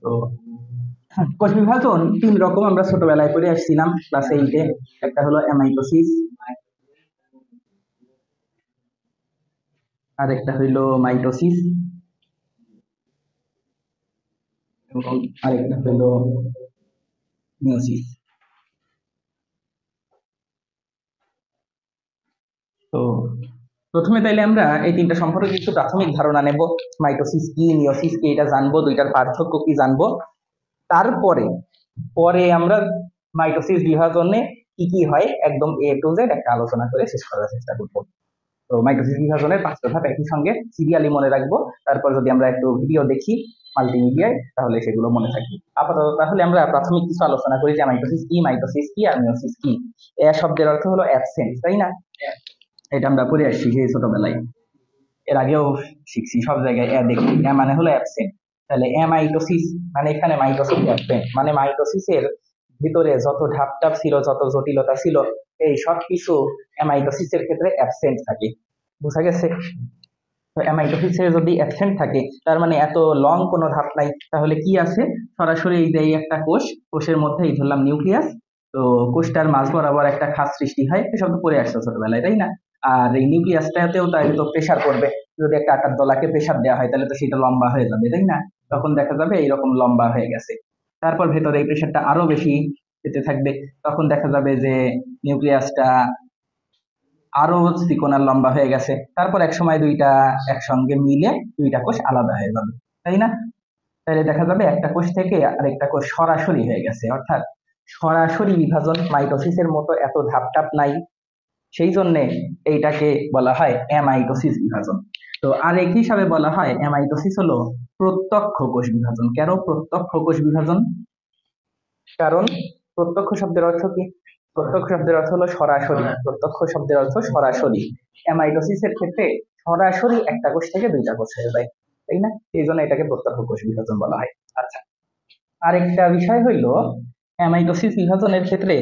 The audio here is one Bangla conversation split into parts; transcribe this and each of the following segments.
তো কোষ বিভাজন তিন রকম আমরা ছোটবেলায় পড়ে আসছিলাম ক্লাস 8-এ। একটা হলো অ্যামাইটোসিস, আর একটা হইলো মাইটোসিস, এবং আরেকটা হইলো মিওসিস। তো প্রথমে তাইলে আমরা এই তিনটা সম্পর্কে কিছু প্রাথমিক ধারণা নেব। মাইটোসিস কি, মিওসিস কি, এটা জানবো, দুইটার পার্থক্য কি জানবো। তারপরে পরে আমরা মাইটোসিস বিভাজনে কি কি হয় একদম এ টু জেড একটা আলোচনা করে শেষ করার চেষ্টা করবো। তো মাইটোসিস বিভাজনের 5টা ধাপ একই সঙ্গে সিরিয়ালি মনে রাখবো। তারপর যদি আমরা একটু ভিডিও দেখি মাল্টিমিডিয়ায় তাহলে সেগুলো মনে থাকবে। আপাতত তাহলে আমরা প্রাথমিক কিছু আলোচনা করি যে মাইটোসিস কি আর মিওসিস কি। এ শব্দের অর্থ হলো অ্যাবসেন্ট, তাই না? এটা আমরা পড়ে আসছি সেই ছোটবেলায়, এর আগেও শিখছি, সব জায়গায় এ দেখি। এ মানে হলো অ্যাবসেন্ট। তাহলে অ্যামাইটোসিস মানে এখানে মাইটোসিস অ্যাবসেন্ট, মানে মাইটোসিসের ভিতরে যত ধাপ ছিল, যত জটিলতা ছিল, এই সব কিছু অ্যামাইটোসিসের ক্ষেত্রে অ্যাবসেন্ট থাকে। বুঝা গেছে? তো অ্যামাইটোসিসে যদি অ্যাবসেন্ট থাকে তার মানে এত লং কোনো ধাপ নাই। তাহলে কি আছে? সরাসরি এই যে এই একটা কোষ, কোষের মধ্যে এই ধরলাম নিউক্লিয়াস। তো কোষটার মাঝ বরাবর একটা খাঁজ সৃষ্টি হয়, এসব তো পড়ে আসছে ছোটবেলায়, তাই না? আর এই নিউক্লিয়াসটাতেও তাই তো প্রেসার পড়বে। যদি একটা আটার দলাকে প্রেসার দেওয়া হয় তাহলে তো সেটা লম্বা হয়ে যাবে, তাই না? তখন দেখা যাবে এইরকম লম্বা হয়ে গেছে। তারপর ভেতরে এই প্রেসারটা আরো বেশি যেতে থাকবে, তখন দেখা যাবে যে নিউক্লিয়াসটা আরো চিকন আর লম্বা হয়ে গেছে। তারপর এক সময় দুইটা একসঙ্গে মিলে দুইটা কোষ আলাদা হয়ে যাবে, তাই না? তাহলে দেখা যাবে একটা কোষ থেকে আরেকটা কোষ সরাসরি হয়ে গেছে, অর্থাৎ সরাসরি বিভাজন। মাইটোসিসের মতো এত ধাপ টাপ নাই, সেই জন্য এইটাকে বলা হয় অ্যামাইটোসিস বিভাজন। তো আর এক হিসাবে বলা হয় অ্যামাইটোসিস হলো প্রত্যক্ষ কোষ বিভাজন। কেন প্রত্যক্ষ কোষ বিভাজন? কারণ প্রত্যক্ষ শব্দের অর্থ কি? প্রত্যক্ষ শব্দের অর্থ হলো সরাসরি। প্রত্যক্ষ শব্দের অর্থ সরাসরি। অ্যামাইটোসিসের ক্ষেত্রে সরাসরি একটা কোষ থেকে দুইটা কোষ হয়ে যায়, তাই না? এই জন্য এটাকে প্রত্যক্ষ কোষ বিভাজন বলা হয়। আচ্ছা, আরেকটা বিষয় হইলো অ্যামাইটোসিস বিভাজনের ক্ষেত্রে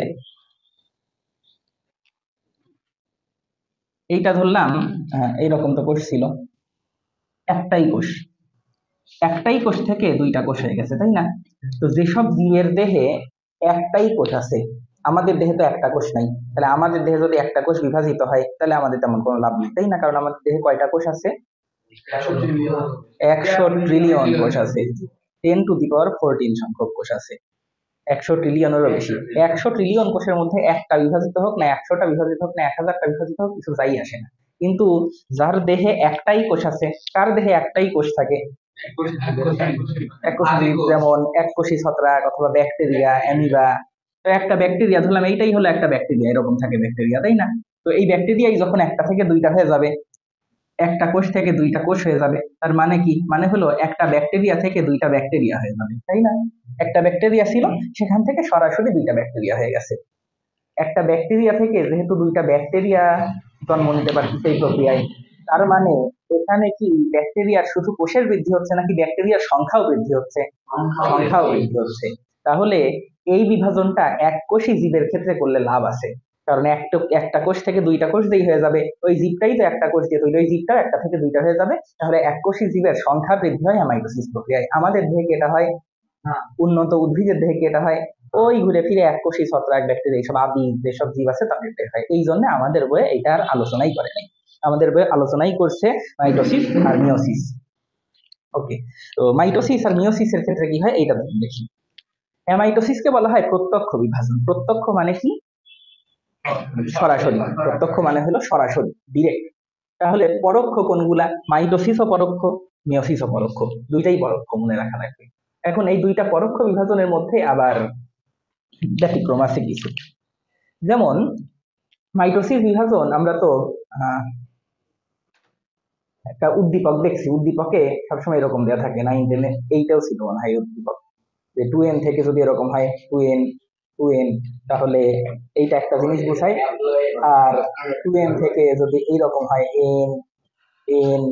এইটা ধরলাম এইরকম তো কোষ ছিল, একটাই কোষ, একটাই কোষ থেকে দুইটা কোষ হয়ে গেছে, তাই না? তো যেসব জীবের দেহে একটাই কোষ আছে, আমাদের দেহে তো একটা কোষ নাই, তাহলে আমাদের দেহে যদি একটা কোষ বিভাজিত হয় তাহলে আমাদের তেমন কোনো লাভ নেই, তাই না? কারণ আমাদের দেহে কয়টা কোষ আছে? 100 ট্রিলিয়ন কোষ আছে। 10^14 সংখ্যক কোষ আছে, 100 ট্রিলিয়নেরও বেশি। 100 ট্রিলিয়ন কোষের মধ্যে একটা বিভাজিত হোক না, 100টা বিভাজিত হোক না, 1000টা বিভাজিত হোক, কিছু যাই আসে না। কিন্তু যার দেহে একটাই কোষ আছে, কার দেহে একটাই কোষ থাকে? এককোষী জীব, যেমন এককোষী ছত্রাক অথবা ব্যাকটেরিয়া, অ্যামিবা। তো একটা ব্যাকটেরিয়া ধরলাম, এইটাই হলো একটা ব্যাকটেরিয়া, এরকম থাকে ব্যাকটেরিয়া, তাই না? তো এই ব্যাকটেরিয়াই যখন একটা থেকে দুইটা হয়ে যাবে, একটা কোষ থেকে দুইটা কোষ হয়ে যাবে, তার মানে কি? মানে হলো একটা ব্যাকটেরিয়া থেকে দুইটা ব্যাকটেরিয়া হয়ে যাবে, তাই না? একটা ব্যাকটেরিয়া ছিল, সেখান থেকে সরাসরি দুইটা ব্যাকটেরিয়া হয়ে গেছে। একটা ব্যাকটেরিয়া থেকে যেহেতু দুইটা ব্যাকটেরিয়া জন্ম নিতে পারছে সেই প্রক্রিয়ায়, তার মানে এখানে কি ব্যাকটেরিয়ার শুধু কোষের বৃদ্ধি হচ্ছে নাকি ব্যাকটেরিয়ার সংখ্যাও বৃদ্ধি হচ্ছে? সংখ্যাও বৃদ্ধি হচ্ছে। তাহলে এই বিভাজনটা এক কোষী জীবের ক্ষেত্রে করলে লাভ আছে, কারণ একটা কোষ থেকে দুইটা কোষ দিয়ে হয়ে যাবে, ওই জীবটাই তো একটা কোষ দিয়ে তৈরি, ওই জীবটাও একটা থেকে দুইটা হয়ে যাবে। তাহলে এক কোষী জীবের সংখ্যা বৃদ্ধি হয় অ্যামাইটোসিস প্রক্রিয়ায়। আমাদের দেহে কি এটা হয়? উন্নত উদ্ভিদের দেহে কি এটা হয়? ওই ঘুরে ফিরে এককোষী ছত্রাক, ব্যাকটেরিয়া, এইসব আদি যেসব জীব আছে তাদের দেহে হয়। এই জন্য আমাদের বইয়ে এটার আলোচনাই করে নাই, আমাদের বইয়ে আলোচনাই করছে মাইটোসিস আর মিওসিস। ওকে, তো মাইটোসিস আর মিওসিসের ক্ষেত্রে কি হয় এইটা দেখি। অ্যামাইটোসিসকে বলা হয় প্রত্যক্ষ বিভাজন। প্রত্যক্ষ মানে কি? সরাসরি। প্রত্যক্ষ মানে হলো সরাসরি, ডিরেক্ট। তাহলে পরোক্ষ কোনগুলা? মাইটোসিসও পরোক্ষ, মিওসিসও পরোক্ষ, দুইটাই পরোক্ষ, মনে রাখা লাগবে। এখন এই দুইটা পরোক্ষ বিভাজনের মধ্যে আবার ব্যতিক্রম আছে কিছু। যেমন মাইটোসিস বিভাজন আমরা তো একটা উদ্দীপক দেখছি, উদ্দীপকে সবসময় এরকম দেওয়া থাকে, 9-10-এ এইটাও ছিল মনে হয় উদ্দীপক, যে 2n থেকে যদি এরকম হয় 2n 2n, তাহলে এইটা একটা জিনিস বোঝায়। আর 2n থেকে যদি এইরকম হয় n n,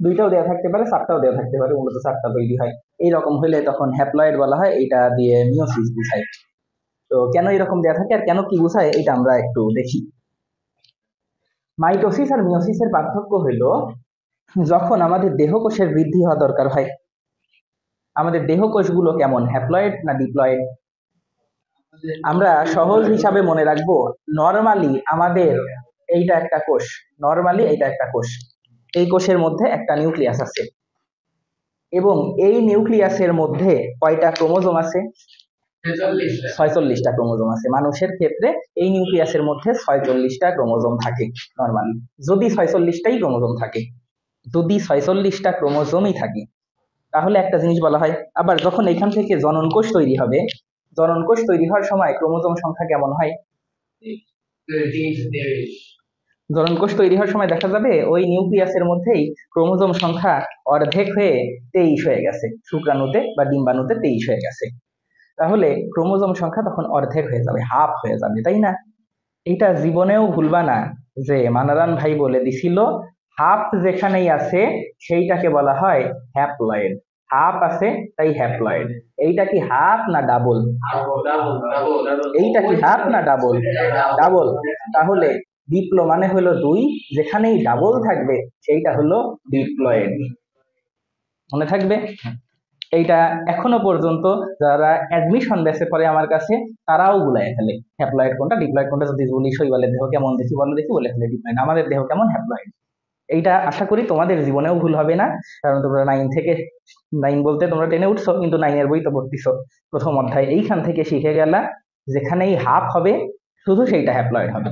দুইটাও দেওয়া থাকতে পারে, চারটাও দেওয়া থাকতে পারে, মূলত চারটা তৈরি হয়। এইরকম হলে তখন হ্যাপ্লয়েড বলা হয়, এটা দিয়ে মিওসিস বোঝায়। তো কেন এরকম দেওয়া থাকে আর কেন কি বোঝায় এটা আমরা একটু দেখি। মাইটোসিস আর মিওসিসের পার্থক্য হইল, যখন আমাদের দেহকোষের বৃদ্ধি হওয়া দরকার হয় আমাদের দেহ কোষগুলো কেমন, হ্যাপ্লয়েড না ডিপ্লয়েড? আমরা সহজ হিসাবে মনে রাখবো, নরমালি আমাদের এইটা একটা কোষ, নরমালি এইটা একটা কোষ, এই কোষের মধ্যে একটা নিউক্লিয়াস আছে এবং এই নিউক্লিয়াসের মধ্যে কয়টা ক্রোমোজোম আছে? 46টা ক্রোমোজোম আছে। মানুষের ক্ষেত্রে এই নিউক্লিয়াসের মধ্যে 46টা ক্রোমোজোম থাকে নরমালি, যদি 46টাই ক্রোমোজোম থাকে, যদি 46টা ক্রোমোজোমই থাকে, তাহলে একটা জিনিস বলা হয়। আবার যখন এখান থেকে জনন কোষ তৈরি হবে, জনন কোষ তৈরি হওয়ার সময় ক্রোমোজোম সংখ্যা কেমন হয়? জনন কোষ তৈরি হওয়ার সময় দেখা যাবে ওই নিউক্লিয়াসের মধ্যেই ক্রোমোজোম সংখ্যা অর্ধেক হয়ে 23 হয়ে গেছে, শুক্রাণুতে বা ডিম্বাণুতে 23 হয়ে গেছে। তাহলে ক্রোমোজোম সংখ্যা তখন অর্ধেক হয়ে যাবে, হাফ হয়ে যাবে, তাই না? এটা জীবনেও ভুলবা না যে মানারান ভাই বলে দিছিল, হাফ যেখানেই আছে সেইটাকে বলা হয় হ্যাপ্লয়েড। হাফ আছে তাই হ্যাপ্লয়েড। এইটা কি হাফ না ডাবল? এইটা কি হাফ না ডাবল? ডাবল। তাহলে ডিপ্লো মানে হলো 2, যেখানেই ডাবল থাকবে সেইটা হলো ডিপ্লয়েড। মনে থাকবে? এইটা এখনো পর্যন্ত যারা অ্যাডমিশন বেসে পড়ে আমার কাছে তারাও গুলাই ফেলে, হ্যাপ্লয়েড কোনটা ডিপ্লয়েড কোনটা যদি বলি শৈবালের দেহ কেমন দেখি বলো দেখি, বলে ফেলে ডিপ্লয়েড। আমাদের দেহ কেমন? হ্যাপ্লয়েড। এইটা আশা করি তোমাদের জীবনেও ভুল হবে না, কারণ তোমরা 9 বলতে তোমরা 10-এ উঠছো, কিন্তু 9-এর বই তো পড়তেছো, প্রথম অধ্যায় এইখান থেকে শিখে গেলা যেখানেই হাফ হবে শুধু সেইটা হ্যাপ্লয়েড হবে,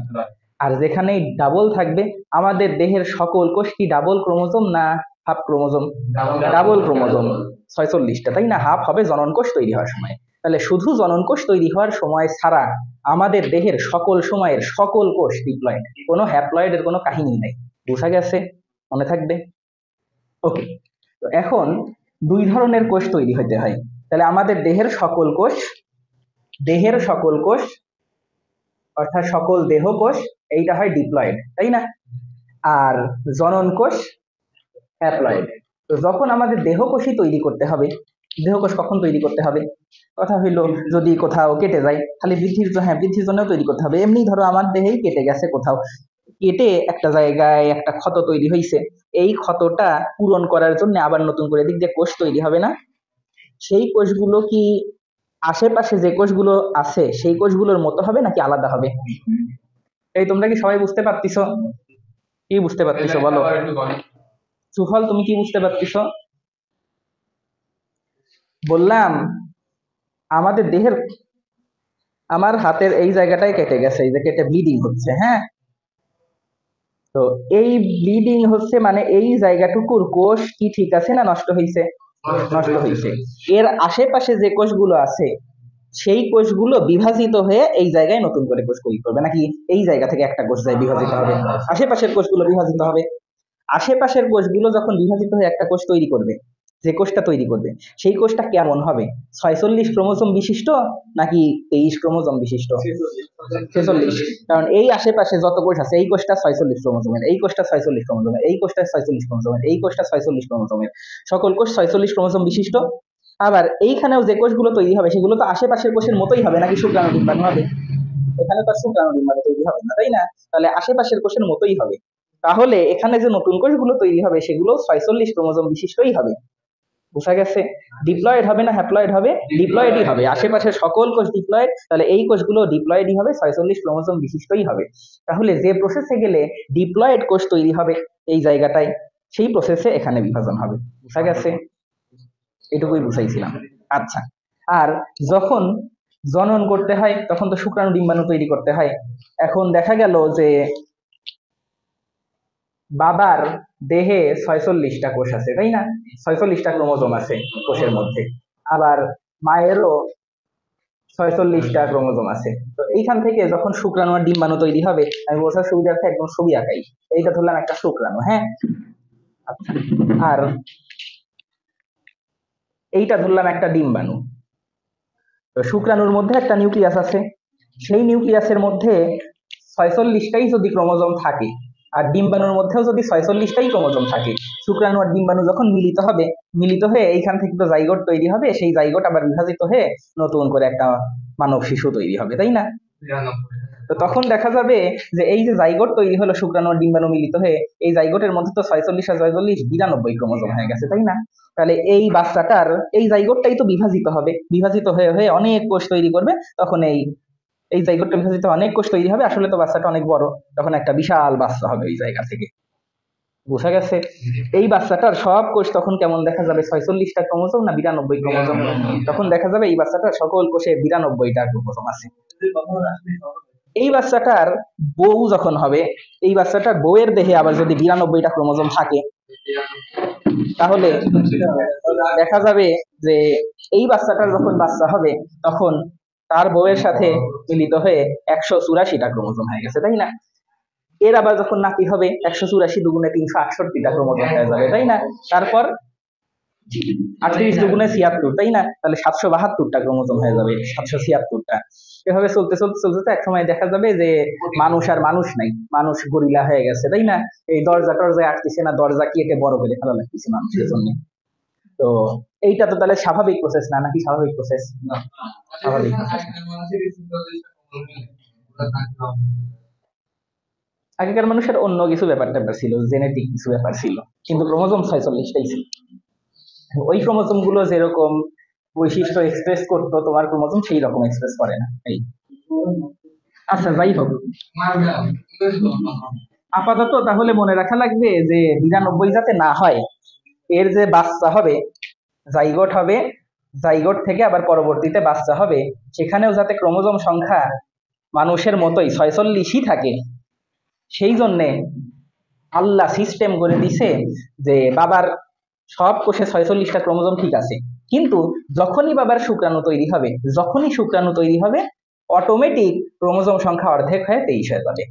আর যেখানেই ডাবল থাকবে। আমাদের দেহের সকল কোষ কি ডাবল ক্রোমোজোম না হাফ ক্রোমোজোম? ডাবল ক্রোমোজোম, 46টা, তাই না? হাফ হবে জনন কোষ তৈরি হওয়ার সময়। তাহলে শুধু জনন কোষ তৈরি হওয়ার সময় ছাড়া আমাদের দেহের সকল সময়ের সকল কোষ ডিপ্লয়েড, কোনো হ্যাপ্লয়েডের কোনো কাহিনী নাই। বোঝা গেছে? মনে থাকবে? ওকে। তো এখন 2 ধরনের কোষ তৈরি হতে হয়। তাহলে আমাদের দেহের সকল কোষ, দেহের সকল কোষ অর্থাৎ সকল দেহ কোষ, এইটা হয় ডিপ্লয়েড, তাই না? আর জনন কোষ হ্যাপ্লয়েড। তো যখন আমাদের দেহ কোষই তৈরি করতে হবে, দেহ কোষ কখন তৈরি করতে হবে? কথা হইলো যদি কোথাও কেটে যায়, খালি বৃদ্ধির বৃদ্ধির জন্য তৈরি করতে হবে। এমনি ধরো আমার দেহেই কেটে গেছে, কোথাও কেটে একটা জায়গায় একটা ক্ষত তৈরি হয়েছে, এই ক্ষতটা পূরণ করার জন্য আবার নতুন করে দিক দিয়ে কোষ তৈরি হবে না? সেই কোষগুলো কি আশেপাশে যে কোষগুলো আছে সেই কোষগুলোর মতো হবে নাকি আলাদা হবে? এই তোমরা কি সবাই বুঝতে পারতেছো? কি বুঝতে পারতেছো বলো? সুফল তুমি কি বুঝতে পারতেছো? বললাম আমাদের দেহের, আমার হাতের এই জায়গাটায় কেটে গেছে, এই যে কেটে ব্লিডিং হচ্ছে, হ্যাঁ? তো এই ব্লিডিং হচ্ছে মানে এই জায়গাটুকুর কোষ কি ঠিক আছে না নষ্ট হয়েছে? নষ্ট হয়েছে। এর আশেপাশে যে কোষগুলো আছে সেই কোষগুলো বিভাজিত হয়ে এই জায়গায় নতুন করে কোষ তৈরি করবে, নাকি এই জায়গা থেকে একটা কোষ যায় বিভাজিত হবে? আশেপাশের কোষগুলো বিভাজিত হবে। আশেপাশের কোষগুলো যখন বিভাজিত হয়ে একটা কোষ তৈরি করবে, যে কোষটা তৈরি করবে সেই কোষটা কেমন হবে? 46 ক্রোমোজোম বিশিষ্ট নাকি 23 ক্রোমোজোম বিশিষ্ট? 46। কারণ এই আশেপাশে যত কোষ আছে এই কোষটা 46 ক্রোমোজোমের, এই কোষটা 46 ক্রোমোজোমের, এই কোষটা 46 ক্রোমোজোমের, এই কোষটা 46 ক্রোমোজোমের, সকল কোষ 46 ক্রোমোজোম বিশিষ্ট। আবার এইখানেও যে কোষগুলো তৈরি হবে সেগুলো তো আশেপাশের কোষের মতোই হবে, নাকি শুক্রাণু ডিম্বাণু হবে? এখানে তো শুক্রাণু ডিম্বাণু তৈরি হবে না, তাই না? তাহলে আশেপাশের কোষের মতোই হবে। তাহলে এখানে যে নতুন কোষগুলো তৈরি হবে সেগুলো 46 ক্রোমোজোম বিশিষ্টই হবে। বোঝা গেছে? ডিপ্লয়েড হবে না হ্যাপ্লয়েড হবে? ডিপ্লয়েডই হবে। আশেপাশের সকল কোষ ডিপ্লয়েড, তাহলে এই কোষগুলো ডিপ্লয়েডই হবে, 46 ক্রোমোজোম বিশিষ্টই হবে। তাহলে যে প্রসেসে গেলে ডিপ্লয়েড কোষ তৈরি হবে এই জায়গাটায়, সেই প্রসেসে এখানে বিভাজন হবে। বোঝা গেছে? এটুকুই বুঝাইছিলাম। আচ্ছা, আর যখন জনন করতে হয় তখন তো শুক্রাণু ডিম্বাণু তৈরি করতে হয়। এখন দেখা গেল যে বাবার দেহে 46টা কোষ আছে, তাই না? 46টা ক্রোমোজোম আছে কোষের মধ্যে। আবার মায়েরও 46টা ক্রোমোজোম আছে। তো এইখান থেকে যখন শুক্রাণু আর ডিম্বাণু তৈরি হবে, আমি বোঝার সুবিধার্থে একদম ছবি আঁকাই। এইটা ধরলাম একটা শুক্রাণু, হ্যাঁ? আচ্ছা, আর এইটা ধরলাম একটা ডিম্বাণু। তো শুক্রাণুর মধ্যে একটা নিউক্লিয়াস আছে, সেই নিউক্লিয়াসের মধ্যে 46টাই যদি ক্রোমোজোম থাকে, আর ডিম্বাণুর মধ্যেও যদি 46টাই ক্রোমোজোম থাকে, শুক্রাণু আর ডিম্বাণু যখন মিলিত হবে, মিলিত হয়ে এইখান থেকে তো জাইগোট তৈরি হবে, সেই জাইগোট আবার বিভাজিত হয়ে নতুন করে একটা মানব শিশু তৈরি হবে, তাই না? তো তখন দেখা যাবে যে এই যে জাইগোট তৈরি হলো শুক্রাণু আর ডিম্বাণু মিলিত হয়ে, এই জাইগোটের মধ্যে তো 46 আর 46 92 ক্রোমোজোম হয়ে গেছে, তাই না? তাহলে এই বাচ্চাটার এই জাইগোটটাই তো বিভাজিত হবে, বিভাজিত হয়ে হয়ে অনেক কোষ তৈরি করবে। তখন এই এই জাইগোটটা বিভাজিত অনেক কোষ তৈরি হবে, আসলে তো বাচ্চাটা অনেক বড়, তখন একটা বিশাল বাচ্চা হবে এই জায়গা থেকে। বোঝা গেছে? এই বাচ্চাটার সব কোষ তখন কেমন দেখা যাবে? 46টা ক্রোমোজোম না 92 ক্রোমোজোম? তখন দেখা যাবে এই বাচ্চাটার সকল কোষে 92টা ক্রোমোজোম আছে। এই বাচ্চাটার বউ যখন হবে, এই বাচ্চাটার বউয়ের দেহে আবার যদি 92টা ক্রোমোজোম থাকে, তাহলে দেখা যাবে যে এই বাচ্চাটার যখন বাচ্চা হবে তখন তার বউয়ের সাথে মিলিত হয়ে 184টা ক্রোমোজোম হয়ে গেছে, তাই না? এর আবার যখন নাতি হবে 184 দুগুণে 368টা ক্রোমোজোম হয়ে যাবে, তাই না? তারপর 38 দুগুণে 76, তাই না? তাহলে 772টা ক্রোমোজোম হয়ে যাবে, 776টা। এভাবে চলতে চলতে চলতে এক সময় দেখা যাবে যে মানুষ আর মানুষ নাই, মানুষ গরিলা হয়ে গেছে, তাই না? এই দরজা টরজায় আটকেছে না, দরজা কেটে বড় করে ফেলা লাগতেছে মানুষের জন্য। তো এইটা তো তাহলে স্বাভাবিক প্রসেস না, নাকি স্বাভাবিক প্রসেস? স্বাভাবিক প্রসেস। আগেকার মানুষের অন্য কিছু ব্যাপার ট্যাপার ছিল, জেনেটিক কিছু ব্যাপার ছিল, কিন্তু ক্রোমোজোম 46টাই ছিল। ওই ক্রোমোজোম গুলো যেরকম বৈশিষ্ট্য এক্সপ্রেস করতো, তোমার ক্রোমোজোম সেই রকম এক্সপ্রেস করে না। এই আচ্ছা, যাই হোক, আপাতত তাহলে মনে রাখা লাগবে যে 92 যাতে না হয়, এর যে বাচ্চা হবে জাইগোট হবে, জাইগোট থেকে আবার পরবর্তীতে বাচ্চা হবে, সেখানেও যাতে ক্রোমোজোম সংখ্যা মানুষের মতোই 46ই থাকে, সেই জন্যে আল্লাহ সিস্টেম করে দিছে যে বাবার সব কোষে 46টা ক্রোমোজোম ঠিক আছে, কিন্তু যখনই বাবার শুক্রাণু তৈরি হবে, যখনই শুক্রাণু তৈরি হবে অটোমেটিক ক্রোমোজোম সংখ্যা অর্ধেক হয়ে 23 হয়ে যাবে।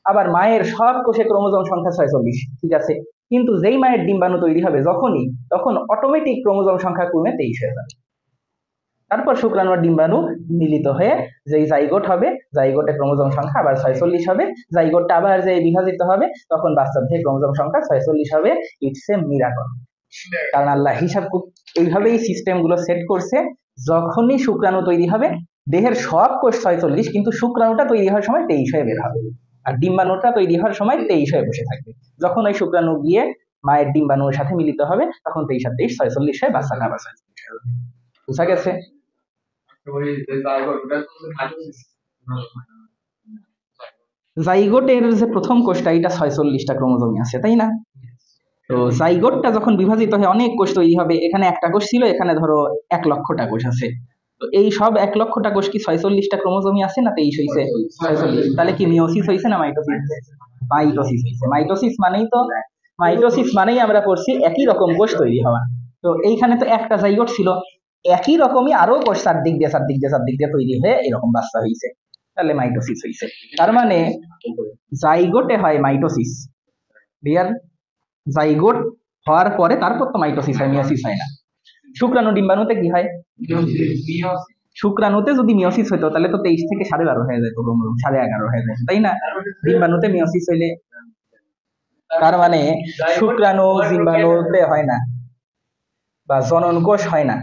আবার মায়ের সব কোষে ক্রোমোজোম সংখ্যা 46 ঠিক আছে, কিন্তু যেই মায়ের ডিম্বাণু তৈরি হবে যখনই, তখন অটোমেটিক ক্রোমোজোম সংখ্যা কমে 23 হয়ে যাবে। তারপর শুক্রাণু আর ডিম্বাণু মিলিত হয়ে যেই জাইগোট হবে, জাইগোটে ক্রোমোজোম সংখ্যা আবার 46 হবে, জাইগোটটা আবার যে বিভাজিত হবে তখন বাচ্চার থেকে ক্রোমোজোম সংখ্যা 46 হবে। It's a miracle. কারণ আল্লাহ হিসাব এইভাবেই সিস্টেম গুলো সেট করছে, যখনই শুক্রাণু তৈরি হবে দেহের সব কোষ 46, কিন্তু শুক্রাণুটা তৈরি হওয়ার সময় 23 হয়ে বের হবে, আর ডিম্বাণুটা তৈরি হওয়ার সময় 23 হয়ে বসে থাকবে। যখন ওই শুক্রাণু গিয়ে মায়ের ডিম্বাণুর সাথে মিলিত হবে তখন 23 আর 23 46 হয়ে বাচ্চাটা আবার 46 হয়ে যাবে। বুঝা গেছে? জাইগোটের যে প্রথম কোষটা, এটা 46টা ক্রোমোজোমই আছে, তাই না? তো জাইগোটটা যখন বিভাজিত হয়ে অনেক কোষ তৈরি হবে, এখানে একটা কোষ ছিল, এখানে ধরো 1,00,000টা কোষ আছে, তো এই সব 1,00,000টা কোষ কি 46টা ক্রোমোজোমই আছে না 23 হয়েছে? 46। তাহলে কি মিওসিস হয়েছে না মাইটোসিস? মাইটোসিস হয়েছে। মাইটোসিস মানেই আমরা পড়ছি একই রকম কোষ তৈরি হওয়া। তো এইখানে তো একটা জাইগোট ছিল, একই রকমই আরো কোষ চারদিক দিয়ে তৈরি হয়ে এরকম বাচ্চা হয়েছে, তাহলে মাইটোসিস হয়েছে। তার মানে জাইগোটে হয় মাইটোসিস, ক্লিয়ার? জাইগোট হওয়ার পরে তারপর তো মাইটোসিস হয়, মিওসিস হয় না। শুক্রাণু ডিম্বাণুতে কি হয়? শুক্রাণুতে যদি মিওসিস হইতো তাহলে তো 23 থেকে 12.5 হয়ে যেত, 11.5 হয়ে যেত, তাই না? ডিম্বাণুতে মিওসিস হইলে, তার মানে শুক্রাণু ডিম্বাণুতে হয় না, বা জনন কোষ হয় না,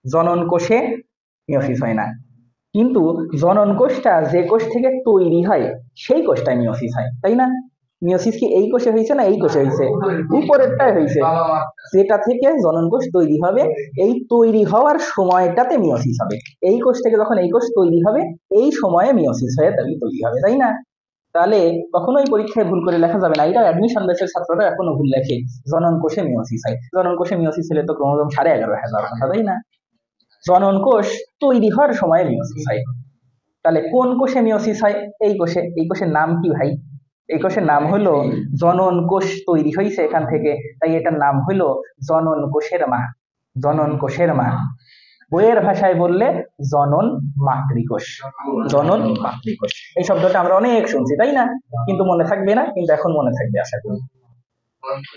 জনন কোষে মিওসিস হয় না, কিন্তু জনন কোষটা যে কোষ থেকে তৈরি হয় সেই কোষটাই মিওসিস হয়, তাই না? মিওসিস কি এই কোষে হয়েছে না এই কোষে হয়েছে? উপরেরটাই হয়েছে, যেটা থেকে জনন কোষ তৈরি হবে, এই তৈরি হওয়ার সময়টাতে মিওসিস হবে। এই কোষ থেকে যখন এই কোষ তৈরি হবে এই সময়ে মিওসিস হয়ে তৈরি হবে, তাই না? তাহলে কখনোই পরীক্ষায় ভুল করে লেখা যাবে না, এটা অ্যাডমিশন ব্যাচের ছাত্ররা এখনো ভুল লেখে, জনন কোষে মিওসিস হয়। জনন কোষে মিওসিস হলে তো ক্রোমোজোম 11.5 হয়ে যাওয়ার কথা, তাই না? জনন কোষ তৈরি হওয়ার সময় মিওসিস হয়। তাহলে কোন কোষে মিওসিস হয়? এই কোষে। এই কোষের নাম কি ভাই? এই কোষের নাম হলো জনন কোষ, তৈরি হয়েছে এখান থেকে, তাই এটার নাম হলো জনন কোষের মা। জনন কোষের মা, বইয়ের ভাষায় বললে জনন মাতৃকোষ। জনন মাতৃকোষ এই শব্দটা আমরা অনেক শুনছি, তাই না? কিন্তু মনে থাকবে না, কিন্তু এখন মনে থাকবে আশা করি।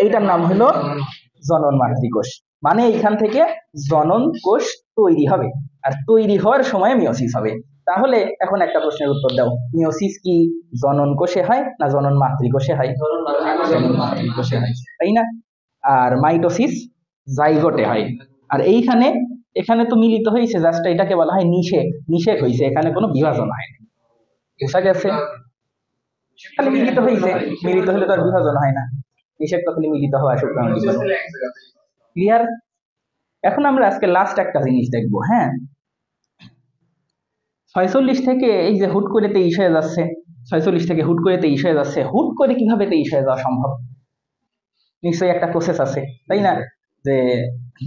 এইটার নাম হলো জনন মাতৃকোষ, মানে এইখান থেকে জনন কোষ তৈরি হবে, আর তৈরি হওয়ার সময় মিওসিস হবে। তাহলে এখন একটা প্রশ্নের উত্তর দাও, মিওসিস কি জনন কোষে হয় না জনন মাতৃকোষে হয়? জনন মাতৃকোষে হয়, তাই না? আর মাইটোসিস জাইগোটে হয়। আর এখানে তো মিলিত হয়েছে, জাস্ট এটাকে বলা হয় নিষেক। নিষেক হয়েছে, এখানে কোনো বিভাজন হয়নি। বোঝা গেছে? খালি মিলিত হয়েছে, মিলিত হলে তো আর বিভাজন হয় না, হিসেব তো খালি মিলিত হওয়া শুক্রাণু ডিম্বাণু। ক্লিয়ার? এখন আমরা আজকে লাস্ট একটা জিনিস দেখবো। হ্যাঁ, 46 থেকে এই যে হুট করে 23 হয়ে যাচ্ছে, 46 থেকে হুট করে 23 হয়ে যাচ্ছে, হুট করে কিভাবে 23 হয়ে যাওয়া সম্ভব? নিশ্চয়ই একটা প্রসেস আছে, তাই না? যে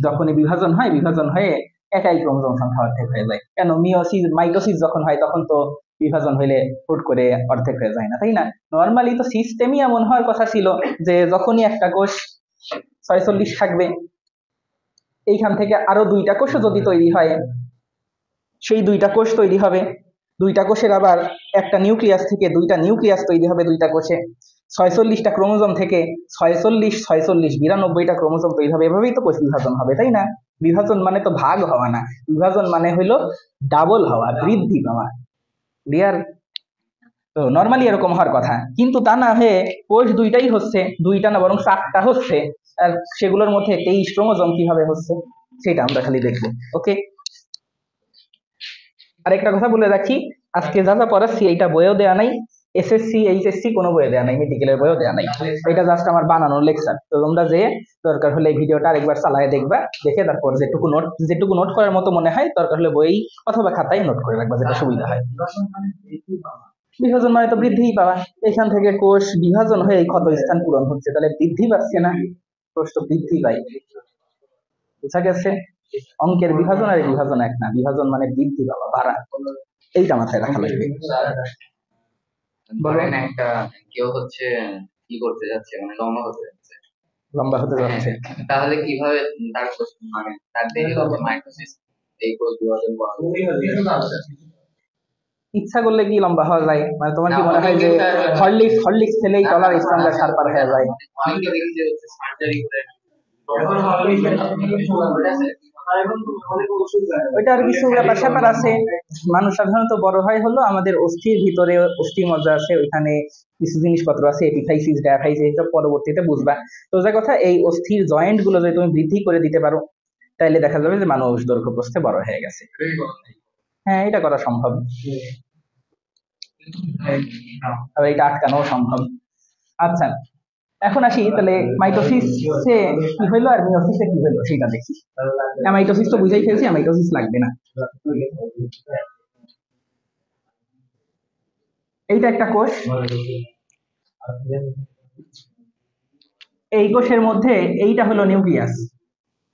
যখনই বিভাজন হয়, বিভাজন হয়ে একাই ক্রোমোজোম সংখ্যা অর্ধেক হয়ে যায়। কেন, মিওসিস মাইটোসিস যখন হয় তখন তো বিভাজন হইলে হুট করে অর্ধেক হয়ে যায় না, তাই না? নর্মালি তো সিস্টেমই এমন হওয়ার কথা ছিল যে যখনই একটা কোষ 46 থাকবে, এইখান থেকে আরো দুইটা কোষও যদি তৈরি হয়, সেই দুইটা কোষ তৈরি হবে, দুইটা কোষের আবার একটা নিউক্লিয়াস থেকে দুইটা নিউক্লিয়াস তৈরি হবে দুইটা কোষে, 46টা ক্রোমোজোম থেকে 46 46 92টা ক্রোমোজোম তৈরি হবে। এভাবেই তো কোষ বিভাজন হবে, তাই না? বিভাজন মানে তো ভাগ হওয়া না, বিভাজন মানে হইলো ডাবল হওয়া, বৃদ্ধি পাওয়া। ক্লিয়ার? তো নর্মালি এরকম হওয়ার কথা, কিন্তু তা না হয়ে কোষ দুইটাই হচ্ছে, দুইটা না বরং 4টা হচ্ছে। আর সেগুলোর মধ্যে 23 ক্রোমোজোম কিভাবে হচ্ছে সেটা আমরা খালি দেখবো। ওকে, আরেকটা কথা বলে রাখি, আজকে যা যা পড়াচ্ছি এইটা বইও দেয়া নাই, এসএসসি এইচএসসি কোনো বইয়ে দেয়া নাই, মেডিকেলের বইও দেয়া নাই, এটা জাস্ট আমার বানানোর লেকচার। তো তোমরা যে দরকার হলে এই ভিডিওটা আরেকবার চালায় দেখবা, দেখে তারপর যেটুকু নোট করার মতো মনে হয় দরকার হলে বই অথবা খাতায় নোট করে রাখবা, যেটা সুবিধা হয়। বিভাজন মানে তো বৃদ্ধিই পাওয়া, এখান থেকে কোষ বিভাজন হয়ে ক্ষত স্থান পূরণ হচ্ছে, তাহলে বৃদ্ধি পাচ্ছে না, কোষ তো বৃদ্ধি পায়। বুঝা গেছে? অঙ্কের বিভাজন আর বিভাজন এক না, বিভাজন মানে বৃদ্ধি পাওয়া, বাড়া, এইটা মাথায় রাখা লাগবে। বলেন একটা কেউ হচ্ছে কি করতে যাচ্ছে, মানে লম্বা হতে যাচ্ছে, লম্বা হতে যাচ্ছে, তাহলে কিভাবে তার মানে তার দেহে হচ্ছে মাইটোসিস এই কোষ বিভাজন করা ইচ্ছা করলে কি লম্বা হওয়া যায়? মানে তোমার কি না, মনে হয় যে হরলিক্স হরলিক্স খেলেই তলার স্ট্রঙ্গার সার পার হয়ে যায়? অনেকে দেখি যে হচ্ছে সার্জারি করে ওইটা আর কিছু ব্যাপার স্যাপার আছে। মানুষ সাধারণত বড় হয় হলো আমাদের অস্থির ভিতরে অস্থি মজ্জা আছে, ওইখানে কিছু জিনিসপত্র আছে, এপিফাইসিস ডায়াফাইসিস, এসব পরবর্তীতে বুঝবা। তো যে কথা, এই অস্থির জয়েন্ট গুলো যদি তুমি বৃদ্ধি করে দিতে পারো, তাইলে দেখা যাবে যে মানুষ দৈর্ঘ্য প্রস্থে বড় হয়ে গেছে। হ্যাঁ, এটা করা সম্ভব, আর এটা আটকানো সম্ভব। আচ্ছা, এখন আসি তাহলে মাইটোসিসে কি হইলো আর মিওসিসে কি হইলো সেটা দেখি। অ্যামাইটোসিস তো বুঝাই ফেলছি, অ্যামাইটোসিস লাগবে না। এইটা একটা কোষ, এই কোষের মধ্যে এইটা হলো নিউক্লিয়াস,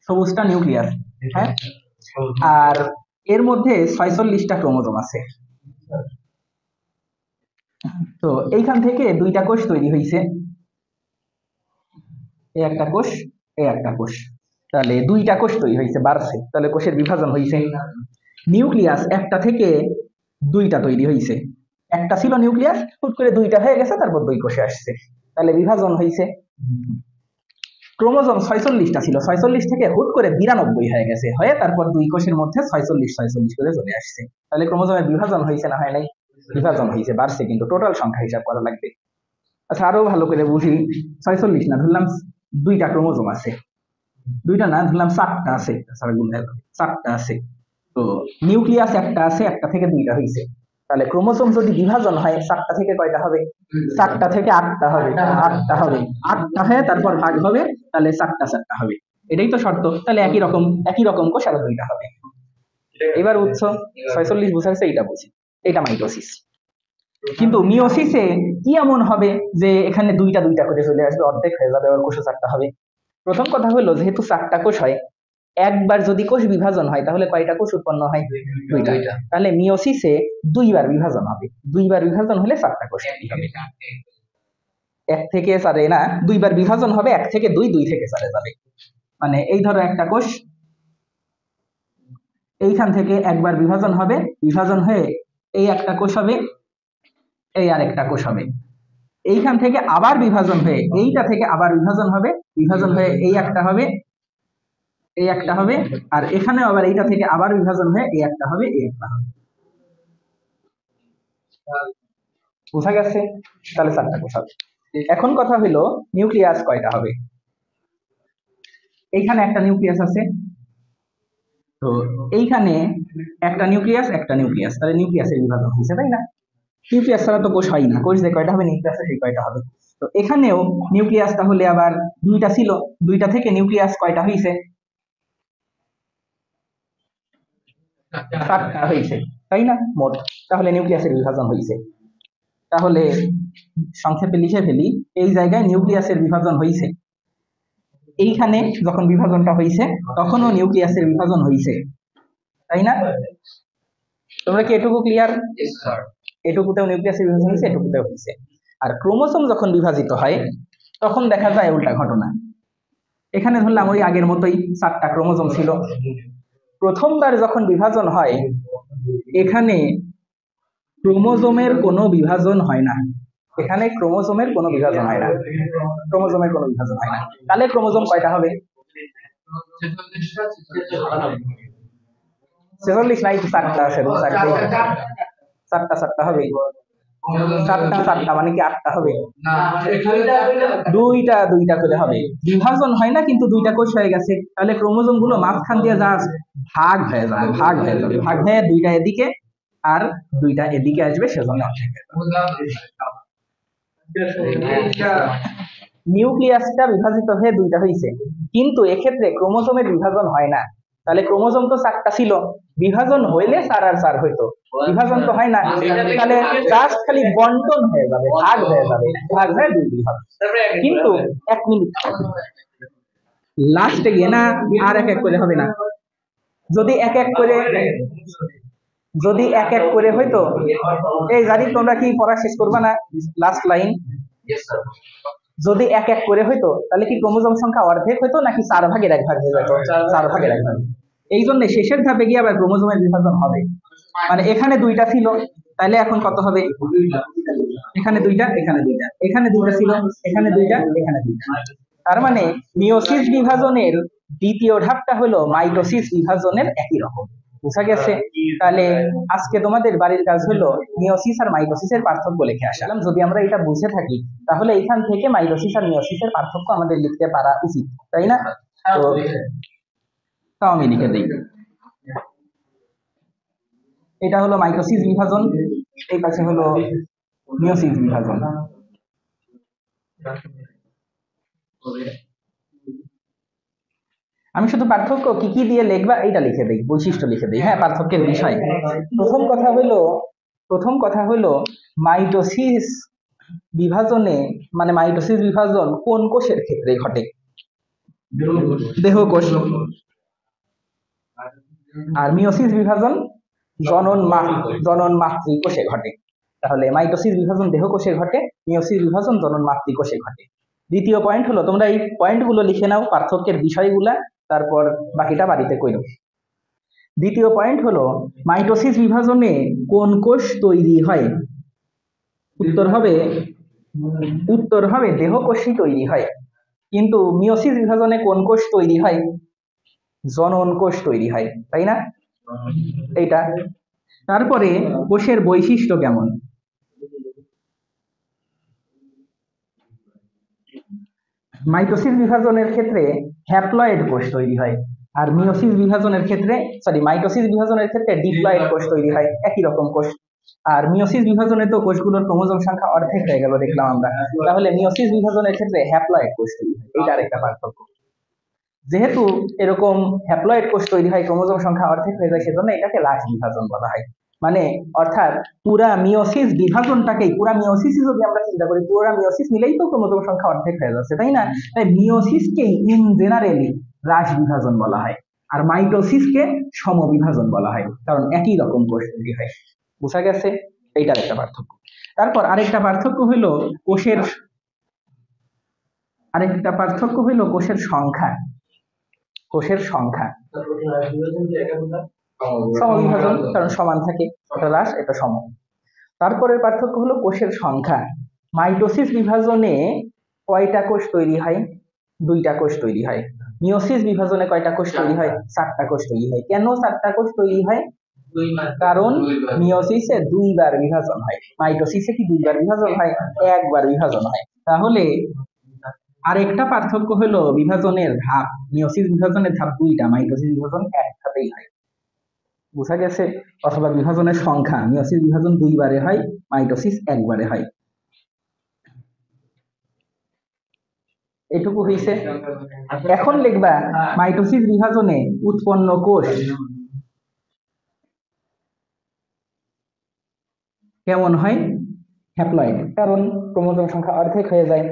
সবুজটা নিউক্লিয়াস। হ্যাঁ, আর এর মধ্যে 46টা ক্রোমোজোম আছে। তো এইখান থেকে দুইটা কোষ তৈরি হয়েছে, এই একটা কোষ, এই একটা কোষ, তাহলে দুইটা কোষ তৈরি হয়েছে, বাড়ছে, তাহলে কোষের বিভাজন হয়েছে। নিউক্লিয়াস একটা থেকে দুইটা তৈরি হয়েছে, একটা ছিল নিউক্লিয়াস, হুট করে দুইটা হয়ে গেছে, তারপর দুই কোষে আসছে, তাহলে বিভাজন হয়েছে। ক্রোমোজোম 46টা ছিল, 46 থেকে হুট করে 92 হয়ে গেছে, হয়ে তারপর দুই কোষের মধ্যে 46 46 করে চলে আসছে, তাহলে ক্রোমোজোমের বিভাজন হয়েছে না হয় নাই? বিভাজন হয়েছে, বাড়ছে, কিন্তু টোটাল সংখ্যা হিসাব করা লাগবে। আচ্ছা, আরো ভালো করে বুঝি, 46 না, ধরলাম দুইটা ক্রোমোজোম আছে, দুইটা না, ধরলাম 4টা আছে, 4টা আছে। তো নিউক্লিয়াস একটা আছে, একটা থেকে দুইটা হয়েছে, তাহলে ক্রোমোজোম যদি বিভাজন হয় 4টা থেকে কয়টা হবে? 4টা থেকে 8টা হবে, 8টা হবে, 8টা হয়ে তারপর ভাগ হবে, তাহলে 4টা 4টা হবে। এটাই তো শর্ত, তাহলে একই রকম কোষ আরো দুইটা হবে। এবার উৎস 46 বুঝাইছে, এইটা বুঝি, এটা মাইটোসিস। কিন্তু মিওসিসে কি এমন হবে যে এখানে দুইটা দুইটা করে চলে আসবে, অর্ধেক হয়ে যাবে, আর কোষে 4টা হবে? প্রথম কথা হলো, যেহেতু 4টা কোষ হয়, একবার যদি কোষ বিভাজন হয় তাহলে কয়টা কোষ উৎপন্ন হয়? দুইটা। তাহলে মিওসিসে দুইবার বিভাজন হবে, দুইবার বিভাজন হলে 4টা কোষ তৈরি হবে। এক থেকে 4-এ না, দুইবার বিভাজন হবে, 1 থেকে 2, 2 থেকে 4-এ যাবে। মানে এই ধরো একটা কোষ, এইখান থেকে একবার বিভাজন হবে, বিভাজন হয়ে এই একটা কোষ হবে, এই আর একটা কোষ হবে, এইখান থেকে আবার বিভাজন হয়ে এইটা থেকে আবার বিভাজন হবে, বিভাজন হয়ে এই একটা হবে, এই একটা হবে, আর এখানে আবার এইটা থেকে আবার বিভাজন হয়ে এই একটা হবে, এই একটা হবে। বোঝা গেছে? তাহলে 4টা কোষ হবে। এখন কথা হলো, নিউক্লিয়াস কয়টা হবে? এইখানে একটা নিউক্লিয়াস আছে, তো এইখানে একটা নিউক্লিয়াস, একটা নিউক্লিয়াস, তাহলে নিউক্লিয়াসের বিভাজন হয়েছে, তাই না? নিউক্লিয়াস ছাড়া তো কোষ হয় না, কোষ যে কয়টা হবে নিউক্লিয়াসে সেই কয়টা হবে। তো এখানেও নিউক্লিয়াস তাহলে আবার দুইটা ছিল, দুইটা থেকে নিউক্লিয়াস কয়টা হয়েছে? চারটা হয়েছে, তাই না মোট? তাহলে নিউক্লিয়াসের বিভাজন হয়েছে। তাহলে সংক্ষেপে লিখে ফেলি, এই জায়গায় নিউক্লিয়াসের বিভাজন হয়েছে, এইখানে যখন বিভাজনটা হয়েছে তখনও নিউক্লিয়াসের বিভাজন হয়েছে, তাই না? তোমরা কি এটুকু ক্লিয়ার? Yes, sir. এটুকুতেও নিউক্লিয়াসের বিভাজন হয়েছে, এটুকুতেও হয়েছে। আর ক্রোমোসোম যখন বিভাজিত হয় তখন দেখা যায় উল্টা ঘটনা। এখানে ধরলাম ওই আগের মতোই 4টা ক্রোমোসোম ছিল। প্রথমবার যখন বিভাজন হয় এখানে ক্রোমোসোমের কোনো বিভাজন হয় না, এখানে ক্রোমোসোমের কোনো বিভাজন হয় না, ক্রোমোসোমের কোনো বিভাজন হয় না। তাহলে ক্রোমোসোম কয়টা হবে? 46 নাই তো, 4টা আছে, 4টা হবে। 4টা মানে কি 8টা হবে? দুইটা করে হবে, বিভাজন হয় না কিন্তু দুইটা কোষ হয়ে গেছে। তাহলে ক্রোমোসোম গুলো মাঝখান দিয়ে জাস্ট ভাগ হয়ে যাবে, ভাগ হয়ে দুইটা এদিকে আর দুইটা এদিকে আসবে, সেজন্য নিউক্লিয়াসটা বিভাজিত হয়ে দুইটা হয়েছে, কিন্তু এক্ষেত্রে ক্রোমোসোমের বিভাজন হয় না। তাহলে ক্রোমোসোম তো 4টা ছিল, বিভাজন হইলে 4 আর 4 হইতো, বিভাজন তো হয় না। তাহলে জাস্ট খালি বন্টন হয়ে যাবে, ভাগ হয়ে যাবে, ভাগ হয়ে দুই হবে। কিন্তু 1 মিনিট, লাস্টে গিয়ে না আর এক এক করে হবে না। যদি এক এক করে হইতো, এই জানি তোমরা কি পড়া শেষ করবা না? Last line, Yes, sir. যদি এক এক করে হইতো তাহলে কি ক্রোমোসোম সংখ্যা অর্ধেক হইতো নাকি 4 ভাগের 1 ভাগ হয়ে যেত? 4 ভাগের 1 ভাগ। এই জন্য শেষের ধাপে গিয়ে আবার ক্রোমোসোমের বিভাজন হবে। মানে এখানে দুইটা ছিল, তাহলে এখন কত হবে? এখানে দুইটা, এখানে দুইটা, এখানে দুইটা ছিল, এখানে দুইটা, এখানে দুইটা। তার মানে মিওসিস বিভাজনের দ্বিতীয় ধাপটা হলো মাইটোসিস বিভাজনের একই রকম। বুঝা গেছে? তাহলে আজকে তোমাদের বাড়ির কাজ হলো মিওসিস আর মাইটোসিসের পার্থক্য লিখে আসলাম। যদি আমরা এটা বুঝে থাকি তাহলে এখান থেকে মাইটোসিস আর মিওসিসের পার্থক্য আমাদের লিখতে পারা উচিত, তাই না? তো তাও আমি লিখে দিই। এটা হলো মাইটোসিস বিভাজন, এই পাশে হলো মিওসিস বিভাজন। আমি শুধু পার্থক্য কি কি দিয়ে লিখবা এটা লিখে দেই, বৈশিষ্ট্য লিখে দেই। হ্যাঁ, পার্থক্যের বিষয়। প্রথম কথা হলো মাইটোসিস বিভাজনে, মানে মাইটোসিস বিভাজন কোন কোষের ক্ষেত্রে ঘটে? দেহকোষ। আর মিওসিস বিভাজন জনন মাতৃকোষে ঘটে। তাহলে মাইটোসিস বিভাজন দেহকোষে ঘটে, মিওসিস বিভাজন জনন মাতৃকোষে ঘটে। দ্বিতীয় পয়েন্ট হলো, তোমরা এই পয়েন্টগুলো লিখে নাও, পার্থক্যের বিষয়গুলা, তারপর বাকিটা বাড়িতে কইরো। দ্বিতীয় পয়েন্ট হলো মাইটোসিস বিভাজনে কোন কোষ তৈরি হয়? উত্তর হবে দেহকোষই তৈরি হয়। কিন্তু মিওসিস বিভাজনে কোন কোষ তৈরি হয়? জনন কোষ তৈরি হয়, তাই না? এইটা। তারপরে কোষের বৈশিষ্ট্য কেমন? মাইটোসিস বিভাজনের ক্ষেত্রে হ্যাপ্লয়েড কোষ তৈরি হয়, আর মিওসিস বিভাজনের ক্ষেত্রে মাইটোসিস বিভাজনের ক্ষেত্রে ডিপ্লয়েড কোষ তৈরি হয়, একই রকম কোষ। আর মিওসিস বিভাজনে তো কোষগুলোর ক্রোমোসোম সংখ্যা অর্ধেক হয়ে গেল দেখলাম আমরা, তাহলে মিওসিস বিভাজনের ক্ষেত্রে হ্যাপ্লয়েড কোষ তৈরি হয়, এইটা আরেকটা পার্থক্য। যেহেতু এরকম হ্যাপ্লয়েড কোষ তৈরি হয়, ক্রোমোসোম সংখ্যা অর্ধেক হয়ে যায়, সেজন্য এটাকে রাশ বিভাজন বলা হয়। মানে অর্থাৎ পুরা মিওসিস বিভাজনটাকেই, পুরা মিওসিস যদি আমরা চিন্তা করি, পুরা মিওসিস মিলেই তো ক্রোমোসোম সংখ্যা অর্ধেক হয়ে যাচ্ছে, তাই না? তাই মিওসিসকে ইন জেনারেলি রাশ বিভাজন বলা হয়, আর মাইটোসিসকে সমবিভাজন বলা হয়, কারণ একই রকম কোষ তৈরি হয়। বোঝা গেছে? এইটার একটা পার্থক্য। তারপর আরেকটা পার্থক্য হলো কোষের সংখ্যা। সমবিভাজন, কারণ সমান থাকে, এটা হ্রাস, এটা সম। তারপরের পার্থক্য হলো কোষের সংখ্যা। মাইটোসিস বিভাজনে কয়টা কোষ তৈরি হয়? 2টা কোষ তৈরি হয়। মিওসিস বিভাজনে কয়টা কোষ তৈরি হয়? 4টা কোষ তৈরি হয়। কেন 4টা কোষ তৈরি হয়? কারণ মিওসিসে 2বার বিভাজন হয়, মাইটোসিসে কি 2বার বিভাজন হয়? 1বার বিভাজন হয়। তাহলে আরেকটা পার্থক্য হলো বিভাজনের ধাপ। মিওসিস বিভাজনের ধাপ 2টা, মাইটোসিস বিভাজন 1 ধাপেই হয়। বোঝা গেছে? অথবা বিভাজনের সংখ্যা, মিয়োসিস বিভাজন 2 বারে হয়, মাইটোসিস 1 বারে হয়। এটুকু হইছে। এখন লিখবা মাইটোসিস বিভাজনে উৎপন্ন কোষ কেমন হয়? হ্যাপ্লয়েড, কারণ ক্রোমোজোম সংখ্যা অর্ধেক হয়ে যায়।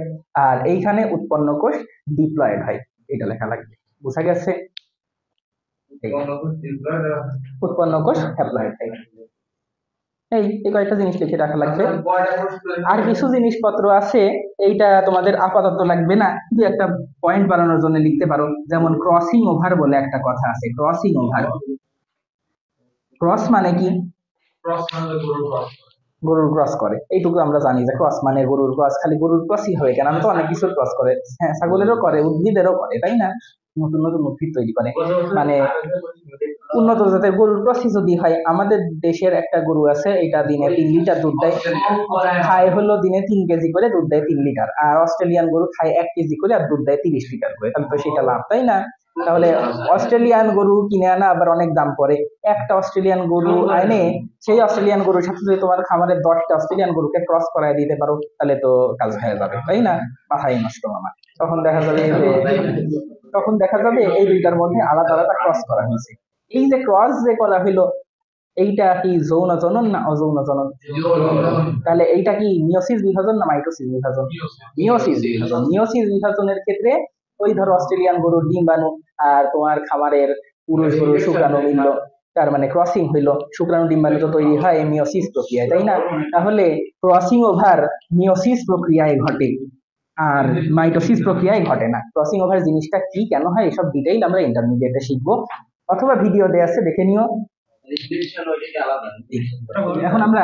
আর এইখানে উৎপন্ন কোষ ডিপ্লয়েড হয়, এটা লেখা লাগবে। বোঝা গেছে? উৎপন্ন কোষ হ্যাপ্লয়েড হয়। এই কয়েকটা জিনিস লিখে রাখা লাগবে। আর কিছু জিনিসপত্র আছে, এইটা তোমাদের আপাতত লাগবে না, দু একটা পয়েন্ট বাড়ানোর জন্য লিখতে পারো। যেমন ক্রসিং ওভার বলে একটা কথা আছে, ক্রসিং ওভার। ক্রস মানে কি? গরুর ক্রস করে, এইটুকু আমরা জানি যে ক্রস মানে গরুর ক্রস। খালি গরুর ক্রসই হবে কেন, আমি তো অনেক কিছুর ক্রস করে, হ্যাঁ ছাগলেরও করে, উদ্ভিদেরও করে, তাই না? নতুন নতুন উদ্ভিদ তৈরি করে, মানে উন্নত জাতের গরুর ক্রসই যদি হয়। আমাদের দেশের একটা গরু আছে, এটা দিনে 3 লিটার দুধ দেয়, খায় হলো দিনে 3 কেজি করে, দুধ দেয় 3 লিটার। আর অস্ট্রেলিয়ান গরু খায় 1 কেজি করে আর দুধ দেয় 30 লিটার করে, তাহলে তো সেটা লাভ, তাই না? তাহলে অস্ট্রেলিয়ান গরু কিনে আনা আবার অনেক দাম পড়ে। একটা অস্ট্রেলিয়ান গরু আইনে সেই অস্ট্রেলিয়ান গরুর সাথে যদি তোমার খামারের 10টা অস্ট্রেলিয়ান গরুকে ক্রস করায় দিতে পারো, তাহলে তো কাজ হয়ে যাবে, তাই না? মাথায় নষ্ট মামা। তখন দেখা যাবে এই দুইটার মধ্যে আলাদা আলাদা ক্রস করা হয়েছে। এই যে ক্রস যে করা হইলো, এইটা কি যৌন জনন না অযৌন জনন? তাহলে এইটা কি মিয়োসিস বিভাজন না মাইটোসিস বিভাজন? মিয়োসিস বিভাজন। মিয়োসিস বিভাজনের ক্ষেত্রে ওই ধরো অস্ট্রেলিয়ান গরুর ডিম্বাণু আর তোমার খামারের পুরুষ গরুর শুক্রাণু মিললো, তার মানে ক্রসিং হইলো, শুক্রাণু ডিম্বাণু তো তৈরি হয় মিয়োসিস প্রক্রিয়ায়, তাই না? তাহলে ক্রসিং ওভার মিয়োসিস প্রক্রিয়ায় ঘটে, আর মাইটোসিস প্রক্রিয়ায় ঘটে না। ক্রসিং ওভার জিনিসটা কি, কেন হয়, এসব ডিটেইল আমরা ইন্টারমিডিয়েটে শিখবো, অথবা ভিডিও দেয়া আছে দেখে নিও। এখন আমরা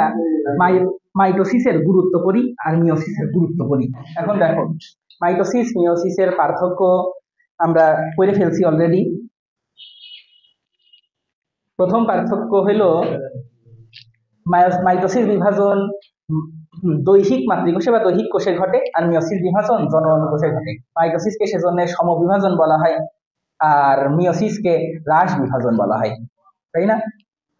মাইটোসিসের গুরুত্ব করি আর মিয়োসিসের গুরুত্ব করি। এখন দেখো, মাইটোসিস মিয়োসিসের পার্থক্য আমরা করে ফেলছি অলরেডি। প্রথম পার্থক্য হলো মাইটোসিস বিভাজন দৈহিক মাতৃকোষে বা দৈহিক কোষে ঘটে, আর মিয়োসিস বিভাজন জনন কোষে ঘটে। মাইটোসিসকে সেজন্য সমবিভাজন বলা হয়, আর মিয়োসিসকে হ্রাস বিভাজন বলা হয়, তাই না?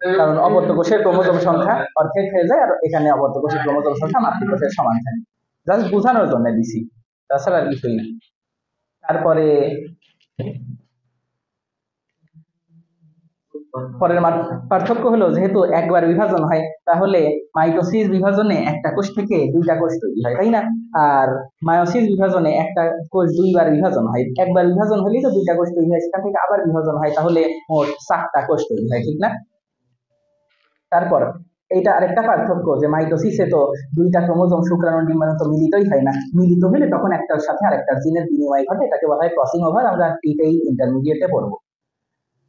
কারণ অপত্য কোষের ক্রোমোজোম সংখ্যা অর্ধেক হয়ে যায়, আর এখানে অপত্য কোষের ক্রোমোজোম সংখ্যা মাতৃকোষের সমান থাকে। জাস্ট বোঝানোর জন্য দিছি, তাছাড়া আর কিছুই না। তারপরে পরের পার্থক্য হলো, যেহেতু একবার বিভাজন হয়, তাহলে মাইটোসিস বিভাজনে একটা কোষ থেকে 2টা কোষ তৈরি হয়, তাই না? আর মায়োসিস বিভাজনে একটা কোষ 2বার বিভাজন হয়। একবার বিভাজন হলেই তো 2টা কোষ তৈরি হয়, সেখান থেকে আবার বিভাজন হয়, তাহলে মোট 4টা কোষ তৈরি হয়, ঠিক না? তারপর এইটা আরেকটা পার্থক্য, যে মাইটোসিসে তো 2টা ক্রোমোজোম শুক্রাণু ডিম্বাণু তো মিলিতই হয় না, মিলিত হলে তখন একটার সাথে আরেকটার জিনের বিনিময় ঘটে, এটাকে বলা হয় ক্রসিং ওভার। আমরা এটাই ইন্টারমিডিয়েটে পড়বো।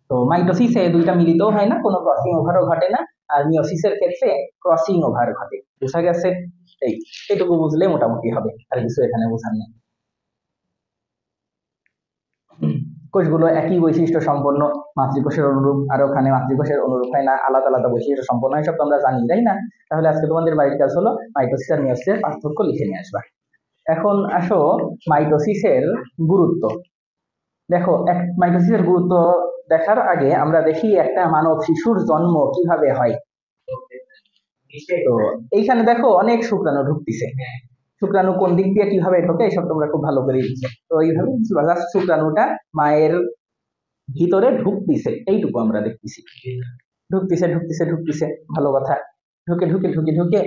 তো মাইটোসিসে 2টা মিলিতও হয় না, কোনো ক্রসিং ওভারও ঘটে না, আর মিয়োসিসের ক্ষেত্রে ক্রসিং ওভার ঘটে। বোঝা গেছে? এইটুকু বুঝলে মোটামুটি হবে, আর কিছু এখানে বোঝার নেই। কোষগুলো একই বৈশিষ্ট্য সম্পন্ন, মাতৃকোষের অনুরূপ, আর ওখানে মাতৃকোষের অনুরূপ হয় না, আলাদা আলাদা বৈশিষ্ট্য সম্পন্ন, এসব তো আমরা জানি, তাই না? তাহলে আজকে তোমাদের বাড়ির কাজ হলো মাইটোসিস আর মিয়োসিসের পার্থক্য লিখে নিয়ে আসবা। এখন আসো মাইটোসিসের গুরুত্ব। দেখো, মাইটোসিসের গুরুত্ব দেখার আগে আমরা দেখি একটা মানব শিশুর জন্ম কিভাবে হয়। তো এইখানে দেখো অনেক শুক্রাণু ঢুকতেছে, শুক্রাণু কোন দিক দিয়ে কিভাবে ঢোকে এসব তোমরা খুব ভালো করে দিচ্ছ। তো এইভাবে শুক্রাণুটা মায়ের ভিতরে ঢুকতেছে, এইটুকু আমরা দেখতেছি। ঢুকতেছে ঢুকতেছে ঢুকতেছে, ভালো কথা। ঢুকে ঢুকে ঢুকে ঢুকে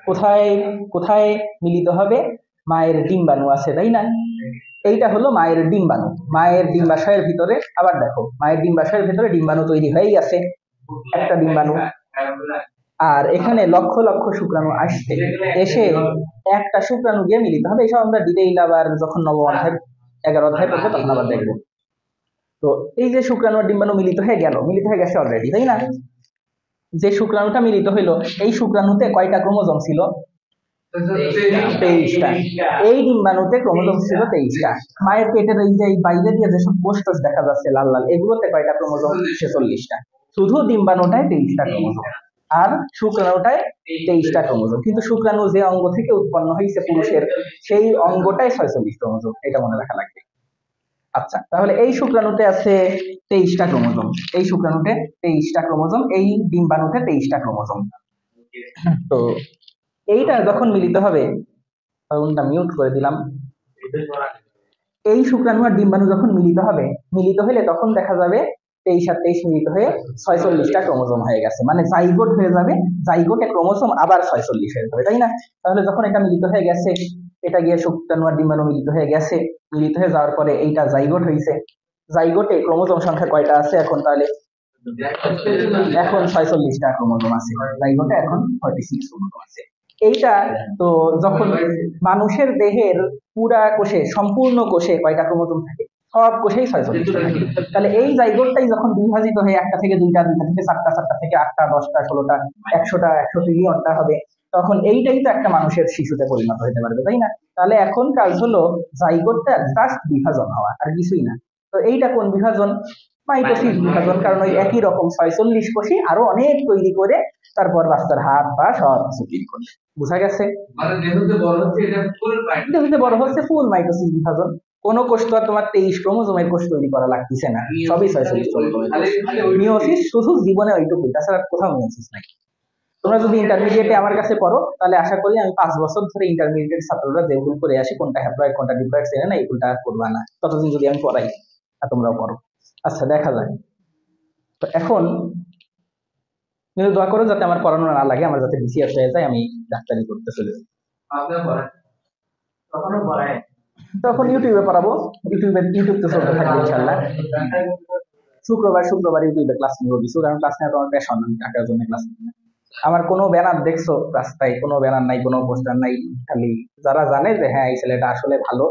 কোথায় কোথায় মিলিত হবে? মায়ের ডিম্বাণু আছে, তাই না? এইটা হলো মায়ের ডিম্বাণু। মায়ের ডিম্বাশয়ের ভিতরে আবার দেখো, মায়ের ডিম্বাশয়ের ভিতরে ডিম্বাণু তৈরি হয়েই আছে, একটা ডিম্বাণু। আর এখানে লক্ষ লক্ষ শুক্রাণু আসছে, এসে একটা শুক্রাণু গিয়ে মিলিত হবে। এসব আমরা ডিটেইল আবার যখন নবম অধ্যায় 11 অধ্যায় পড়বো তখন আবার দেখবো। তো এই যে শুক্রাণু আর ডিম্বাণু মিলিত হয়ে গেছে অলরেডি, তাই না? যে শুক্রাণুটা মিলিত হইলো, এই শুক্রাণুতে কয়টা ক্রোমোজোম ছিল? 23টা। এই ডিম্বাণুতে ক্রোমোজোম ছিল 23টা। মায়ের পেটের এই যে বাইরে দিয়ে যেসব কোষ দেখা যাচ্ছে লাল লাল, এগুলোতে কয়টা ক্রোমোজোম? 46টা। শুধু ডিম্বাণুটায় 23টা ক্রোমোজোম, আর শুক্রাণুটায় 23টা ক্রোমোজোম। কিন্তু শুক্রাণু যে অঙ্গ থেকে উৎপন্ন হয়েছে পুরুষের, সেই অঙ্গটায় 46 ক্রোমোজোম, এটা মনে রাখা লাগবে। আচ্ছা, তাহলে এই শুক্রাণুতে আছে 23টা ক্রোমোজোম, এই শুক্রাণুতে 23টা ক্রোমোজোম, এই ডিম্বাণুতে 23টা ক্রোমোজোম। তো এইটা যখন মিলিত হবে, সাউন্ডটা মিউট করে দিলাম। এই শুক্রাণু আর ডিম্বাণু যখন মিলিত হবে, মিলিত হলে তখন দেখা যাবে 23 আর 23 মিলিত হয়ে 46টা ক্রোমোজোম হয়ে গেছে, মানে জাইগোট হয়ে যাবে। জাইগোটে ক্রোমোজোম আবার 46 হয়ে যাবে, তাই না? তাহলে যখন এটা মিলিত হয়ে গেছে, এটা গিয়ে শুক্রাণু আর ডিম্বাণু মিলিত হয়ে গেছে, মিলিত হয়ে যাওয়ার পরে এইটা জাইগোট হয়েছে। জাইগোটে ক্রোমোজোম সংখ্যা কয়টা আছে এখন? তাহলে এখন 46টা ক্রোমোজোম আছে, জাইগোটে এখন 46 ক্রোমোজোম আছে। এইটা তো যখন মানুষের দেহের পুরা কোষে, সম্পূর্ণ কোষে কয়টা ক্রোমোজোম থাকে? সব কোষেই 46টা থাকে। তাহলে এই জাইগোটটাই যখন বিভাজিত হয়ে একটা থেকে দুইটা, দুইটা থেকে চারটা, চারটা থেকে 8টা, 10টা, 16টা, 100টা, 100 ট্রিলিয়নটা হবে, তখন এইটাই তো একটা মানুষের শিশুতে পরিণত হতে পারবে, তাই না? তাহলে এখন কাজ হলো জাইগোটটা জাস্ট বিভাজন হওয়া, আর কিছুই না। তো এইটা কোন বিভাজন? মাইটোসিস বিভাজন। কারণ ওই একই রকম 46 কোষই আরো অনেক তৈরি করে তারপর বাচ্চার হাত পা সব কিছু তৈরি করবে। বুঝা গেছে? যেহেতু বড় হচ্ছে ফুল মাইটোসিস বিভাজন। কোন কোষ তো আর তোমার 23 ক্রোমোজোমের কোষ তৈরি করা লাগতেছে না, সবই 46 ক্রোমোজোমের। মিওসিস শুধু জীবনে ওইটুকুই, তাছাড়া কোথাও মিওসিস নাই। তোমরা যদি ইন্টারমিডিয়েটে আমার কাছে পড়ো, তাহলে আশা করি আমি 5 বছর ধরে ইন্টারমিডিয়েট ছাত্ররা যে ভুল করে আসি, কোনটা হ্যাপ্লয়েড কোনটা ডিপ্লয়েড চেনে না, এই ভুলটা আর করবা না ততদিন যদি আমি পড়াই আর তোমরাও পড়ো। আচ্ছা, দেখা যায়। তো এখন কিন্তু দোয়া করো যাতে আমার পড়ানো না লাগে, আমার যাতে বিসিএস হয়ে যায়, আমি ডাক্তারি করতে চলে যাই। তখন ইউটিউবে পড়াবো, ইউটিউব তো চলতে থাকবে ইনশাল্লাহ। শুক্রবার ইউটিউবে ক্লাস নিবো কিছু, কারণ ক্লাস নেওয়া তোমার প্যাশন, আমি টাকার জন্য ক্লাস নিই না। আমার কোনো ব্যানার দেখছো রাস্তায়? কোনো ব্যানার নাই, কোনো পোস্টার নাই। খালি যারা জানে যে হ্যাঁ এই ছেলেটা আসলে ভালো,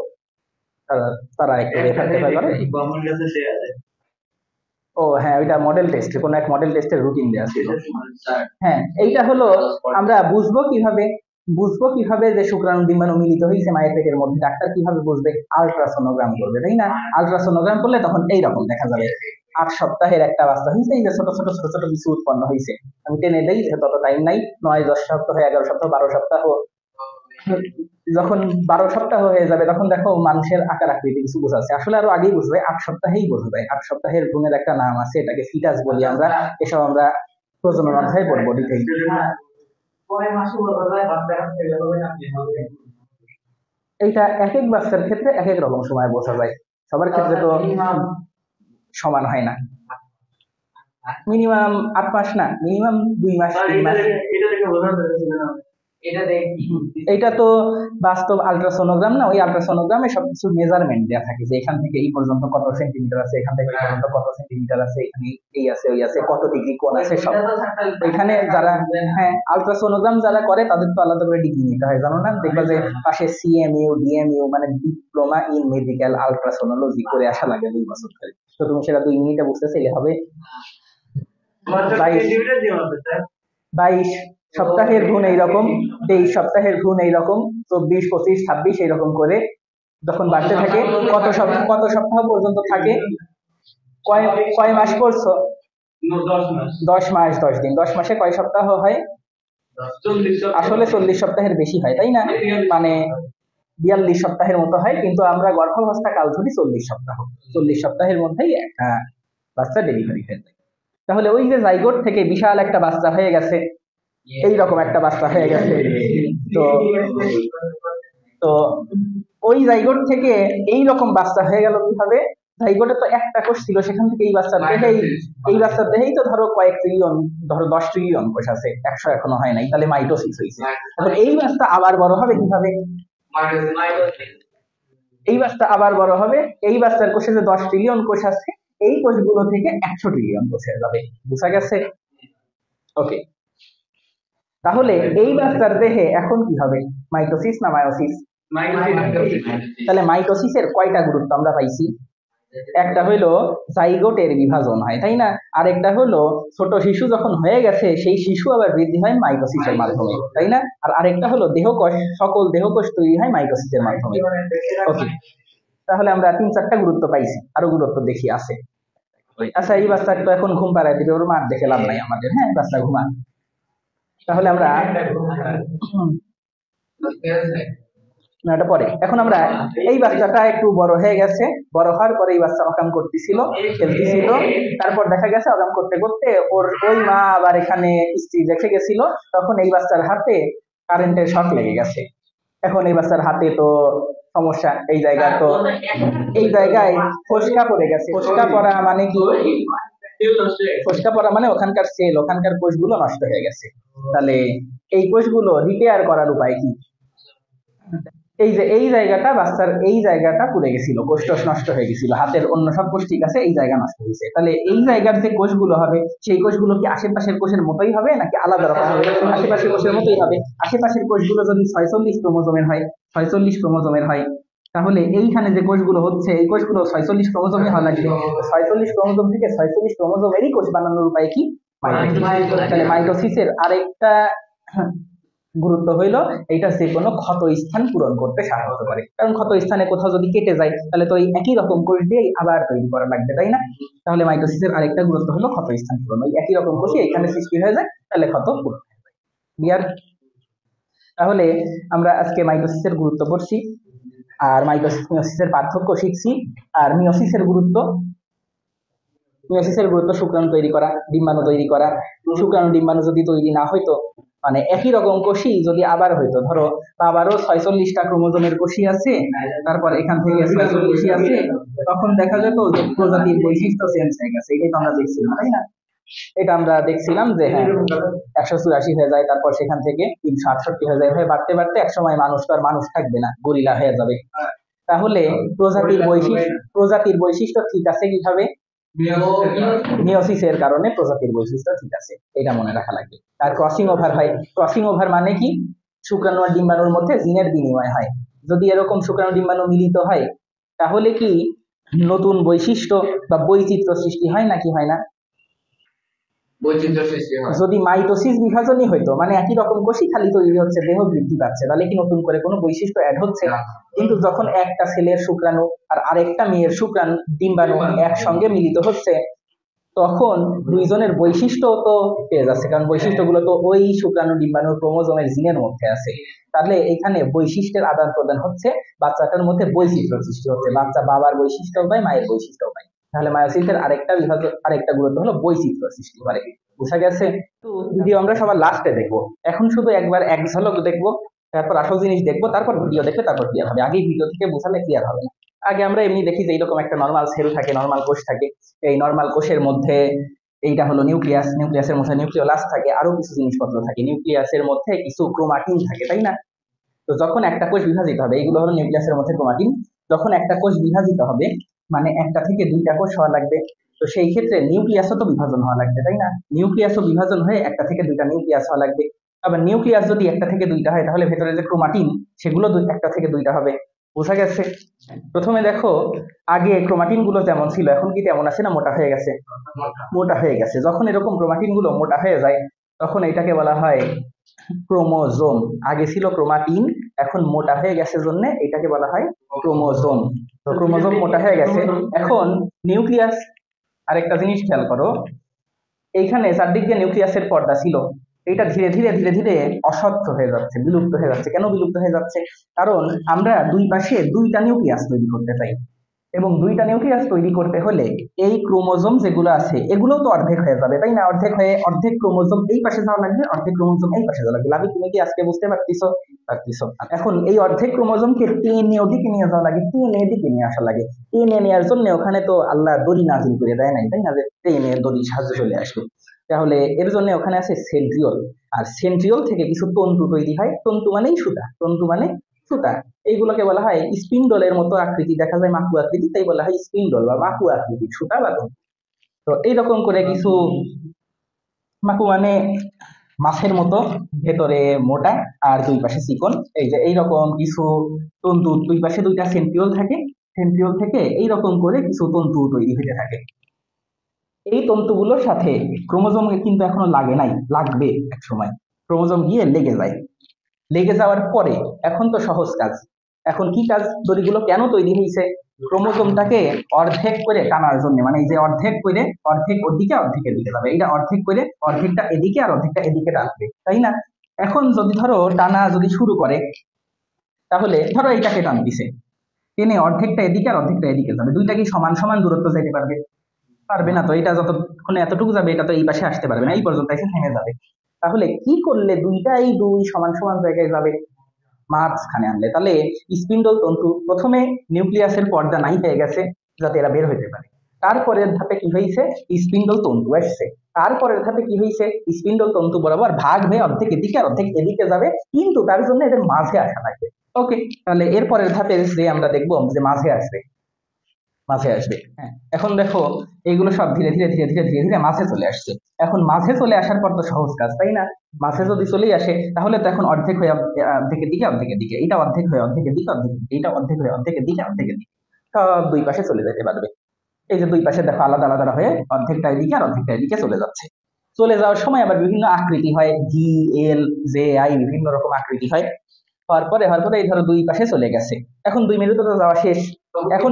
তারা তারা একটু রেফার করে। ও হ্যাঁ, ওইটা মডেল টেস্ট, কোনো এক মডেল টেস্টের রুটিন দেওয়া ছিল। হ্যাঁ, এইটা হলো আমরা বুঝবো কিভাবে যে শুক্রাণু ডিম্বাণু মিলিত হয়েছে মায়ের পেটের মধ্যে? ডাক্তার কিভাবে বুঝবে? আলট্রাসোনোগ্রাম করবে, তাই না? আলট্রাসোনোগ্রাম করলে তখন এইরকম দেখা যাবে 8 সপ্তাহের একটা বাচ্চা হয়েছে, এই যে ছোট ছোট ছোট ছোট কিছু উৎপন্ন হয়েছে। আমি টেনে দেই, তত টাইম নাই, 9, 10 সপ্তাহ, 11 সপ্তাহ, 12 সপ্তাহ। যখন 12 সপ্তাহ হয়ে যাবে তখন দেখো মানুষের আকার আকৃতি কিছু বোঝা যাচ্ছে। আসলে আরো আগেই বোঝা যায়, 8 সপ্তাহেই বোঝা যায়। 8 সপ্তাহের ভ্রূণের একটা নাম আছে, এটাকে ফিটাস বলি আমরা। এসব আমরা প্রজনন অধ্যায়ে পড়বো ডিটেইল। এইটা এক এক বাচ্চার ক্ষেত্রে এক এক রকম সময় বোঝা যায়, সবার ক্ষেত্রে তো সমান হয় না। মিনিমাম 8 মাস না, মিনিমাম 2 মাস 3 মাস। এটা তো বাস্তব আলট্রাসোনোগ্রাম না, ওই আলট্রাসোনোগ্রামে সবকিছু মেজারমেন্ট দেওয়া থাকে, যে এখান থেকে এই পর্যন্ত কত সেন্টিমিটার আছে, এখান থেকে এই পর্যন্ত কত সেন্টিমিটার আছে, এখানে এই আছে ওই আছে, কত ডিগ্রি কোণ আছে সব। এখানে যারা হ্যাঁ আলট্রাসোনোগ্রাম যারা করে তাদের তো আলাদা করে ডিগ্রি নিতে হয়, জানো না? দেখবা যে পাশে সিএমইউ ডিএমইউ মানে ডিপ্লোমা ইন মেডিকেল আলট্রাসোনোলজি করে আসা লাগে 2 বছর ধরে। তো তুমি সেটা 2 মিনিটে বুঝতে চাইলে হবে। 22 সপ্তাহের ভ্রূণ এইরকম, 23 সপ্তাহের ভ্রূণ এইরকম, 24, 25, 26 এইরকম করে যখন বাড়তে থাকে। কত সপ্তাহ পর্যন্ত থাকে? কয় মাস পড়ছো? 10 মাস 10 দিন। 10 মাসে কয় সপ্তাহ হয়? আসলে 40 সপ্তাহের বেশি হয়, তাই না? মানে 42 সপ্তাহের মতো হয়, কিন্তু আমরা গর্ভাবস্থা কাল ধরি 40 সপ্তাহ। 40 সপ্তাহের মধ্যেই একটা বাচ্চা ডেলিভারি হয়ে যায়। তাহলে ওই যে জাইগোট থেকে বিশাল একটা বাচ্চা হয়ে গেছে, এইরকম একটা বাচ্চা হয়ে গেছে। তো ওই জাইগোট থেকে এইরকম বাচ্চা হয়ে গেল কিভাবে? জাইগোটে তো একটা কোষ ছিল, সেখান থেকে এই বাচ্চার দেহেই তো ধরো কয়েক ট্রিলিয়ন, ধরো 10 ট্রিলিয়ন কোষ আছে, 100 এখনো হয় নাই, তাহলে মাইটোসিস হয়েছে। তাহলে এই বাচ্চা আবার বড় হবে কিভাবে? এই বাচ্চা আবার বড় হবে, এই বাচ্চার কোষে যে 10 ট্রিলিয়ন কোষ আছে, এই কোষগুলো থেকে 100 ট্রিলিয়ন কোষ হয়ে যাবে। বুঝা গেছে? ওকে, তাহলে এই বাচ্চার দেহে এখন কি হবে? মাইটোসিস না মায়োসিস? তাহলে মাইটোসিসের কয়টা গুরুত্ব আমরা পাইছি? একটা হইলো জাইগোটের বিভাজন হয়, তাই না? আরেকটা হলো ছোট শিশু যখন হয়ে গেছে সেই শিশু আবার বৃদ্ধি হয় মাইটোসিসের মাধ্যমে, তাই না? আর আরেকটা হলো দেহকোষ, সকল দেহকোষ তৈরি হয় মাইটোসিসের মাধ্যমে। ওকে, তাহলে আমরা 3-4টা গুরুত্ব পাইছি, আরো গুরুত্ব দেখি আছে। আচ্ছা, এই বাচ্চা তো এখন ঘুম পাড়ায় দিবে, ওর মার দেখে লাভ নাই আমাদের। হ্যাঁ, বাচ্চা ঘুমান। তাহলে আমরা না, এটা পরে। এখন আমরা এই বাচ্চাটা একটু বড় হয়ে গেছে, বড় হওয়ার পরে এই বাচ্চা অকাম করতেছিল, খেলতেছিল, তারপর দেখা গেছে অকাম করতে করতে ওর ওই মা আবার এখানে স্ত্রী রেখে গেছিল, তখন এই বাচ্চার হাতে কারেন্টের শক লেগে গেছে। এখন এই বাচ্চার হাতে তো সমস্যা, এই জায়গা তো এই জায়গায় ফোসকা পড়ে গেছে। ফোসকা পড়া মানে কি? ফোসকা পড়া মানে ওখানকার সেল, ওখানকার কোষগুলো নষ্ট হয়ে গেছে। তাহলে এই কোষগুলো রিপেয়ার করার উপায় কি? এই যে এই জায়গাটা বাচ্চার এই জায়গাটা পুড়ে গেছিল, কোষ টোষ নষ্ট হয়ে গেছিল, হাতের অন্য সব কোষ ঠিক আছে, এই জায়গা নষ্ট হয়েছে। তাহলে এই জায়গার যে কোষগুলো হবে সেই কোষগুলো কি আশেপাশের কোষের মতোই হবে নাকি আলাদা রকম হবে? আশেপাশের কোষের মতোই হবে। আশেপাশের কোষগুলো যদি 46 ক্রোমোজোমের হয়, 46 ক্রোমোজোমের হয়, তাহলে এইখানে যে কোষগুলো হচ্ছে এই কোষগুলো 46 ক্রোমোজোমে হওয়া লাগবে। 46 ক্রোমোজোম থেকে 46 ক্রোমোজোমেরই কোষ বানানোর উপায় কি? মাইটোসিস। তাহলে মাইটোসিসের আরেকটা গুরুত্ব হইলো এটা যে কোনো ক্ষত স্থান পূরণ করতে সাহায্য করে। কারণ ক্ষত স্থানে কোথাও যদি কেটে যায় তাহলে তো ওই একই রকম কোষ দিয়ে আবার তৈরি করা লাগবে, তাই না? তাহলে মাইটোসিসের আরেকটা গুরুত্ব হলো ক্ষত স্থান পূরণ। ওই একই রকম কোষই এখানে সৃষ্টি হয়ে যায়, তাহলে ক্ষত পূরণ হয়ে যায়। ক্লিয়ার? তাহলে আমরা আজকে মাইটোসিসের গুরুত্ব পড়ছি, আর মাইটোসিস মিয়োসিসের পার্থক্য শিখছি, আর মিয়োসিসের গুরুত্ব শুক্রাণু তৈরি করা, ডিম্বাণু তৈরি করা। শুক্রাণু ডিম্বাণু যদি তৈরি না হইতো, মানে একই রকম কোষই যদি আবার হইতো, ধরো আবারও 46টা ক্রোমোজোমের কোষই আছে, তারপর এখান থেকে 46ই আছে, তখন দেখা যেত যে প্রজাতির বৈশিষ্ট্য চেঞ্জ হয়ে গেছে। এটাই তো আমরা দেখছিলাম, তাই না? এটা আমরা দেখছিলাম যে হ্যাঁ 184 হয়ে যায়, তারপর সেখান থেকে 368 হয়ে যায়, এভাবে বাড়তে বাড়তে একসময় মানুষ তো আর মানুষ থাকবে না, গরিলা হয়ে যাবে। তাহলে প্রজাতির বৈশিষ্ট্য ঠিক আছে কিভাবে? মিয়োসিসের কারণে প্রজাতির বৈশিষ্ট্য ঠিক আছে, এটা মনে রাখা লাগবে। আর ক্রসিং ওভার হয়। ক্রসিং ওভার মানে কি? শুক্রাণু আর ডিম্বাণুর মধ্যে জিনের বিনিময় হয়। যদি এরকম শুক্রাণু ডিম্বাণু মিলিত হয় তাহলে কি নতুন বৈশিষ্ট্য বা বৈচিত্র্য সৃষ্টি হয় নাকি হয় না? বৈচিত্র্য সৃষ্টি হয়। যদি মাইটোসিস বিভাজনই হইতো, মানে একই রকম কোষই খালি তৈরি হচ্ছে, দেহ বৃদ্ধি পাচ্ছে, তাহলে কি নতুন করে কোনো বৈশিষ্ট্য অ্যাড হচ্ছে না? কিন্তু যখন একটা ছেলের শুক্রাণু আর আরেকটা মেয়ের শুক্রাণু ডিম্বাণু একসঙ্গে মিলিত হচ্ছে, তখন দুইজনের বৈশিষ্ট্য তো পেয়ে যাচ্ছে, কারণ বৈশিষ্ট্যগুলো তো ওই শুক্রাণু ডিম্বাণুর ক্রোমোজোমের জিনের মধ্যে আছে। তাহলে এখানে বৈশিষ্ট্যের আদান প্রদান হচ্ছে, বাচ্চাটার মধ্যে বৈচিত্র্য সৃষ্টি হচ্ছে, বাচ্চা বাবার বৈশিষ্ট্য পায়, মায়ের বৈশিষ্ট্য পায়। তাহলে মায়োসিসের আরেকটা গুরুত্ব হলো বৈচিত্র্য সৃষ্টি করে। বুঝা গেছে? তো ভিডিও আমরা সবার লাস্টে দেখবো, এখন শুধু একবার এক ঝলক দেখবো, তারপর আসল জিনিস দেখবো, তারপর ভিডিও দেখলে তারপর ক্লিয়ার হবে। আগে ভিডিও থেকে বোঝালে ক্লিয়ার হবে না। আগে আমরা এমনি দেখি যে এইরকম একটা নর্মাল সেল থাকে, নর্মাল কোষ থাকে, এই নর্মাল কোষের মধ্যে এইটা হলো নিউক্লিয়াস, নিউক্লিয়াসের মধ্যে নিউক্লিওলাস থাকে, আরো কিছু জিনিসপত্র থাকে, নিউক্লিয়াসের মধ্যে কিছু ক্রোমাটিন থাকে, তাই না? তো যখন একটা কোষ বিভাজিত হবে, এইগুলো হলো নিউক্লিয়াসের মধ্যে ক্রোমাটিন, যখন একটা কোষ বিভাজিত হবে মানে একটা থেকে দুইটা কোষ হওয়া লাগবে, তো সেই ক্ষেত্রে নিউক্লিয়াসও তো বিভাজন হওয়া লাগবে, তাই না? নিউক্লিয়াসও বিভাজন হয়ে একটা থেকে দুইটা নিউক্লিয়াস হওয়া লাগবে। আবার নিউক্লিয়াস যদি একটা থেকে দুইটা হয় তাহলে ভেতরে যে ক্রোমাটিন সেগুলো একটা থেকে দুইটা হবে। বোঝা গেছে? প্রথমে দেখো, আগে ক্রোমাটিন গুলো যেমন ছিল এখন কি তেমন আছে না মোটা হয়ে গেছে? মোটা হয়ে গেছে। যখন এরকম ক্রোমাটিন গুলো মোটা হয়ে যায় তখন এটাকে বলা হয় ক্রোমোজোম। আগে ছিল ক্রোমাটিন, এখন মোটা হয়ে গেছে জন্য এটাকে বলা হয় ক্রোমোজোম। তো ক্রোমোজোম মোটা হয়ে গেছে। এখন নিউক্লিয়াস, আরেকটা জিনিস খেয়াল করো, এইখানে চারদিক দিয়ে নিউক্লিয়াসের পর্দা ছিল, এটা ধীরে ধীরে ধীরে ধীরে অসত্য হয়ে যাচ্ছে, বিলুপ্ত হয়ে যাচ্ছে। কেন বিলুপ্ত হয়ে যাচ্ছে? কারণ আমরা দুই পাশে দুইটা নিউক্লিয়াস তৈরি করতে চাই, এবং দুইটা নিউক্লিয়াস তৈরি করতে হলে এই ক্রোমোজোম যেগুলো আছে এগুলোও তো অর্ধেক হয়ে যাবে, তাই না? অর্ধেক হয়ে অর্ধেক ক্রোমোজোম এই পাশে যাওয়া লাগবে, অর্ধেক ক্রোমোজোম এই পাশে যাওয়া লাগবে। লাভি, তুমি কি আজকে বুঝতে পারতেছো? এখন এই অর্ধেক ক্রোমোজোমকে টেনে ওদিকে নিয়ে যাওয়া লাগে, টেনে এদিকে নিয়ে আসা লাগে। টেনে নেওয়ার জন্য ওখানে তো আল্লাহ দড়ি নাজিল করে দেয় নাই, তাই না, যে টেনে দড়ি সাহায্য চলে আসবে। তাহলে এর জন্য ওখানে আছে সেন্ট্রিওল, আর সেন্ট্রিওল থেকে কিছু তন্তু তৈরি হয়। তন্তু মানেই সুতা, তন্তু মানে সুতা। এইগুলোকে বলা হয় স্পিন্ডলের মতো আকৃতি, দেখা যায় মাকু আকৃতি, তাই বলা হয় স্পিন্ডল বা মাকু আকৃতি সুতা বা তন্তু। তো এইরকম করে কিছু, মাকু মানে মাছের মতো, ভেতরে মোটা আর দুই পাশে চিকন, এই যে এইরকম কিছু তন্তু, দুই পাশে দুইটা সেন্ট্রিওল থাকে, সেন্ট্রিওল থেকে এইরকম করে কিছু তন্তু তৈরি হতে থাকে। এই তন্তুগুলোর সাথে ক্রোমোজোম কিন্তু এখনো লাগে নাই, লাগবে এক সময়। ক্রোমোজোম গিয়ে লেগে যায়, লেগে যাওয়ার পরে এখন তো সহজ কাজ। এখন কি কাজ? দড়িগুলো কেন তৈরি হয়েছে? ক্রোমোজোমটাকে অর্ধেক করে টানার জন্য, মানে এই যে অর্ধেক করে, অর্ধেক ওদিকে অর্ধেক এদিকে যাবে, এটা অর্ধেক করে অর্ধেকটা এদিকে আর অর্ধেকটা এদিকে টানবে, তাই না? এখন যদি ধরো টানা যদি শুরু করে, তাহলে ধরো এইটাকে টান দিছে, টেনে অর্ধেকটা এদিকে আর অর্ধেকটা এদিকে যাবে, দুইটা কি সমান সমান দূরত্ব যেতে পারবে? পারবে না। তো এটা যতক্ষণে এতটুকু যাবে এটা তো এই পাশে আসতে পারবে না, এই পর্যন্ত এসে থেমে যাবে। তাহলে কি করলে দুইটাই দুই সমান সমান জায়গায় যাবে? মাঝখানে আনলে। তাহলে স্পিন্ডল তন্তু প্রথমে নিউক্লিয়াসের পর্দা নাই হয়ে গেছে যাতে এরা বের হইতে পারে, তারপরের ধাপে কি হয়েছে? স্পিন্ডল তন্তু আসছে, তারপরের ধাপে কি হয়েছে? স্পিন্ডল তন্তু বরাবর ভাগ হয়ে অর্ধেক এদিকে আর অর্ধেক এদিকে যাবে, কিন্তু তার জন্য এদের মাঝে আসা লাগবে। ওকে, তাহলে এরপরের ধাপে যে আমরা দেখবো যে মাঝে আসবে, মাঝে আসবে। হ্যাঁ, এখন দেখো এইগুলো সব ধীরে ধীরে ধীরে ধীরে ধীরে ধীরে মাঝে চলে আসছে। এখন মাঝে চলে আসার পর তো সহজ কাজ, তাই না? মাঝে যদি চলেই আসে তাহলে তো এখন অর্ধেক হয়ে অর্ধেকের দিকে অর্ধেকের দিকে, এটা অর্ধেক হয়ে অর্ধেকের দিকে অর্ধেকের দিকে, এটা অর্ধেক হয়ে অর্ধেকের দিকে অর্ধেকের দিকে, সব দুই পাশে চলে যেতে পারবে। এই যে দুই পাশে দেখো আলাদা আলাদা হয়ে অর্ধেকটা এদিকে আর অর্ধেকটা এদিকে চলে যাচ্ছে। চলে যাওয়ার সময় আবার বিভিন্ন আকৃতি হয়, ভি, এল, জে, আই, বিভিন্ন রকম আকৃতি হয়। হওয়ার পরে এই ধরো দুই পাশে চলে গেছে। এখন 2 মিনিট তো যাওয়া শেষ। এখন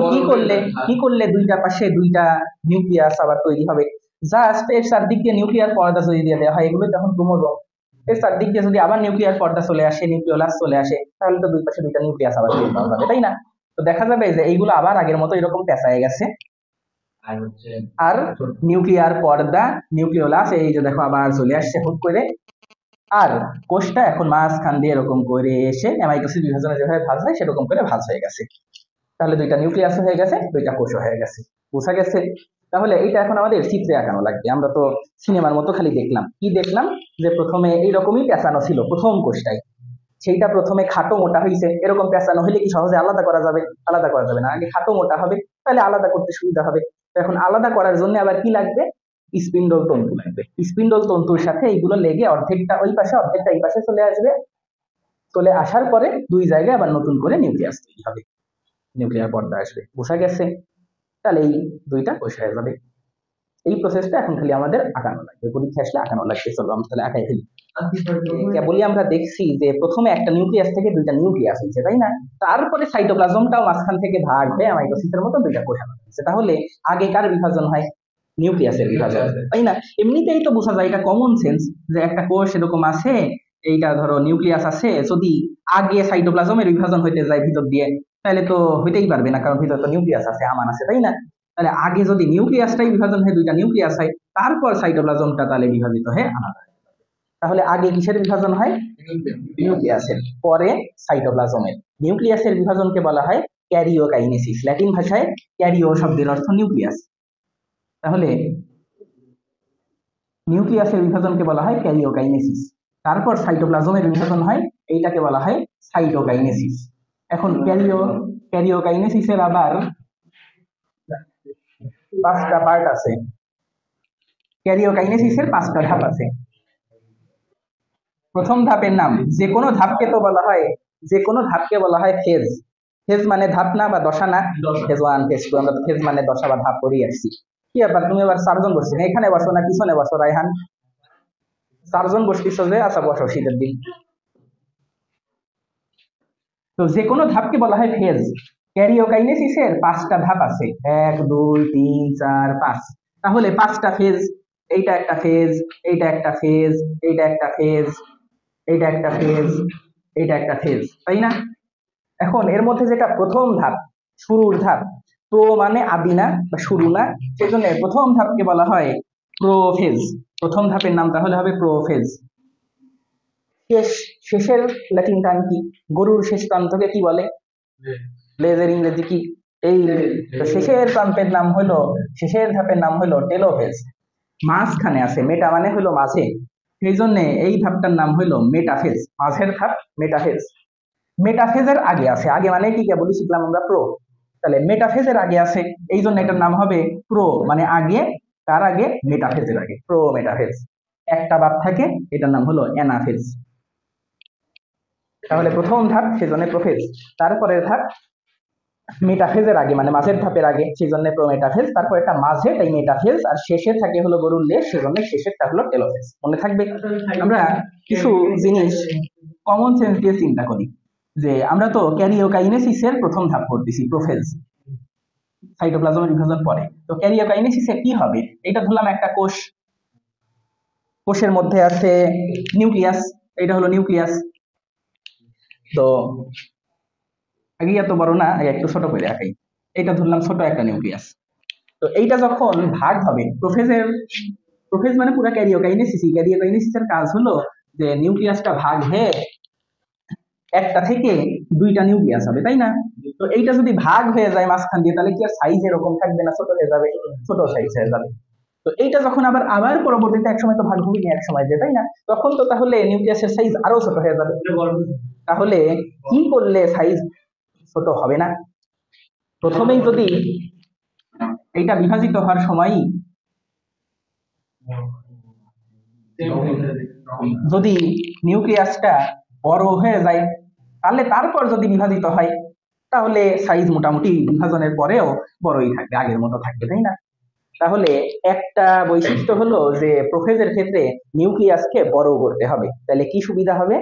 কি করলে দুইটা পাশে দুইটা নিউক্লিয়াস আবার তৈরি হবে? জাস্ট এর চারদিক দিয়ে নিউক্লিয়ার পর্দা যদি দিয়ে দেওয়া হয়, এগুলো তখন ক্রোমোজোম, এর চারদিক দিয়ে যদি আবার নিউক্লিয়ার পর্দা চলে আসে, নিউক্লিওলাস চলে আসে, তাহলে তো দুই পাশে দুইটা নিউক্লিয়াস আবার তৈরি পাওয়া যাবে, তাই না? তো দেখা যাবে যে এইগুলো আবার আগের মতো এরকম পেঁচায় গেছে। আর হচ্ছে আর নিউক্লিয়ার পর্দা, নিউক্লিওলাস এই যে দেখো আবার চলে আসছে হুট করে। আর কোষটা এখন মাঝখান দিয়ে এরকম করে এসে অ্যামাইটোসিস বিভাজনে যেভাবে ভাঁজ হয় সেরকম করে ভাঁজ হয়ে গেছে। তাহলে দুইটা নিউক্লিয়াস হয়ে গেছে, দুইটা কোষও হয়ে গেছে। বোঝা গেছে? তাহলে এইটা এখন আমাদের চিত্রে আঁকানো লাগবে। আমরা তো সিনেমার মতো খালি দেখলাম, কি দেখলাম? যে প্রথমে এইরকমই পেঁচানো ছিল প্রথম কোষটাই, সেইটা প্রথমে খাটো মোটা হয়েছে। এরকম পেঁচানো হলে কি সহজে আলাদা করা যাবে? আলাদা করা যাবে না, আগে খাটো মোটা হবে, তাহলে আলাদা করতে সুবিধা হবে। তো এখন আলাদা করার জন্য আবার কি লাগবে? স্পিন্ডল তন্তু লাগবে। স্পিন্ডল তন্তুর সাথে এইগুলো লেগে অর্ধেকটা ওই পাশে অর্ধেকটা এই পাশে চলে আসবে। চলে আসার পরে দুই জায়গায় আবার নতুন করে নিউক্লিয়াস তৈরি হবে, নিউক্লিয়ার পর্দা আসবে। বোঝা গেছে? তাহলে এই দুইটা কোষ হয়ে যাবে। এই প্রসেসটা এখন খালি আমাদের আঁকানো লাগবে, পরীক্ষা আসলে আঁকানো লাগবে। চলো আমরা তাহলে আঁকাই ফেলি। কেবলই আমরা দেখছি যে প্রথমে একটা নিউক্লিয়াস থেকে দুইটা নিউক্লিয়াস হয়েছে, তাই না? তারপরে সাইটোপ্লাজমটাও মাঝখান থেকে ভাগ হয়ে মাইটোসিসের মতো দুইটা কোষ আলাদা হয়েছে। তাহলে আগে কার বিভাজন হয়? নিউক্লিয়াসের বিভাজন, তাই না? এমনিতেই তো বোঝা যায়, এটা কমন সেন্স, যে একটা কোষ এরকম আছে, এইটা ধরো নিউক্লিয়াস আছে, যদি আগে সাইটোপ্লাজমের বিভাজন হইতে যায় ভিতর দিয়ে, তাহলে তো হইতেই পারবে না, কারণ ভিতরে তো নিউক্লিয়াস আছে, আমান আছে, তাই না? তাহলে আগে যদি নিউক্লিয়াসটাই বিভাজন হয়ে দুইটা নিউক্লিয়াস হয়, তারপর সাইটোপ্লাজমটা তাহলে বিভাজিত হয়ে আলাদা হয়। তাহলে আগে কিসের বিভাজন হয়? নিউক্লিয়াসের, পরে সাইটোপ্লাজমের। নিউক্লিয়াসের বিভাজনকে বলা হয় ক্যারিওকাইনেসিস। ল্যাটিন ভাষায় ক্যারিও শব্দের অর্থ নিউক্লিয়াস। তাহলে নিউক্লিয়াসের বিভাজনকে বলা হয় ক্যারিওকাইনেসিস। তারপর সাইটোপ্লাজমের বিভাজন হয়, এইটাকে বলা হয় সাইটোকাইনেসিস। এখন ক্যারিওকাইনেসিসের আবার 5টা পার্ট আছে। ক্যারিওকাইনেসিসের 5টা ধাপ আছে। প্রথম ধাপের নাম, যে কোনো ধাপকে তো বলা হয়, যে কোনো ধাপকে বলা হয় ফেজ। ফেজ মানে ধাপ না, বা দশা না। ফেজ 1, ফেজ 2, আমরা তো ফেজ মানে দশা বা ধাপ পড়েই আসছি। কি ব্যাপার, তুমি এবার 4 জন বসছো, এখানে বসো না পিছনে বসো রায়হান? 4 জন বসতেছো যে, আচ্ছা বসো, শীতের দিন। তো যে কোনো ধাপকে বলা হয় ফেজ। ক্যারিওকাইনেসিসের 5টা ধাপ আছে, 1, 2, 3, 4, 5। তাহলে 5টা ফেজ, এইটা একটা ফেজ, এইটা একটা ফেজ, এইটা একটা ফেজ, এইটা একটা ফেজ, এইটা একটা ফেজ, তাই না? এখন এর মধ্যে যেটা প্রথম ধাপ, শুরুর ধাপ, প্রো মানে আদি না বা শুরু না, সেজন্য প্রথম ধাপকে বলা হয় প্রোফেজ। প্রথম ধাপের নাম তাহলে হবে প্রোফেজ। শেষ, শেষের ল্যাটিন টার্ম কি? গরুর শেষ প্রান্তকে কি বলে? লেজের ইংরেজি কি? এই। তো শেষের প্রান্তের নাম হলো, শেষের ধাপের নাম হলো টেলোফেজ। মাঝখানে আছে, মেটা মানে হলো মাঝে, সেই জন্য এই ধাপটার নাম হলো মেটাফেজ। মাঝের ধাপ মেটাফেজ। মেটাফেজের আগে আছে, আগে মানে কি কেবলই শিখলাম আমরা প্রো, তাহলে মেটাফেজের আগে আছে, এই জন্য এটার নাম হবে প্রো, মানে আগে, তার আগে, মেটাফেজের আগে, প্রো মেটাফেজ। একটা বাদ থাকে, এটার নাম হলো অ্যানাফেজ। তাহলে প্রথম ধাপ, সেজন্য প্রোফেজ। তারপরে ধাপ মেটাফেজের আগে, মানে মাঝের ধাপের আগে, সেই জন্য প্রোমেটাফেজ। তারপর একটা মাঝে, তাই মেটাফেজ। আর শেষে থাকে হলো গরুর লেজ, সেজন্য শেষেরটা হলো টেলোফেজ। মনে থাকবে? আমরা কিছু জিনিস কমন সেন্স দিয়ে চিন্তা করি, যে আমরা তো ক্যারিওকাইনেসিসের প্রথম ধাপ করতেছি, প্রোফেজ, সাইটোপ্লাজমের বিভাজন পরে। তো ক্যারিওকাইনেসিসে কি হবে? এটা ধরলাম একটা কোষ, কোষের মধ্যে আছে নিউক্লিয়াস, এটা হলো নিউক্লিয়াস। তো আগে এত বড় না, আগে একটু ছোট করে রাখাই। এটা ধরলাম ছোট একটা নিউক্লিয়াস। তো এইটা যখন ভাগ হবে, প্রোফেজ মানে পুরো ক্যারিওকাইনেসিস। ক্যারিওকাইনেসিসের কাজ হলো যে নিউক্লিয়াসটা ভাগ হয়ে একটা থেকে দুইটা নিউক্লিয়াস হবে, তাই না? তো এইটা যদি ভাগ হয়ে যায় মাঝখান দিয়ে, তাহলে কি আর সাইজ এরকম থাকবে না, ছোট হয়ে যাবে, ছোট সাইজ হয়ে যাবে। তো এইটা যখন আবার আবার পরবর্তীতে একসময় তো ভাগ হবে না এক সময় দিয়ে, তাই না? তখন তো তাহলে নিউক্লিয়াসের সাইজ আরো ছোট হয়ে যাবে। তাহলে কি করলে সাইজ ছোট হবে না? প্রথমেই যদি এইটা বিভাজিত হওয়ার সময় যদি নিউক্লিয়াসটা বড় হয়ে যায়, তাহলে তারপর যদি বিভাজিত হয়, তাহলে সাইজ মোটামুটি বিভাজনের পরেও বড়ই থাকবে, আগের মতো থাকবে, তাই না? তাহলে একটা বৈশিষ্ট্য হলো যে প্রোফেজের ক্ষেত্রে নিউক্লিয়াসকে বড় করতে হবে। তাহলে কি সুবিধা হবে?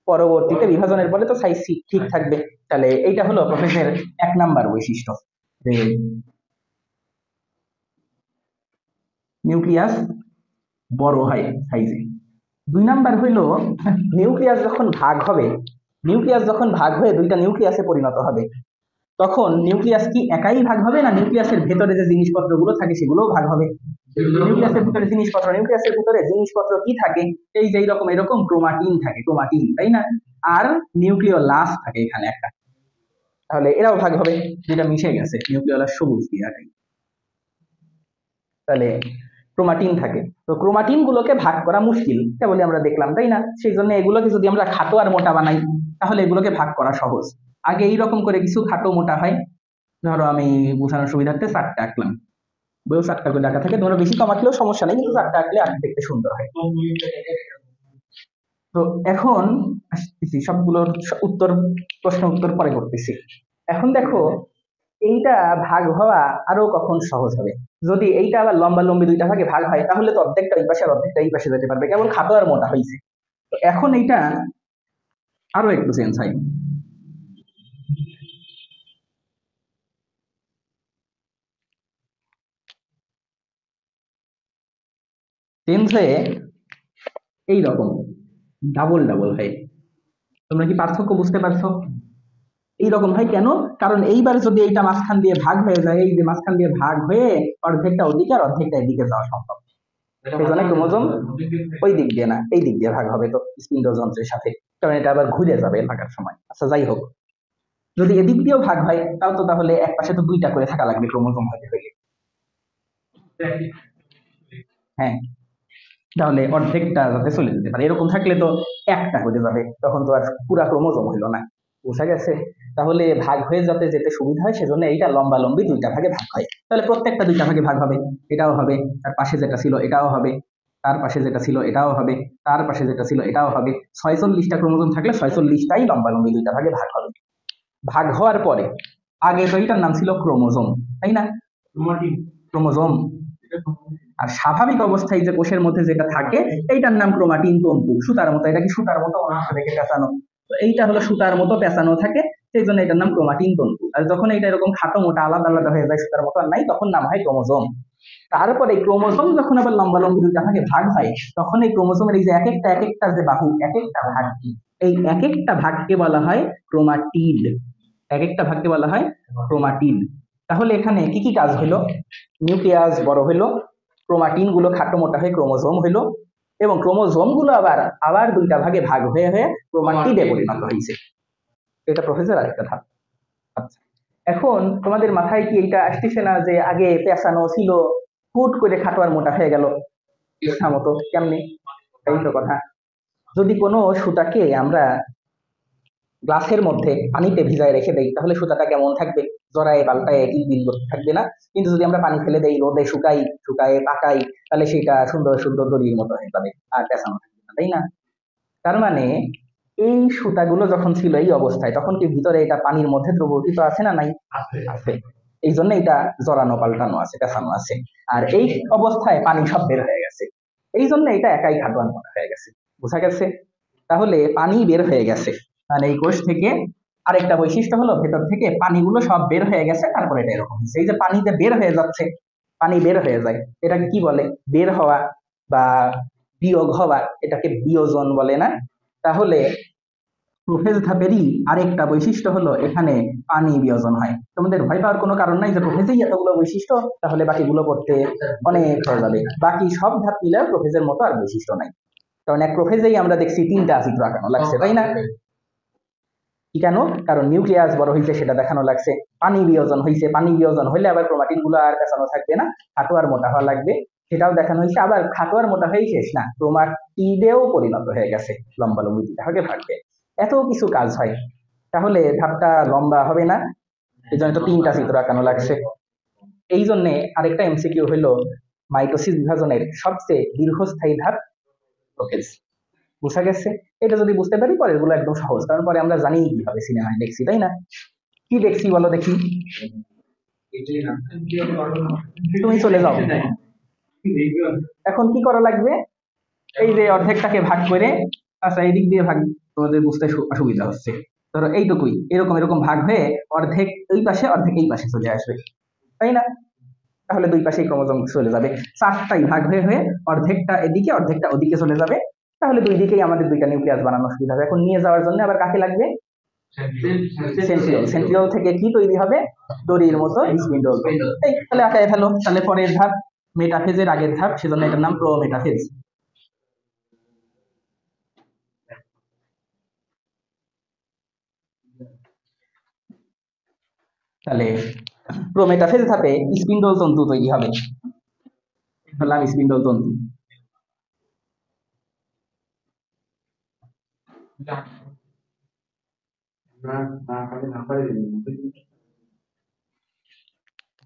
পরবর্তীতে বিভাজনের পরে তো সাইজ ঠিক থাকবে। তাহলে এইটা হলো প্রোফেজের 1 নাম্বার বৈশিষ্ট্য, যে নিউক্লিয়াস বড় হয় সাইজে। 2 নাম্বার হইলো নিউক্লিয়াস যখন ভাগ হবে, নিউক্লিয়াস যখন ভাগ হয়ে দুইটা নিউক্লিয়াসে পরিণত হবে, তখন নিউক্লিয়াস কি একাই ভাগ হবে, না নিউক্লিয়াসের ভেতরে যে জিনিসপত্রগুলো থাকে সেগুলোও ভাগ হবে? নিউক্লিয়াসের ভিতরে নিউক্লিয়াসের ভিতরে জিনিসপত্র কি থাকে? এই যে এইরকম এরকম ক্রোমাটিন থাকে, ক্রোমাটিন, তাই না? আর নিউক্লিওলাস থাকে এখানে একটা। তাহলে এরাও ভাগ হবে, যেটা মিশে গেছে নিউক্লিওলাস সবুজ দিয়ে থাকে। তাহলে ক্রোমাটিন থাকে, তো ক্রোমাটিন গুলোকে ভাগ করা মুশকিল, কেবলই আমরা দেখলাম, তাই না? সেই জন্য এগুলোকে যদি আমরা খাটো আর মোটা বানাই, তাহলে এগুলোকে ভাগ করা সহজ। আগে এইরকম করে কিছু খাটো মোটা হয়, ধরো আমি বোঝানোর সুবিধার্থে 4টা আঁকলাম, বইও 4টা করে আঁকা থাকে, তোমরা বেশি কম আঁকলেও সমস্যা নেই, কিন্তু 4টা আঁকলে আঁকতে দেখতে সুন্দর হয়। তো এখন আসতেছি সবগুলোর উত্তর, প্রশ্ন উত্তর পরে করতেছি। এখন দেখো, এইটা ভাগ হওয়া আরো কখন সহজ হবে? যদি এইটা আবার লম্বা লম্বি দুইটা ভাগে ভাগ হয়, তাহলে তো অর্ধেকটা ওই পাশে আর অর্ধেকটা এই পাশে যেতে পারবে, কেবল খাটো আর মোটা হয়েছে। তো এখন এইটা আরো একটু চেঞ্জ হয়। চেঞ্জ হয়ে এইরকম ডাবল ডাবল হয়। তোমরা কি পার্থক্য বুঝতে পারছো? এইরকম হয় কেন? কারণ এইবার যদি এইটা মাঝখান দিয়ে ভাগ হয়ে যায়, এই যে মাঝখান দিয়ে ভাগ হয়ে অর্ধেকটা ওদিকে আর অর্ধেকটা এদিকে যাওয়া সম্ভব। সেই জন্য ক্রোমোজোম ওই দিক দিয়ে না, এই দিক দিয়ে ভাগ হবে তো স্পিন্ডযন্ত্রের সাথে, কারণ এটা আবার ঘুরে যাবে ভাগার সময়। আচ্ছা যাই হোক, যদি এদিক দিয়েও ভাগ হয়, তাও তো তাহলে এক পাশে তো দুইটা করে থাকা লাগবে ক্রোমোজোম হতে হইলে। হ্যাঁ, তাহলে অর্ধেকটা যাতে চলে যেতে পারে, এরকম থাকলে তো একটা হয়ে যাবে, তখন তো আর পুরা ক্রোমোজোম হইলো না। বোঝা গেছে? তাহলে ভাগ হয়ে যাতে যেতে সুবিধা হয়, সেজন্য এইটা লম্বা লম্বি দুইটা ভাগে ভাগ হয়। তাহলে প্রত্যেকটা দুইটা ভাগে ভাগ হবে, এটাও হবে, তার পাশে যেটা ছিল এটাও হবে, তার পাশে যেটা ছিল এটাও হবে, তার পাশে যেটা ছিল এটাও হবে। 46টা ক্রোমোজোম থাকলে 46টাই লম্বা লম্বি দুইটা ভাগে ভাগ হবে। ভাগ হওয়ার পরে, আগে তো এটার নাম ছিল ক্রোমোজোম, তাই না? ক্রোমোজোম। আর স্বাভাবিক অবস্থায় যে কোষের মধ্যে যেটা থাকে, এইটার নাম ক্রোমাটিন তন্তু, সুতার মতো। এটা কি সুতার মতো অংশ থেকে পেঁচানো? তো এইটা হলো সুতার মতো পেঁচানো থাকে, সেই জন্য এটার নাম ক্রোমাটিন তন্তু। আর যখন এটা এরকম খাটো মোটা আলাদা আলাদা হয়ে যায়, সুতার মতো আর নাই, তখন নাম হয় ক্রোমোজোম। তারপরে ক্রোমোজোম যখন আবার লম্বা লম্বি দুইটা ভাগে ভাগ হয়, তখন এই ক্রোমোজোমের এই যে এক একটা যে বাহু, এক একটা ভাগ, এই এক একটা ভাগকে বলা হয় ক্রোমাটিড। এক একটা ভাগকে বলা হয় ক্রোমাটিড। তাহলে এখানে কি কি কাজ হলো? নিউক্লিয়াস বড় হইলো, ক্রোমাটিন গুলো খাটো মোটা হয়ে ক্রোমোজোম হইলো, এবং ক্রোমোজোম গুলো আবার আবার দুইটা ভাগে ভাগ হয়ে হয়ে ক্রোমাটিডে পরিণত হয়েছে। এটা প্রফেসর আরেকটা ধাপ। আচ্ছা, এখন তোমাদের মাথায় কি এইটা আসতেছে না যে আগে পেঁচানো ছিল, হুট করে খাটো আর মোটা হয়ে গেল, ইচ্ছা মতো কেমনি? এই তো কথা। যদি কোনো সুতাকে আমরা গ্লাসের মধ্যে পানিতে ভিজায় রেখে দেই, তাহলে সুতাটা কেমন থাকবে? জড়ায় পাল্টায় কিলবিল করতে থাকবে না? কিন্তু যদি আমরা পানি ফেলে দেই, রোদে শুকাই, শুকায় পাকাই, তাহলে সেটা সুন্দর সুন্দর দড়ির মতো হয়ে যাবে, আর পেঁচানো থাকবে না, তাই না? তার মানে এই সুতাগুলো যখন ছিল এই অবস্থায়, তখন কি ভিতরে এটা পানির মধ্যে দ্রবীভূত আছে না নাই? আছে। এই জন্য এটা জড়ানো পাল্টানো আছে, পেঁচানো আছে। আর এই অবস্থায় পানি সব বের হয়ে গেছে, এই জন্য এটা একাই খাটো আর মোটা হয়ে গেছে। বোঝা গেছে? তাহলে পানি বের হয়ে গেছে, মানে এই কোষ থেকে আরেকটা বৈশিষ্ট্য হলো ভেতর থেকে পানিগুলো সব বের হয়ে গেছে, তারপরে এটা এরকম হচ্ছে। এই যে পানিতে বের হয়ে যাচ্ছে, পানি বের হয়ে যায়, এটাকে কি বলে? বের হওয়া বা বিয়োগ হওয়া, এটাকে বিয়োজন বলে না? তাহলে প্রোফেজ ধাপেরই আরেকটা বৈশিষ্ট্য হলো এখানে পানি বিয়োজন হয়। তোমাদের ভয় পাওয়ার কোনো কারণ নাই যে প্রোফেজেই এতগুলো বৈশিষ্ট্য, তাহলে বাকিগুলো পড়তে অনেক হয়ে যাবে। বাকি সব ধাপ মিলে প্রোফেজের মতো আর বৈশিষ্ট্য নাই, কারণ এক প্রোফেজেই আমরা দেখছি 3টা চিত্র আঁকানো লাগছে, তাই না? কি কেন? কারণ নিউক্লিয়াস বড় হয়েছে সেটা দেখানো লাগছে, পানি বিয়োজন হয়েছে, পানি বিয়োজন হইলে আবার ক্রোমাটিন গুলো আর পেছানো থাকবে না, খাটো আর মোটা হওয়া লাগবে, সেটাও দেখানো হয়েছে। আবার খাটো আর মোটা হয়ে শেষ না, ক্রোমাটিডেও পরিণত হয়ে গেছে, লম্বা লম্বি দুটা ভাগে থাকবে, এত কিছু কাজ হয়। তাহলে ধাপটা লম্বা হবে না, এই জন্য তো 3টা চিত্র আঁকানো লাগছে। এই জন্য আরেকটা এমসিকিউ হইলো মাইটোসিস বিভাজনের সবচেয়ে দীর্ঘস্থায়ী ধাপ প্রোফেজ। বুঝা গেছে? এটা যদি বুঝতে পারি পরের গুলো একদম সহজ, কারণ পরে আমরা জানি কিভাবে সিনেমায় দেখছি, তাই না? কি দেখছি বলো দেখি, তুমি চলে যাও। এখন কি করা লাগবে? এই যে অর্ধেকটাকে ভাগ করে, আচ্ছা এই দিক দিয়ে ভাগ, তোমাদের বুঝতে অসুবিধা হচ্ছে, ধরো এইটুকুই এরকম এরকম ভাগ হয়ে অর্ধেক এই পাশে অর্ধেক এই পাশে চলে আসবে, তাই না? তাহলে দুই পাশেই ক্রোমোজোম চলে যাবে, 4টাই ভাগ হয়ে হয়ে অর্ধেকটা এদিকে অর্ধেকটা ওদিকে চলে যাবে। তাহলে দুই দিকেই আমাদের 2টা নিউক্লিয়াস বানানো সুবিধা হবে। এখন নিয়ে যাওয়ার জন্য আবার কাকে লাগবে? সেন্ট্রিওল। সেন্ট্রিওল থেকে কি তৈরি হবে? দড়ির মতো স্পিন্ডল। এই তাহলে আঁকায় ফেলো। তাহলে পরের ধাপ মেটাফেজের আগের ধাপ, সেজন্য এটার নাম প্রোমেটাফেজ। তাহলে প্রোমেটাফেজ ধাপে স্পিন্ডল তন্তু তৈরি হবে, বললাম স্পিন্ডল তন্তু।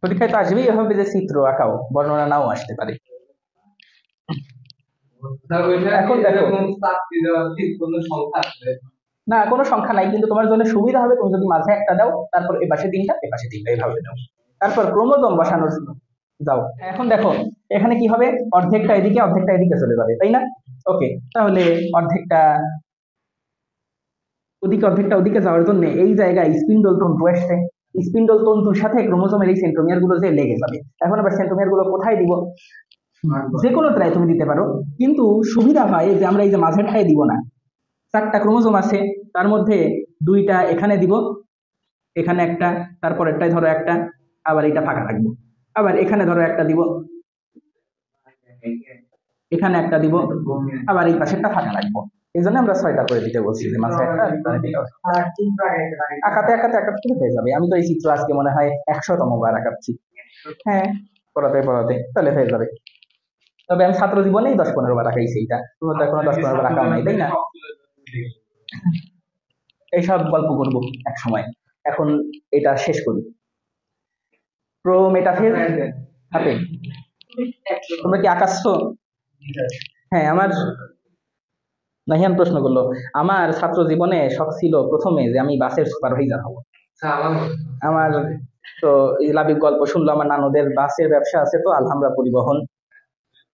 পরীক্ষায় তো আসবেই এভাবে যে চিত্র আঁকাও, বর্ণনা নাও আসতে পারে। এখন দেখো, না কোনো সংখ্যা নাই, কিন্তু তোমার জন্য সুবিধা হবে তুমি যদি মাঝে একটা দাও, তারপর এপাশে 3টা এপাশে 3টা এইভাবে দাও, তারপর ক্রোমোজোম বসানোর দাও। এখন দেখো এখানে কি হবে, অর্ধেকটা এদিকে অর্ধেকটা এদিকে চলে যাবে, তাই না? ওকে, তাহলে অর্ধেকটা ওদিকে অর্ধেকটা ওদিকে যাওয়ার জন্য এই জায়গায় স্পিন্ডল তন্তু আসছে, স্পিন্ডল তন্তুর সাথে ক্রোমোজোমের এই সেন্ট্রোমিয়ার গুলো যে লেগে যাবে। এখন আবার সেন্ট্রোমিয়ার গুলো কোথায় দিব? যে কোনো ত্রায় তুমি দিতে পারো, কিন্তু সুবিধা হয় যে আমরা এই যে মাঝেরটায় দিব না, 4টা ক্রোমোজোম আছে, তার মধ্যে 2টা এখানে দিব, এখানে একটা, তারপরেরটায় ধরো একটা, আবার এটা ফাঁকা রাখবো, আবার এখানে ধরো একটা দিব, এখানে একটা দিব, আবার এই পাশেরটা ফাঁকা রাখবো। এই জন্য আমরা 6টা করে দিতে বলছি, যে মাঝে একটা আঁকাতে আঁকাতে আঁকাতে হয়ে যাবে। আমি তো এই চিত্র আজকে মনে হয় 100তম বার আঁকাচ্ছি, হ্যাঁ, পড়াতে পড়াতে, তাহলে হয়ে যাবে। তবে আমি ছাত্র জীবনেই 10-15 বার আঁকাইছি, এইটা তুমি তো এখনো 10-15 বার আঁকাও নাই, তাই না? এইসব গল্প করবো এক সময়, এখন এটা শেষ করি। প্রোমেটাফেজ হাতে তোমরা কি আঁকাচ্ছো? হ্যাঁ, আমার নাহিয়ান প্রশ্ন করলো, আমার ছাত্র জীবনে শখ ছিল প্রথমে যে আমি বাসের সুপারভাইজার হব। আমার তো এই লাবিব গল্প শুনলো, আমার নানুদের বাসের ব্যবসা আছে, তো আলহামরা পরিবহন,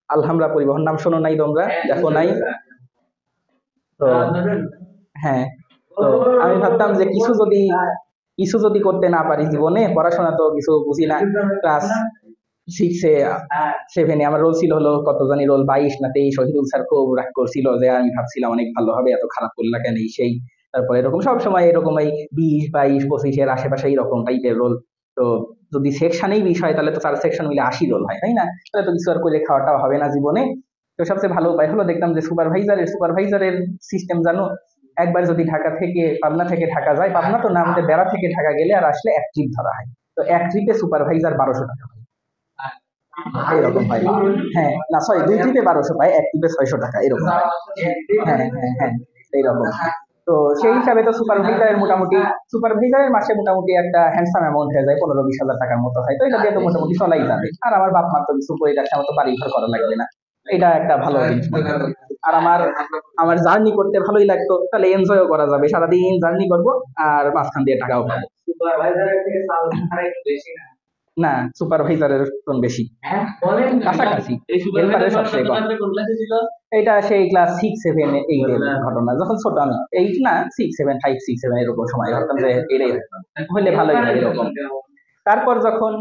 আলহামরা পরিবহন নাম শোনো নাই তোমরা? দেখো নাই? তো হ্যাঁ, তো আমি ভাবতাম যে কিছু যদি করতে না পারি জীবনে, পড়াশোনা তো কিছু বুঝি না, ক্লাস 6-এ 7-এ আমার রোল ছিল হলো কত জানি রোল 22 না 23, শহীদুল স্যার খুব রাগ করছিল যে আমি ভাবছিলাম অনেক ভালো হবে, এত খারাপ করলা কেন এই সেই। তারপরে এরকম সব সময় এরকম এই 20-22-25-এর আশেপাশে এইরকম টাইপের রোল। তো যদি সেকশনেই বিষয়, তাহলে তো 4 সেকশন মিলে 80 রোল হয়, তাই না? তাহলে তো কিছু আর করে খাওয়াটাও হবে না জীবনে। তো সবচেয়ে ভালো উপায় হলো, দেখলাম যে সুপারভাইজারের সিস্টেম জানো, একবার যদি পাবনা থেকে ঢাকা যায়, পাবনা তো না, আমাদের বেড়া থেকে ঢাকা গেলে আর আসলে 1 ট্রিপ ধরা হয়, তো 1 ট্রিপে সুপারভাইজার 1200 টাকা হয়, এরকম হয়। হ্যাঁ, না সরি, 2 ট্রিপে 1200 পায়, 1 ট্রিপে 600 টাকা এরকম হয়। হ্যাঁ হ্যাঁ হ্যাঁ, এইরকম। তো সেই হিসাবে তো সুপারভাইজারের মাসে মোটামুটি একটা হ্যান্ডসাম অ্যামাউন্ট হয়ে যায়, 15-20 হাজার টাকার মতো হয়, তো এটা দিয়ে তো মোটামুটি চলাই যাবে, আর আমার বাপ মা তো কিছু করে রাখছে, আমার তো বাড়ি ঘর করা লাগবে না, এটা একটা ভালো জিনিস মনে হয়। আর আমার জার্নি করতে ভালোই লাগতো, তাহলে এনজয়ও করা যাবে, সারাদিন জার্নি করবো আর মাঝখান দিয়ে টাকাও পাবো। না, সুপারভাইজারের বেতন বেশি, কাছাকাছি, হেল্পারের সবচেয়ে কম। এটা সেই ক্লাস 6-7-8 এর ঘটনা, যখন ছোট আমি, 8 না 6-7 5-6-7 এরকম সময় ভাবতাম যে এটাই হইলে ভালোই হয় এরকম। তারপর যখন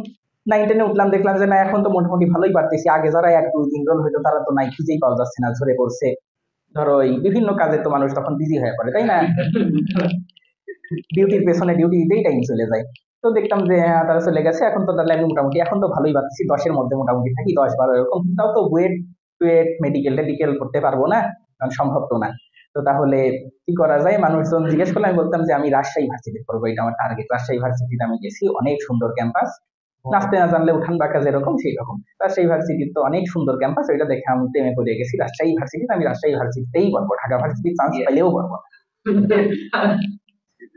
9-10-এ উঠলাম, দেখলাম যে না, এখন তো মোটামুটি ভালোই পারতেছি, আগে যারা 1-2-3 রোল হইতো তারা তো নাই, খুঁজেই পাওয়া যাচ্ছে না, ঝরে পড়ছে। ধরো এই বিভিন্ন কাজে তো মানুষ তখন বিজি হয়ে পড়ে, তাই না? ডিউটির পেছনে ডিউটি দিতেই টাইম চলে যায়। তো দেখতাম যে হ্যাঁ, তারা চলে গেছে, এখন তো তাহলে আমি মোটামুটি এখন তো ভালোই পাচ্ছি, 10-এর মধ্যে মোটামুটি থাকি, 10-12 এরকম। তাও তো বুয়েট টুয়েট মেডিকেল টেডিকেল করতে পারবো না, কারণ সম্ভব তো না। তো তাহলে কি করা যায়, মানুষজন জিজ্ঞেস করলে আমি বলতাম যে আমি রাজশাহী ভার্সিটি করবো, এটা আমার টার্গেট। রাজশাহী ভার্সিটিতে আমি গেছি, অনেক সুন্দর ক্যাম্পাস, নাচতে না জানলে উঠান বাঁকা যেরকম সেই রকম। রাজশাহী ভার্সিটির তো অনেক সুন্দর ক্যাম্পাস, ওইটা দেখে আমি প্রেমে পড়ে গেছি রাজশাহী ভার্সিটিতে। আমি রাজশাহী ভার্সিটিতেই পড়বো, ঢাকা ভার্সিটি চান্স পাইলেও পড়বো না।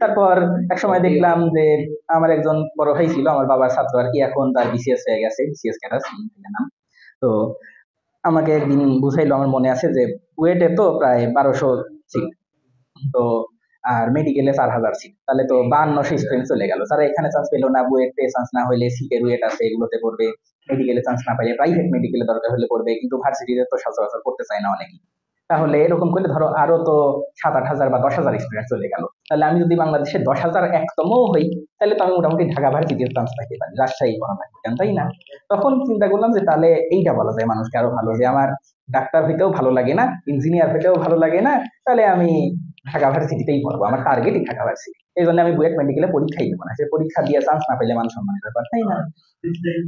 তারপর এক সময় দেখলাম যে আমার একজন বড় ভাই ছিল, আমার বাবার ছাত্র আর কি, এখন তার বিসিএস হয়ে গেছে, বিসিএস ক্যাডার নাম। তো আমাকে একদিন বুঝাইলো, আমার মনে আছে যে বুয়েটে তো প্রায় 1200 সিট, তো আর মেডিকেলে 4000 সিট, তাহলে তো 5200 স্টুডেন্ট চলে গেল। তারা এখানে চান্স পেলো না, বুয়েটে চান্স না হলে সিটে রুয়েট আছে, এগুলোতে পড়বে। মেডিকেলে চান্স না পাইলে প্রাইভেট মেডিকেলে দরকার হলে পড়বে, কিন্তু ভার্সিটিতে তো সচরাচর পড়তে চায় না অনেকেই। তাহলে এরকম করে ধরো আরো তো 7-8 হাজার বা 10,000 স্টুডেন্ট চলে গেল। তাহলে আমি যদি বাংলাদেশে 10,001তম হই, তাহলে তো আমি মোটামুটি ঢাকা ভার্সিটির চান্স পাইতে পারি, রাজশাহী পড়া লাগবে কেন, তাই না? তখন চিন্তা করলাম যে তাহলে এইটা বলা যায় মানুষকে আরো ভালো, যে আমার ডাক্তার হইতেও ভালো লাগে না, ইঞ্জিনিয়ার হইতেও ভালো লাগে না, তাহলে আমি ঢাকা ভার্সিটিতেই পড়বো, আমার টার্গেটই ঢাকা ভার্সিটি। এই জন্য আমি বুয়েট মেডিকেলে পরীক্ষাই দেবো না, সে পরীক্ষা দিয়ে চান্স না পেলে মান সম্মানের ব্যাপার, তাই না?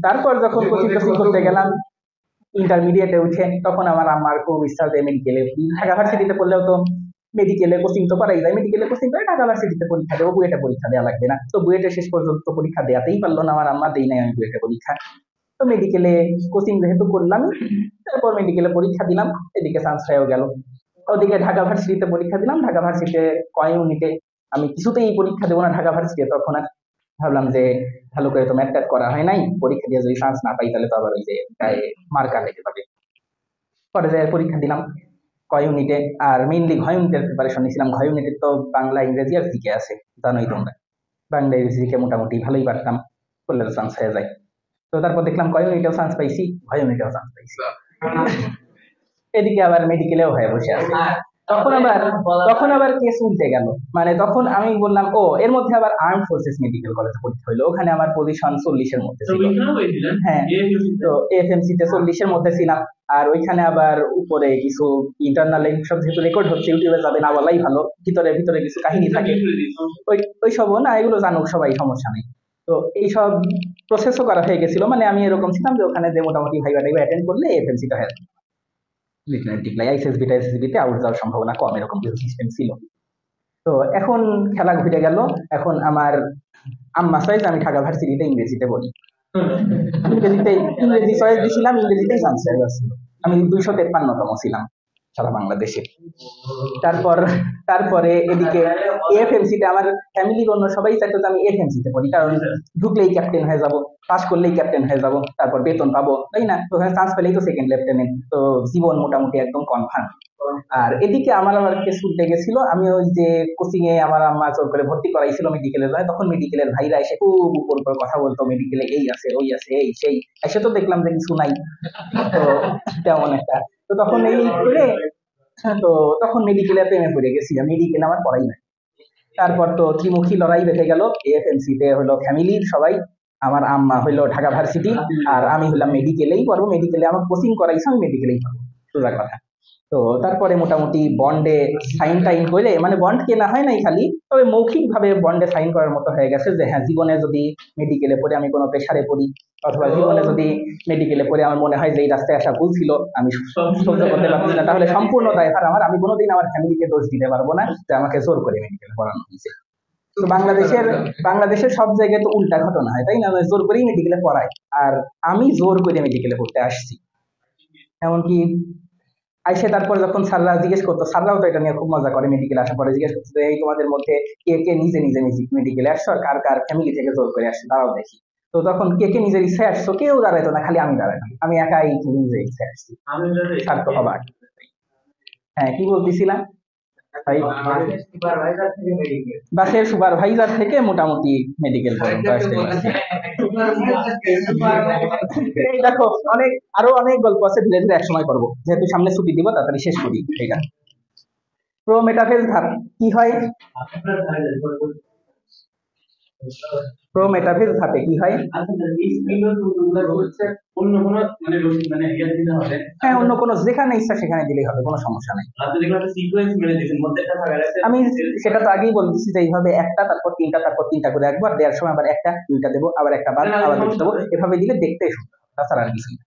তারপর যখন কোচিং টোচিং করতে গেলাম, ইন্টারমিডিয়েটে উঠে, তখন আমার আম্মার খুব ইচ্ছা যে মেডিকেলে, ঢাকা ভার্সিটিতে পড়লেও তো মেডিকেলে কোচিং তো করাই যায়, মেডিকেলে কোচিং করে ঢাকা ভার্সিটিতে পরীক্ষা দেবো, বুয়েটে পরীক্ষা দেওয়া লাগবে না। তো বুয়েটে শেষ পর্যন্ত পরীক্ষা দেওয়াতেই পারলো না আমার আম্মা, দেই নাই আমি বুয়েটে পরীক্ষা। তো মেডিকেলে কোচিং যেহেতু করলাম, তারপর মেডিকেলে পরীক্ষা দিলাম, এদিকে চান্স হয়েও গেল। ওদিকে ঢাকা ভার্সিটিতে পরীক্ষা দিলাম, ঢাকা ভার্সিটিতে কয় ইউনিটে আমি কিছুতেই পরীক্ষা দেবো না ঢাকা ভার্সিটিতে। তখন আর ভাবলাম যে ভালো করে তো ম্যাথ ট্যাথ করা হয় নাই, পরীক্ষা দিয়ে যদি চান্স না পাই তাহলে তো আবার ওই যে গায়ে মার্কা লেগে যাবে। পরে যে পরীক্ষা দিলাম কয় ইউনিটে, আর মেইনলি ঘ ইউনিটের প্রিপারেশন নিয়েছিলাম। ঘ ইউনিটের তো বাংলা ইংরেজি আর জিকে আছে, জানোই তোমরা। বাংলা ইংরেজি জিকে মোটামুটি ভালোই পারতাম, করলে চান্স হয়ে যায়। তো তারপর দেখলাম কয় ইউনিটেও চান্স পাইছি, ঘ ইউনিটেও চান্স পাইছি, এদিকে আবার মেডিকেলেও হয়ে বসে আছে। তখন আবার কেস উল্টে গেল, মানে তখন আমি বললাম ও, এর মধ্যে আবার আর্ম ফোর্সেস মেডিকেল কলেজে পরীক্ষা হইলো, ওখানে আমার পজিশন 40-এর মধ্যে ছিল। হ্যাঁ, তো এফএমসি তে 40-এর মধ্যে ছিলাম। আর ওইখানে আবার উপরে কিছু ইন্টারনাল সব যেহেতু রেকর্ড হচ্ছে, ইউটিউবে যাবে না বলাই ভালো, ভিতরে ভিতরে কিছু কাহিনী থাকে, ওই সব না, এগুলো জানুক সবাই, সমস্যা নেই। তো এইসব প্রসেসও করা হয়ে গেছিল, মানে আমি এরকম ছিলাম যে ওখানে যে মোটামুটি ভাইবা টাইবা অ্যাটেন্ড করলে এফএমসি টা হয়ে ডিক্লাই, আইসিএসবি টাইসিএসবি তে আউট যাওয়ার সম্ভাবনা কম, এরকম কিছু সিস্টেম ছিল। তো এখন খেলা ঘুরে গেল, এখন আমার আম্মা চাই যে আমি ঢাকা ভার্সিটিতে ইংরেজিতে বলি, ইংরেজিতে ইংরেজি চয়েস দিছিলাম, ইংরেজিতেই চান্স হয়ে যাচ্ছিল। আমি 253তম ছিলাম সারা বাংলাদেশে। তারপর তারপরে এদিকে এএফএমসি তে আমার ফ্যামিলির অন্য সবাই চাইতো যে আমি এএফএমসি তে পড়ি, কারণ ঢুকলেই ক্যাপ্টেন হয়ে যাব, পাস করলেই ক্যাপ্টেন হয়ে যাব, তারপর বেতন পাবো, তাই না? তো ওখানে চান্স পেলেই তো সেকেন্ড লেফটেন্যান্ট, তো জীবন মোটামুটি একদম কনফার্ম। আর এদিকে আমার আবার কেস উল্টে গেছিল, আমি ওই যে কোচিং এ আমার আম্মা জোর করে ভর্তি করাইছিল মেডিকেলের জন্য, তখন মেডিকেলের ভাইরা এসে খুব উপর উপর কথা বলতো, মেডিকেলে এই আছে ওই আছে এই সেই, এসে তো দেখলাম যে কিছু নাই। তো তেমন একটা, তো তখন এই করে, তো তখন মেডিকেলে প্রেমে পড়ে গেছি, মেডিকেল আমার পড়াই নাই। তারপর তো ত্রিমুখী লড়াই বেঁধে গেল, এএফএমসি তে হলো ফ্যামিলির সবাই, আমার আম্মা হইলো ঢাকা ভার্সিটি, আর আমি হইলাম মেডিকেলেই পড়বো, মেডিকেলে আমার কোচিং করাইছে, আমি মেডিকেলেই পড়বো, সোজা কথা। তো তারপরে মোটামুটি বন্ডে সাইন টাইন করে, মানে বন্ড কেনা হয় নাই খালি, তবে মৌখিক ভাবে বন্ডে সাইন করার মতো হয়ে গেছে যে হ্যাঁ, জীবনে যদি মেডিকেলে পড়ে আমি কোনো প্রেসারে পড়ি, অথবা জীবনে যদি মেডিকেলে পড়ে আমার মনে হয় যে এই রাস্তায় আসা ভুল ছিল, আমি সহ্য করতে পারছি না, তাহলে সম্পূর্ণ দায়ভার আমার, আমি কোনোদিন আমার ফ্যামিলিকে দোষ দিতে পারবো না যে আমাকে জোর করে মেডিকেলে পড়ানো হয়েছে। তো বাংলাদেশের সব জায়গায় তো উল্টা ঘটনা হয়, তাই না? মানে জোর করেই মেডিকেলে পড়ায়, আর আমি জোর করে মেডিকেলে পড়তে আসছি। এমনকি আইসে তারপর যখন স্যাররা জিজ্ঞেস করতো, স্যাররাও তো এটা নিয়ে খুব মজা করে, মেডিকেল আসার পরে জিজ্ঞেস করতো যে এই তোমাদের মধ্যে কে কে নিজে নিজে মেডিকেলে আসছো, আর কার কার ফ্যামিলি থেকে জোর করে আসছো, দাঁড়াও দেখি। তো তখন কে কে নিজের ইচ্ছায় আসছো, কেউ দাঁড়াইতো না, খালি আমি দাঁড়াইতাম, আমি একাই নিজের ইচ্ছায় আসছি। স্যার তো অবাক। হ্যাঁ, কি বলতেছিলাম ভাই? বাসের সুপারভাইজার থেকে মোটামুটি মেডিকেল পর্যন্ত আসতে পারছি। এই দেখো, আরো অনেক গল্প আছে, ধীরে ধীরে একসময় করবো, যেহেতু সামনে ছুটি দিব, তাড়াতাড়ি শেষ করি এটা। প্রো মেটাফেজ ধাপ কি হয়? প্রোমেটাফেজ ধাপে কি হয়? অন্য কোনো মানে মানে ইয়ে দিতে হবে। হ্যাঁ, অন্য কোনো যেখানে ইচ্ছা সেখানে দিলেই হবে, কোনো সমস্যা নাই। আপনি দেখবেন একটা সিকোয়েন্স মেরে দিয়েছেন, মধ্যে একটা থাকা আছে। আমি সেটা তো আগেই বলে দিচ্ছি যে এইভাবে একটা তারপর তিনটা তারপর তিনটা করে একবার দেওয়ার সময় আবার একটা দুইটা দেবো, আবার একটা বাদ আবার দুটো দেবো, এভাবে দিলে দেখতে সুন্দর, তাছাড়া আর কিছু না।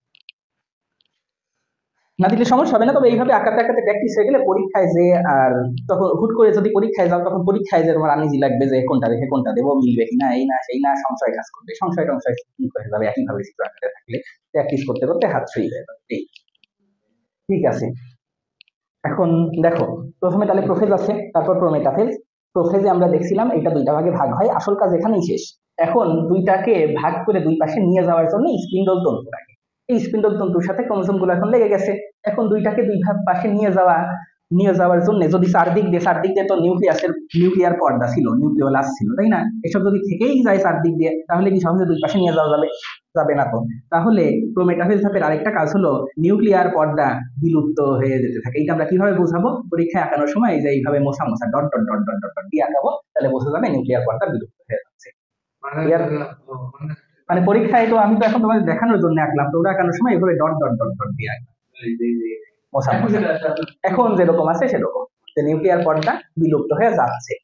না দিলে সমস্যা হবে না, তবে এইভাবে আঁকাতে আঁকাতে প্র্যাকটিস হয়ে গেলে পরীক্ষায় যে আর তখন হুট করে যদি পরীক্ষায় যাও তখন পরীক্ষায় যে তোমার আনইজি লাগবে যে কোনটা রেখে কোনটা দেবো, মিলবে কিনা, এই না সেই না, সংশয় কাজ করবে, সংশয় টংশয় ঠিক হয়ে যাবে একইভাবে চিত্র আঁকাতে থাকলে প্র্যাকটিস করতে করতে হাত ছুঁয়ে হয়ে যাবে। এই ঠিক আছে। এখন দেখো, প্রথমে তাহলে প্রোফেজ আছে, তারপর প্রোমেটাফেজ। প্রোফেজে আমরা দেখছিলাম এটা দুইটা ভাগে ভাগ হয়, আসল কাজ এখানেই শেষ। এখন দুইটাকে ভাগ করে দুই পাশে নিয়ে যাওয়ার জন্য স্পিন্ডল তন্তু লাগে। এই স্পিন্ডল তন্তুর সাথে ক্রোমোসোম গুলো এখন লেগে গেছে। এখন দুইটাকে দুই পাশে নিয়ে যাওয়ার জন্য যদি চারদিক দিয়ে তো নিউক্লিয়ার পর্দা ছিল, নিউক্লিওলাস ছিল, তাই না? এসব যদি থেকেই যায় চারদিক দিয়ে, তাহলে কি সহজে দুই পাশে নিয়ে যাওয়া যাবে না তো। তাহলে প্রোমেটাফেজ ধাপের আরেকটা কাজ হলো নিউক্লিয়ার পর্দা বিলুপ্ত হয়ে যেতে থাকে। এটা আমরা কিভাবে বোঝাবো? পরীক্ষায় আঁকানোর সময় যে এইভাবে মোছা dot dot dot dot dot dot দিয়ে আঁকাবো, তাহলে বোঝা যাবে নিউক্লিয়ার পর্দা বিলুপ্ত হয়ে যাচ্ছে। মানে পরীক্ষায় তো আমি তো এখন তোমাদের দেখানোর জন্য আঁকলাম, তো ওরা আঁকানোর সময় এভাবে ডট ডট ডট ডট দিয়ে আঁকলাম, মোছা। এখন যেরকম আছে সেরকম, যে নিউক্লিয়ার পর্দা বিলুপ্ত হয়ে যাচ্ছে।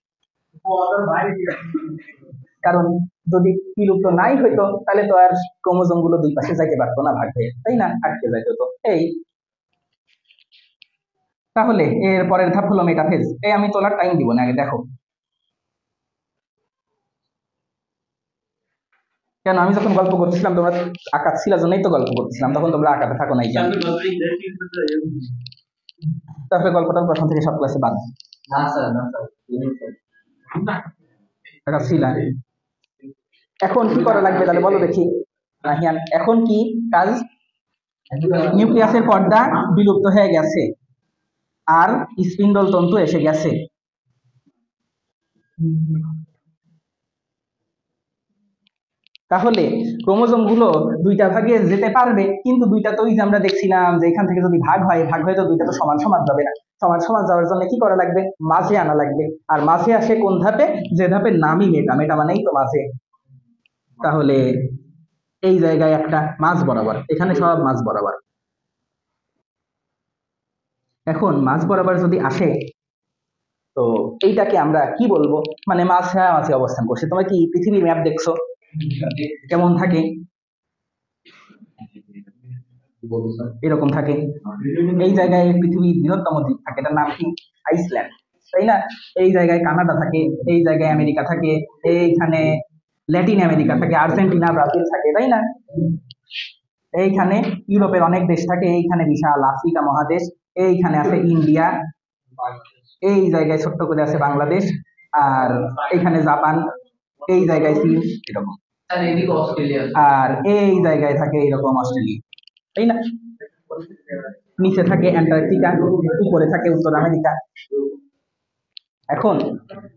কারণ যদি বিলুপ্ত নাই হইতো তাহলে তো আর ক্রোমোজোম গুলো দুই পাশে যাইতে পারতো না ভাগ হয়ে, তাই না? আটকে যাইতো তো। এই তাহলে এর পরের ধাপ হলো মেটাফেজ। এই আমি তোলার টাইম দিব না, আগে দেখো। কেন আমি যখন গল্প করছিলাম তোমরা আঁকাচ্ছিলা জন্যই তো গল্প করছিলাম, তখন তোমরা আঁকাতে থাকো নাই কেন? তারপরে গল্পটা প্রথম থেকে সব ক্লাসে বাদ না স্যার, না স্যার, আঁকাচ্ছিলা। এখন কি করা লাগবে তাহলে বলো দেখি নাহিয়ান, এখন কি কাজ? নিউক্লিয়াসের পর্দা বিলুপ্ত হয়ে গেছে আর স্পিন্ডল তন্তু এসে গেছে। তাহলে ক্রোমোজোম গুলো দুইটা ভাগে যেতে পারবে, কিন্তু দুইটা তো ওই যে আমরা দেখছিলাম যে এখান থেকে যদি ভাগ হয় তো দুইটা তো সমান সমান যাবে না। সমান সমান যাওয়ার জন্য কি করা লাগবে? মাঝে আনা লাগবে। আর মাঝে আসে কোন ধাপে? যে ধাপের নামই মেটা মানেই তো মাঝে। তাহলে এই জায়গায় একটা মাঝ বরাবর, এখানে সব মাঝ বরাবর। এখন মাঝ বরাবর যদি আসে তো এইটাকে আমরা কি বলবো? মানে মাঝামাঝি অবস্থান করছে। তোমরা কি পৃথিবীর ম্যাপ দেখছো কেমন থাকে? এরকম থাকে। এই জায়গায় পৃথিবীর বৃহত্তম দ্বীপ থাকে, এটার নাম কি? আইসল্যান্ড, তাই না? এই জায়গায় কানাডা থাকে, এই জায়গায় আমেরিকা থাকে, এইখানে ল্যাটিন আমেরিকা থাকে, আর্জেন্টিনা ব্রাজিল থাকে, তাই না? এইখানে ইউরোপের অনেক দেশ থাকে, এইখানে বিশাল আফ্রিকা মহাদেশ, এইখানে আছে ইন্ডিয়া, এই জায়গায় ছোট্ট করে আছে বাংলাদেশ, আর এইখানে জাপান, এই জায়গায় চীন, এরকম। আর এই জায়গায় থাকে এইরকম অস্ট্রেলিয়া, তাই না? নিচে থাকে অ্যান্টার্কটিকা, উপরে থাকে উত্তর আমেরিকা। এখন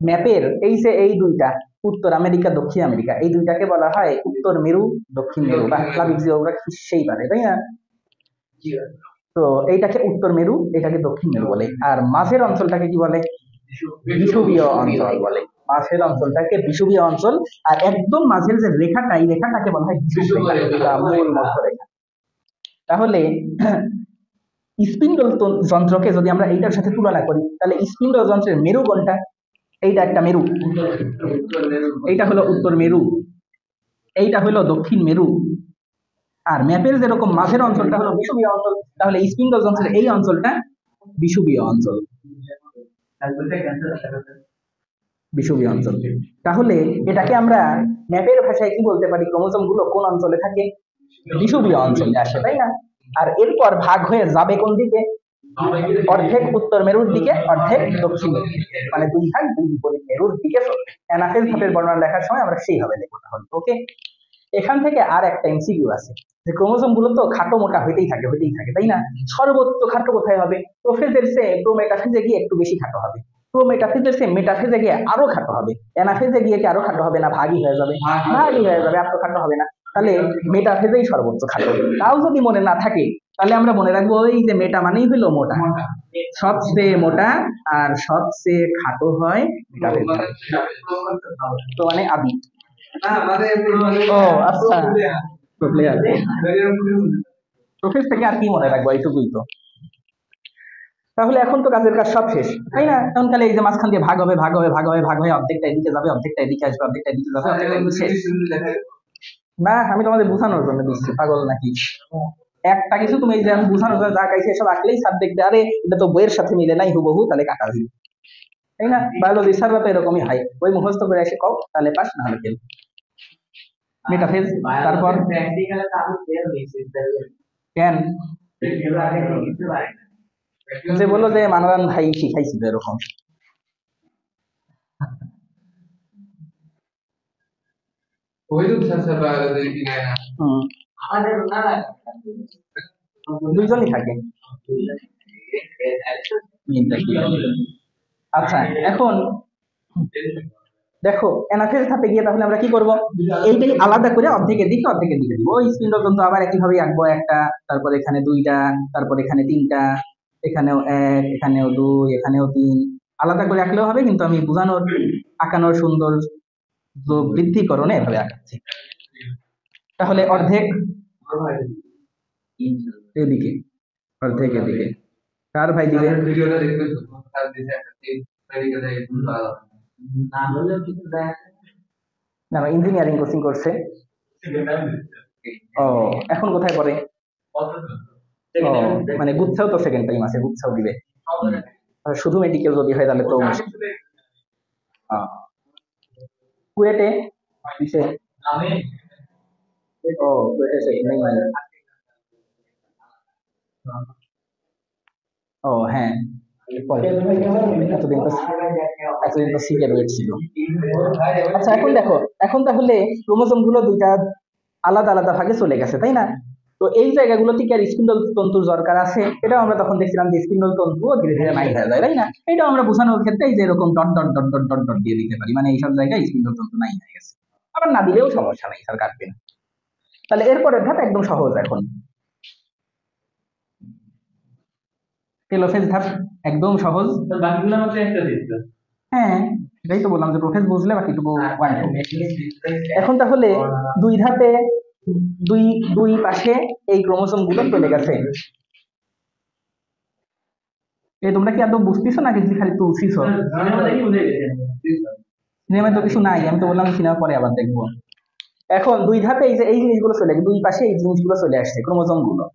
ম্যাপের এই যে এই দুইটা উত্তর আমেরিকা দক্ষিণ আমেরিকা, এই দুইটাকে বলা হয় উত্তর মেরু দক্ষিণ মেরু, বা ক্লাবিক জিওগ্রাফি সেই পারে, তাই না? তো এইটাকে উত্তর মেরু, এটাকে দক্ষিণ মেরু বলে। আর মাঝের অঞ্চলটাকে কি বলে? বিষুবীয় অঞ্চল বলে। মাঝের অঞ্চলটাকে বিষুবীয় অঞ্চল, আর একদম মাঝের যে রেখাটা, এই রেখাটাকে বলা হয় বিষুব রেখা, মূল মধ্যরেখা। তাহলে স্পিন্ডল যন্ত্রকে যদি আমরা এইটার সাথে তুলনা করি, তাহলে স্পিন্ডল যন্ত্রের মেরু কোনটা? এইটা একটা মেরু, এইটা হলো উত্তর মেরু, এইটা হলো দক্ষিণ মেরু। আর ম্যাপের যেরকম মাঝের অঞ্চলটা হলো বিষুবীয় অঞ্চল, তাহলে স্পিন্ডল যন্ত্রের এই অঞ্চলটা বিষুবীয় অঞ্চল, বিষুবীয় অঞ্চল। তাহলে এটাকে আমরা ম্যাপের ভাষায় কি বলতে পারি? ক্রোমোজোম গুলো কোন অঞ্চলে থাকে? বিষুবীয় অঞ্চলে আসে, তাই না? আর এরপর ভাগ হয়ে যাবে কোন দিকে? অর্ধেক উত্তর মেরুর দিকে, অর্ধেক দক্ষিণ মেরুর দিকে, মানে দুই ভাগ দুই বিপরীত মেরুর দিকে চলবে। অ্যানাফেজ ধাপের বর্ণনা লেখার সময় আমরা সেইভাবে লিখবো তাহলে, ওকে? এখান থেকে আর একটা এমসিকিউ আছে, যে ক্রোমোজোম গুলো তো খাটো মোটা হইতেই থাকে, তাই না? সর্বোচ্চ খাটো কোথায় হবে? প্রোফেজের চেয়ে প্রোমেটাফেজে গিয়ে একটু বেশি খাটো হবে, প্রোমেটাফেজের চেয়ে মেটাফেজে গিয়ে আরো খাটো হবে, অ্যানাফেজে গিয়ে কি আরো খাটো হবে না? ভাগই হয়ে যাবে, আর তো খাটো হবে না। তাহলে মেটাফেজেই সর্বোচ্চ খাটো। তাও যদি মনে না থাকে তাহলে আমরা মনে রাখবো ওই যে মেটা মানেই হলো মোটা, সবচেয়ে মোটা আর সবচেয়ে খাটো হয় মেটাফেজ, তো মানে আদি। ও আচ্ছা, প্রোফেস থেকে আর কি মনে রাখবো, এইটুকুই তো। তাহলে এখন তো কাজের কাজ সব শেষ, তাই না? এখন খালি এই যে মাঝখান দিয়ে ভাগ হবে, ভাগ হবে, ভাগ হবে, ভাগ হয়ে অর্ধেকটা এদিকে যাবে, অর্ধেকটা এদিকে আসবে, অর্ধেকটা এদিকে যাবে, অর্ধেকটা এদিকে শেষ। না, আমি তোমাদের বোঝানোর জন্য দিচ্ছি, পাগল নাকি? একটা কিছু তুমি এই যে আমি বোঝানোর জন্য যা গাইছি এসব আঁকলেই স্যার দেখবে আরে এটা তো বইয়ের সাথে মিলে নাই হুবহু, তাহলে কাটা দিই, তাই না? বায়োলজি স্যাররা তো এরকমই হয়, ওই মুখস্থ করে এসে কও, তাহলে পাস, না হলে ফেল। মেটাফেজ, তারপর প্র্যাকটিক্যালে তো আমি ফেল হইছি কেন? কিছু পারি না। যে বললো যে মানবান ভাই শিখাইছিল এরকম। হুম, আমাদের না দুইজনই থাকে। মেইনটা কি? আচ্ছা, এখন দেখো এনাফেজ ধাপে গিয়ে তাহলে আমরা কি করব? এইটাই আলাদা করে অর্ধেকের দিকে অর্ধেকের দিকে দিব। ওই স্পিন্ডল তন্তু আবার একইভাবে আঁকবো, একটা, তারপর এখানে দুইটা, তারপর এখানে তিনটা, এখানেও এক, এখানেও দুই, এখানেও তিন। আলাদা করে আঁকলেও হবে, কিন্তু আমি বোঝানোর আঁকানোর সুন্দর বৃদ্ধিকরণে এভাবে আঁকাচ্ছি। তাহলে অর্ধেক এদিকে, অর্ধেক এদিকে। কার ভাই দিবে? ভিডিওটা দেখবে তো তার দিছে একটা প্র্যাকটিক্যালে না হলে কিছু দেয় না, ইঞ্জিনিয়ারিং কোচিং করছে। ও, এখন কোথায় পড়ে? ও, মানে গুচ্ছাও তো সেকেন্ড টাইম আছে, গুচ্ছাও দিবে। আর শুধু মেডিকেল যদি হয় তাহলে তো কুয়েটে দিছে। ও, কুয়েটে সেকেন্ড টাইম মানে। ও হ্যাঁ, এতদিন তো সিকে রয়েছে ছিল। আচ্ছা, এখন দেখো, এখন তাহলে ক্রোমোজোম গুলো দুইটা আলাদা আলাদা ভাগে চলে গেছে, তাই না? তো এই জায়গাগুলোতে কি আর স্পিন্ডল তন্তুর দরকার আছে? এটাও আমরা তখন দেখছিলাম যে স্পিন্ডল তন্তুও ধীরে ধীরে নাই হয়ে যায়, তাই না? এটাও আমরা বোঝানোর ক্ষেত্রে এই যে এরকম dot dot dot dot dot dot দিয়ে দিতে পারি, মানে এইসব জায়গায় স্পিন্ডল তন্তু নাই হয়ে গেছে। আবার না দিলেও সমস্যা নাই, স্যার কাটবে না। তাহলে এরপরের ধাপ একদম সহজ। এখন টেলোফেজ ধাপ একদম সহজ। বাকিগুলোর মধ্যে একটা দিচ্ছ। হ্যাঁ, এটাই তো বললাম যে প্রোফেজ বুঝলে বাকিটুকু ওয়ান টু। এখন তাহলে দুই ধাপে দুই দুই পাশে এই ক্রোমোসোম গুলো চলে গেছে। তোমরা কি আদৌ বুঝতেছো নাকি খালি তুলছিছো? সিনেমায় তো কিছু নাই, আমি তো বললাম সিনেমা পরে আবার দেখবো। এখন দুই ধাপে এই যে এই জিনিসগুলো চলে গেছে, দুই পাশে এই জিনিসগুলো চলে আসছে, ক্রোমোসোম গুলো।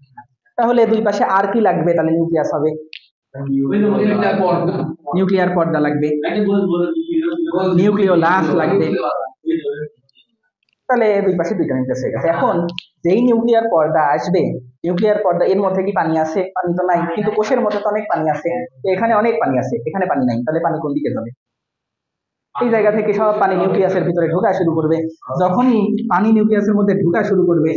তাহলে দুই পাশে আর কি লাগবে? তাহলে নিউক্লিয়াস হবে, নিউক্লিয়ার পর্দা লাগবে, নিউক্লিওলাস লাগবে। তাহলে দুই পাশে দুইটা নিউক্লিয়াস হয়ে গেছে। এখন যেই নিউক্লিয়ার পর্দা আসবে, নিউক্লিয়ার পর্দা এর মধ্যে কি পানি আছে? পানি তো নাই, কিন্তু কোষের মধ্যে তো অনেক পানি আছে। তো এখানে অনেক পানি আছে, এখানে পানি নাই, তাহলে পানি কোন দিকে যাবে? এই জায়গা থেকে সব পানি নিউক্লিয়াসের ভিতরে ঢোকা শুরু করবে। যখনই পানি নিউক্লিয়াসের মধ্যে ঢোকা শুরু করবে,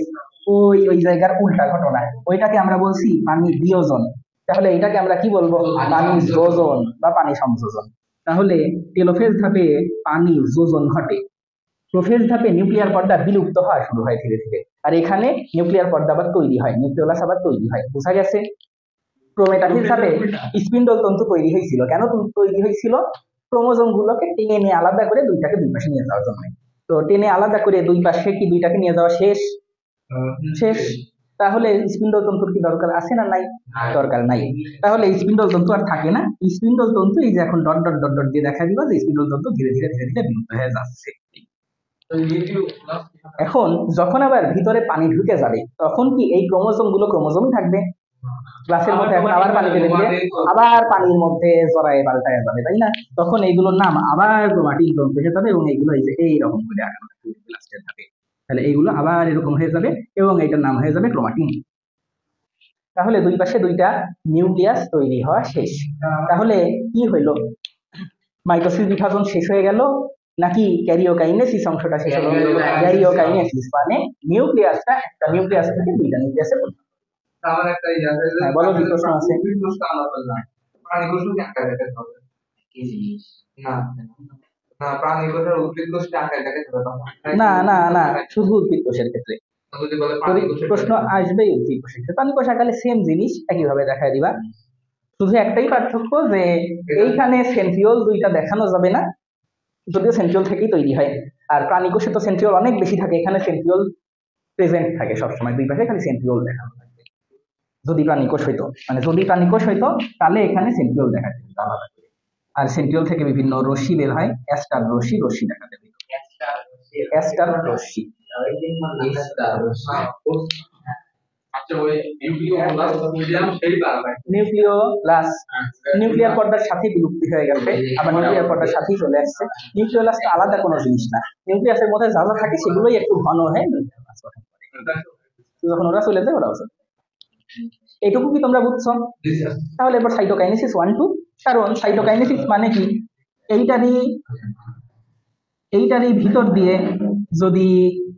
ওই ওই জায়গার উল্টা ঘটনা, ওইটাকে আমরা বলছি পানি বিয়োজন। তাহলে এটাকে আমরা কি বলবো? পানি যোজন বা পানি সংযোজন। তাহলে টেলোফেজ ধাপে পানি যোজন ঘটে, প্রোফেজ ধাপে নিউক্লিয়ার পর্দা বিলুপ্ত হওয়া শুরু হয় ধীরে ধীরে, আর এখানে নিউক্লিয়ার পর্দা আবার তৈরি হয়, নিউক্লিওলাস আবার তৈরি হয়। বোঝা গেছে? প্রোমেটাফেজ ধাপে স্পিন্ডল তন্তু তৈরি হয়েছিল। কেন তৈরি হয়েছিল? ক্রোমোজোম গুলোকে টেনে আলাদা করে দুইটাকে দুই পাশে নিয়ে যাওয়ার জন্য। তো টেনে আলাদা করে দুই পাশে কি দুইটাকে নিয়ে যাওয়া শেষ? শেষ। তাহলে স্পিন্ডল তন্তুর কি দরকার আছে না নাই? দরকার নাই। তাহলে স্পিন্ডল তন্তু আর থাকে না। স্পিন্ডল তন্তু এই যে এখন ডট ডট ডট ডট দিয়ে দেখা দিবা যে স্পিন্ডল তন্তু ধীরে ধীরে ধীরে ধীরে বিলুপ্ত হয়ে যাচ্ছে। এখন যখন আবার ভিতরে পানি ঢুকে যাবে, তখন কি এই ক্রোমোজোম গুলো ক্রোমোজোমই থাকবে? গ্লাসের মধ্যে এখন আবার পানি ধীরে ধীরে আবার পানির মধ্যে জড়ায় পাল্টায় যাবে, তাই না? তখন এইগুলোর নাম আবার ক্রোমাটিন তন্তু হয়ে যাবে, এবং এইগুলো এই যে এইরকম করে আঁকানো থাকবে গ্লাসের ধাপে। তাহলে এইগুলো আবার এরকম হয়ে যাবে এবং এইটার নাম হয়ে যাবে ক্রোমাটিন। তাহলে দুই পাশে দুইটা নিউক্লিয়াস তৈরি হওয়া শেষ। তাহলে কি হইলো? মাইটোসিস বিভাজন শেষ হয়ে গেল, নাকি ক্যারিওকাইনেসিস অংশটা শেষ হলো? ক্যারিওকাইনেসিস মানে নিউক্লিয়াসটা একটা নিউক্লিয়াস থেকে দুইটা নিউক্লিয়াসে আমার একটা হ্যাঁ, বলো, কি প্রশ্ন আছে? প্রশ্ন আমরা বললাম প্রাণী কোষকে আঁকা দেখাতে হবে কি জিনিস? না না, প্রাণী কোষের উদ্ভিদ কোষকে আঁকা দেখাতে হবে না না না, শুধু উদ্ভিদ কোষের ক্ষেত্রে যদি বলে প্রাণী কোষের প্রশ্ন আসবেই। উদ্ভিদ কোষের ক্ষেত্রে প্রাণী কোষ আঁকালে সেম জিনিস একইভাবে দেখায় দিবা, শুধু একটাই পার্থক্য যে এইখানে সেন্ট্রিওল দুইটা দেখানো যাবে না, যদিও সেন্ট্রিওল থেকেই তৈরি হয়। আর প্রাণী কোষে তো সেন্ট্রিওল অনেক বেশি থাকে, এখানে সেন্ট্রিওল প্রেজেন্ট থাকে সবসময়, দুই পাশে খালি সেন্ট্রিওল দেখানো থাকে। যদি প্রাণী কোষ হইতো, মানে যদি প্রাণী কোষ হইতো তাহলে এখানে সেন্ট্রিওল দেখা যেত আলাদা করে। আর সেন্ট্রিওল থেকে বিভিন্ন রশ্মি বের হয়, অ্যাস্টার রশ্মি, রশ্মি দেখা যাবে, অ্যাস্টার রশ্মি। আচ্ছা, ওই নিউক্লিওলাস বললাম সেই পারবে। নিউক্লিওলাস নিউক্লিয়ার পর্দার সাথে বিলুপ্তি হয়ে গেছে, আবার নিউক্লিয়ার পর্দার সাথেই চলে আসছে। নিউক্লিওলাস তো আলাদা কোনো জিনিস না, নিউক্লিয়াসের মধ্যে যা যা থাকে সেগুলোই একটু ঘন হয়ে নিউক্লিওলাস গঠন করে। তো যখন ওরা চলে যায় ওরাও চলে যায়। এইটুকু কি তোমরা বুঝছো? তাহলে এবার সাইটোকাইনেসিস 1 2, কারণ সাইটোকাইনেসিস মানে কি, এইটারই ভিতর দিয়ে যদি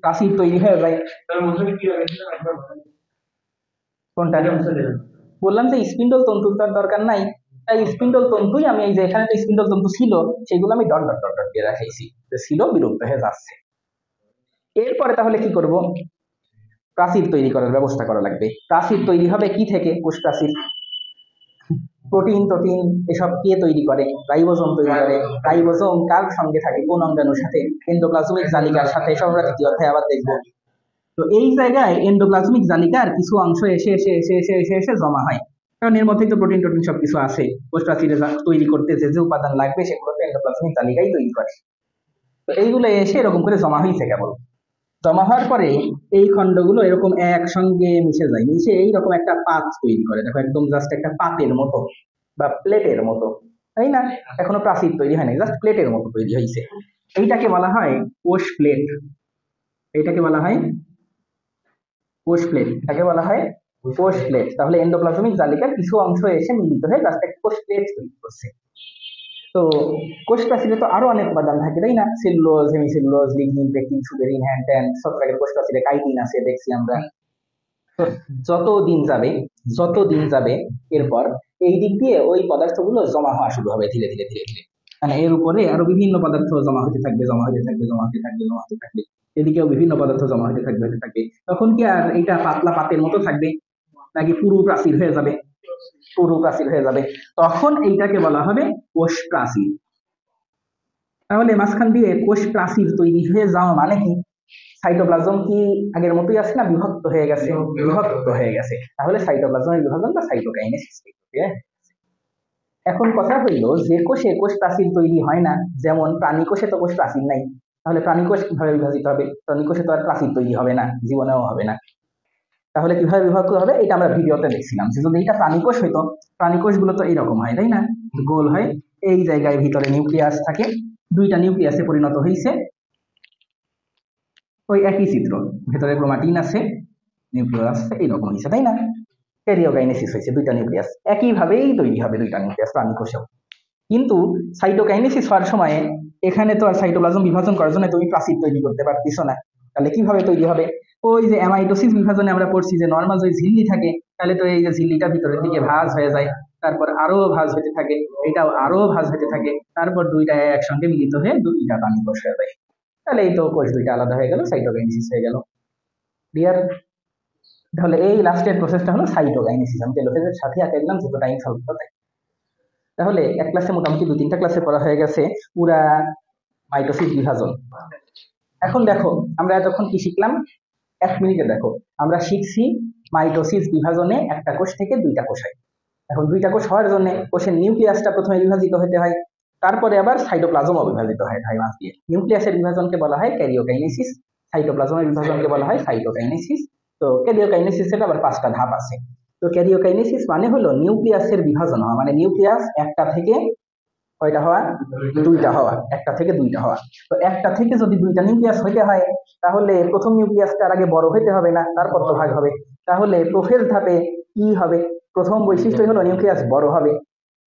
প্রাচীর তৈরি হয়ে যায়, তার মধ্যে কি হবে? কোনটা বললাম যে স্পিন্ডল তন্তু তার দরকার নাই, তাই স্পিন্ডল তন্তুই আমি এই যে এখানে তো স্পিন্ডল তন্তু ছিল সেগুলো আমি ডট ডট ডট ডট দিয়ে রাখাইছি, যে ছিল বিলুপ্ত হয়ে যাচ্ছে। এরপরে তাহলে কি করব, প্রাচীর তৈরি করার ব্যবস্থা করা লাগবে। প্রাচীর তৈরি হবে কি থেকে? কোষ প্রাচীর। প্রোটিন টোটিন এসব কে তৈরি করে? রাইবোজোম তৈরি করে। রাইবোজোম কার সঙ্গে থাকে? কোন অঙ্গাণুর সাথে? এন্ডোপ্লাজমিক জালিকার সাথে। সব আমরা তৃতীয় অধ্যায়ে আবার দেখবো। তো এই জায়গায় এন্ডোপ্লাজমিক জালিকার কিছু অংশ এসে এসে এসে এসে এসে এসে জমা হয়, কারণ এর মধ্যেই তো প্রোটিন টোটিন সবকিছু আছে। কোষ প্রাচীরে তৈরি করতে যে যে উপাদান লাগবে সেগুলো তো এন্ডোপ্লাজমিক জালিকাই তৈরি করে। তো এইগুলো এসে এরকম করে জমা হয়েছে কেবল। জমা হওয়ার পরে এই খণ্ডগুলো এরকম একসঙ্গে মিশে যায়, মিশে এইরকম একটা পাত তৈরি করে। দেখো একদম জাস্ট একটা পাতের মতো বা প্লেটের মতো, তাই না? এখনো প্রাচীর তৈরি হয়নি, জাস্ট প্লেটের মতো তৈরি হয়েছে। এইটাকে বলা হয় কোষ প্লেট। এইটাকে বলা হয় কোষ প্লেট। এটাকে বলা হয় কোষ প্লেট। তাহলে এন্ডোপ্লাজমিক জালিকার কিছু অংশ এসে মিলিত হয়ে জাস্ট একটা কোষ প্লেট তৈরি করছে। তো কোষ প্রাচীরে তো আরো অনেক উপাদান থাকে, তাই না? Cellulose, hemicellulose, lignin, pectin, suberin, hand tan, ছত্রাকের কোষ প্রাচীরে কাইটিন আছে, দেখছি আমরা। তো যত দিন যাবে এরপর এই দিক দিয়ে ওই পদার্থগুলো জমা হওয়া শুরু হবে ধীরে ধীরে ধীরে ধীরে, মানে এর উপরে আরো বিভিন্ন পদার্থ জমা হতে থাকবে, জমা হতে থাকবে, জমা হতে থাকবে, জমা হতে থাকবে। এদিকেও বিভিন্ন পদার্থ জমা হতে থাকবে হতে থাকবে। তখন কি আর এটা পাতলা পাতের মতো থাকবে, নাকি পুরো প্রাচীর হয়ে যাবে? পুরো প্রাচীর হয়ে যাবে। তখন এইটাকে বলা হবে কোষ প্রাচীর। তাহলে মাঝখান দিয়ে কোষ প্রাচীর তৈরি হয়ে যাওয়া মানে কি? সাইটোপ্লাজম কি আগের মতোই আছে না বিভক্ত হয়ে গেছে? বিভক্ত হয়ে গেছে। তাহলে সাইটোপ্লাজমের বিভাজন বা সাইটোকাইনেসিস। এখন কথা হইল, যে কোষে কোষ প্রাচীর তৈরি হয় না, যেমন প্রাণী কোষে তো কোষ প্রাচীর নাই, তাহলে প্রাণী কোষ কিভাবে বিভাজিত হবে? প্রাণী কোষে তো আর প্রাচীর তৈরি হবে না, জীবনেও হবে না। তাহলে কিভাবে বিভক্ত হবে? এটা আমরা ভিডিওতে দেখছিলাম, যে যদি এটা প্রাণী কোষ হইতো, প্রাণী কোষগুলো তো এইরকম হয়, তাই না? গোল হয়, এই জায়গায় ভিতরে নিউক্লিয়াস থাকে, দুইটা নিউক্লিয়াসে পরিণত হয়েছে, ওই একই চিত্র, ভেতরে ক্রোমাটিন আছে, নিউক্লিয়াস আছে, এইরকম হয়েছে, তাই না? ক্যারিওকাইনেসিস হয়েছে, দুইটা নিউক্লিয়াস একইভাবেই তৈরি হবে, দুইটা নিউক্লিয়াস প্রাণী কোষেও। কিন্তু সাইটোকাইনেসিস হওয়ার সময় এখানে তো আর সাইটোপ্লাজম বিভাজন করার জন্য তুমি প্রাচীর তৈরি করতে পারতেছো না, তাহলে কিভাবে তৈরি হবে? ওই যে অ্যামাইটোসিস বিভাজনে আমরা পড়ছি যে নর্মাল যদি ঝিল্লি থাকে, তাহলে তো এই যে ঝিল্লিটা ভিতরের দিকে ভাঁজ হয়ে যায়, তারপর আরো ভাঁজ হতে থাকে, এটাও আরো ভাঁজ হতে থাকে, তারপর দুইটা একসঙ্গে মিলিত হয়ে দুইটা প্রাণী কোষ হয়ে যায়। তাহলে এই তো কোষ দুইটা আলাদা হয়ে গেল, সাইটোকাইনেসিস হয়ে গেল। ক্লিয়ার? তাহলে এই লাস্টের প্রসেসটা হলো সাইটোকাইনেসিস। আমি টেলোফেজের সাথে আঁকে দিলাম যত টাইম সলভ করতে। তাহলে এক ক্লাসে মোটামুটি 2-3টা ক্লাসে পড়া হয়ে গেছে পুরা মাইটোসিস বিভাজন। এখন দেখো আমরা এতক্ষণ কি শিখলাম, 1 মিনিটে দেখো আমরা শিখছি মাইটোসিস বিভাজনে একটা কোষ থেকে দুইটা কোষ হয়। এখন দুইটা কোষ হওয়ার জন্য কোষের নিউক্লিয়াসটা প্রথমে বিভাজিত হতে হয়, তারপরে আবার সাইটোপ্লাজমও বিভাজিত হয় ধাই মাছ দিয়ে। নিউক্লিয়াসের বিভাজনকে বলা হয় ক্যারিওকাইনেসিস, সাইটোপ্লাজমের বিভাজনকে বলা হয় সাইটোকাইনেসিস। তো ক্যারিওকাইনেসিসের আবার 5টা ধাপ আছে। তো ক্যারিওকাইনেসিস মানে হলো নিউক্লিয়াসের বিভাজন হওয়া, মানে নিউক্লিয়াস একটা থেকে কয়টা হওয়া? দুইটা হওয়া, একটা থেকে দুইটা হওয়া। তো একটা থেকে যদি দুইটা নিউক্লিয়াস হইতে হয়, তাহলে প্রথম নিউক্লিয়াসটা আগে বড় হইতে হবে না, তারপর তো ভাগ হবে। তাহলে প্রোফেজ ধাপে কি হবে? প্রথম বৈশিষ্ট্য হলো নিউক্লিয়াস বড় হবে,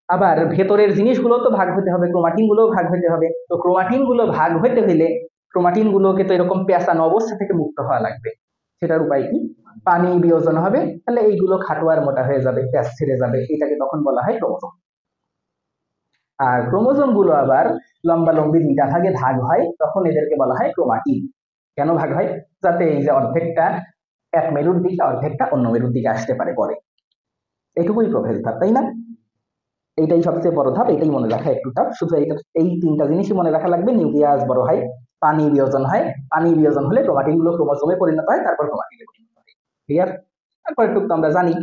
আবার ভেতরের জিনিসগুলো তো ভাগ হতে হবে, ক্রোমাটিন গুলো ভাগ হতে হবে। তো ক্রোমাটিন গুলো ভাগ হইতে হইলে ক্রোমাটিন গুলোকে তো এরকম পেঁচানো অবস্থা থেকে মুক্ত হওয়া লাগবে। সেটার উপায় কি? পানি বিয়োজন হবে, তাহলে এইগুলো খাটো আর মোটা হয়ে যাবে, প্যাঁচ ছেড়ে যাবে, এটাকে তখন বলা হয় ক্রোমোজোম। আর ক্রোমোজোম গুলো আবার লম্বা লম্বি দুইটা ভাগে ভাগ হয়, তখন এদেরকে বলা হয় ক্রোমাটিন। কেন ভাগ হয়? যাতে এই যে অর্ধেকটা এক মেরুর দিকে, অর্ধেকটা অন্য মেরুর দিকে আসতে পারে পরে। এইটুকুই প্রোফেজ ধাপ, তাই না? এইটাই সবচেয়ে বড় ধাপ, এটাই মনে রাখা একটু টাফ। শুধু এইটা, এই 3টা জিনিসই মনে রাখা লাগবে। নিউক্লিয়াস বড় হয়, পানি বিয়োজন হয়, পানি বিয়োজন হলে ক্রোমাটিন গুলো ক্রোমোজোমে পরিণত হয়, তারপর ক্রোমাটিনে পরিণত হয়। ক্লিয়ার? তারপর টুকু তো আমরা জানি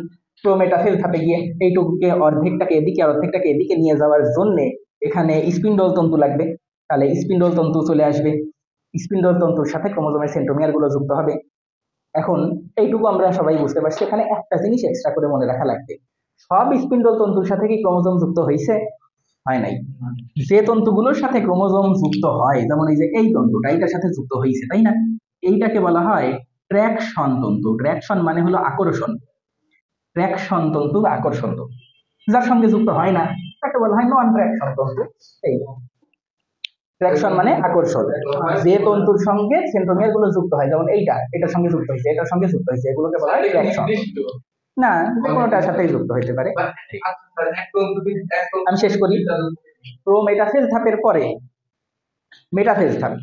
প্রোমেটাফেজ ধাপে গিয়ে এইটুকুকে অর্ধেকটাকে এদিকে আর অর্ধেকটাকে এদিকে নিয়ে যাওয়ার জন্য এখানে স্পিন্ডল তন্তু লাগবে। তাহলে স্পিন্ডল তন্তু চলে আসবে, স্পিন্ডল তন্তুর সাথে ক্রোমোজোমের সেন্ট্রোমিয়ার গুলো যুক্ত হবে। এখন এইটুকু আমরা সবাই বুঝতে পারছি, এখানে একটা জিনিস এক্সট্রা করে মনে রাখা লাগবে, সব স্পিন্ডল তন্তুর সাথে কি ক্রোমোজোম যুক্ত হয়েছে? হয় নাই। যে তন্তুগুলোর সাথে ক্রোমোজোম যুক্ত হয়, যেমন এই যে এই তন্তুটা এইটার সাথে যুক্ত হয়েছে, তাই না? এইটাকে বলা হয় ট্র্যাকশন তন্তু। ট্র্যাকশন মানে হলো আকর্ষণ, ট্র্যাকশন তন্তু বা আকর্ষণ তন্তু। যার সঙ্গে যুক্ত হয় না তাকে বলা হয় নন ট্র্যাকশন তন্তু। এই ট্র্যাকশন মানে আকর্ষণ, যে তন্তুর সঙ্গে সেন্ট্রোমিয়ার গুলো যুক্ত হয়, যেমন এইটা এটার সঙ্গে যুক্ত হয়েছে, এটার সঙ্গে যুক্ত হয়েছে, এগুলোকে বলা হয় ট্র্যাকশন। না, যে কোনোটার সাথেই যুক্ত হতে পারে। আমি শেষ করি। প্রোমেটাফেজ ধাপের পরে মেটাফেজ ধাপ,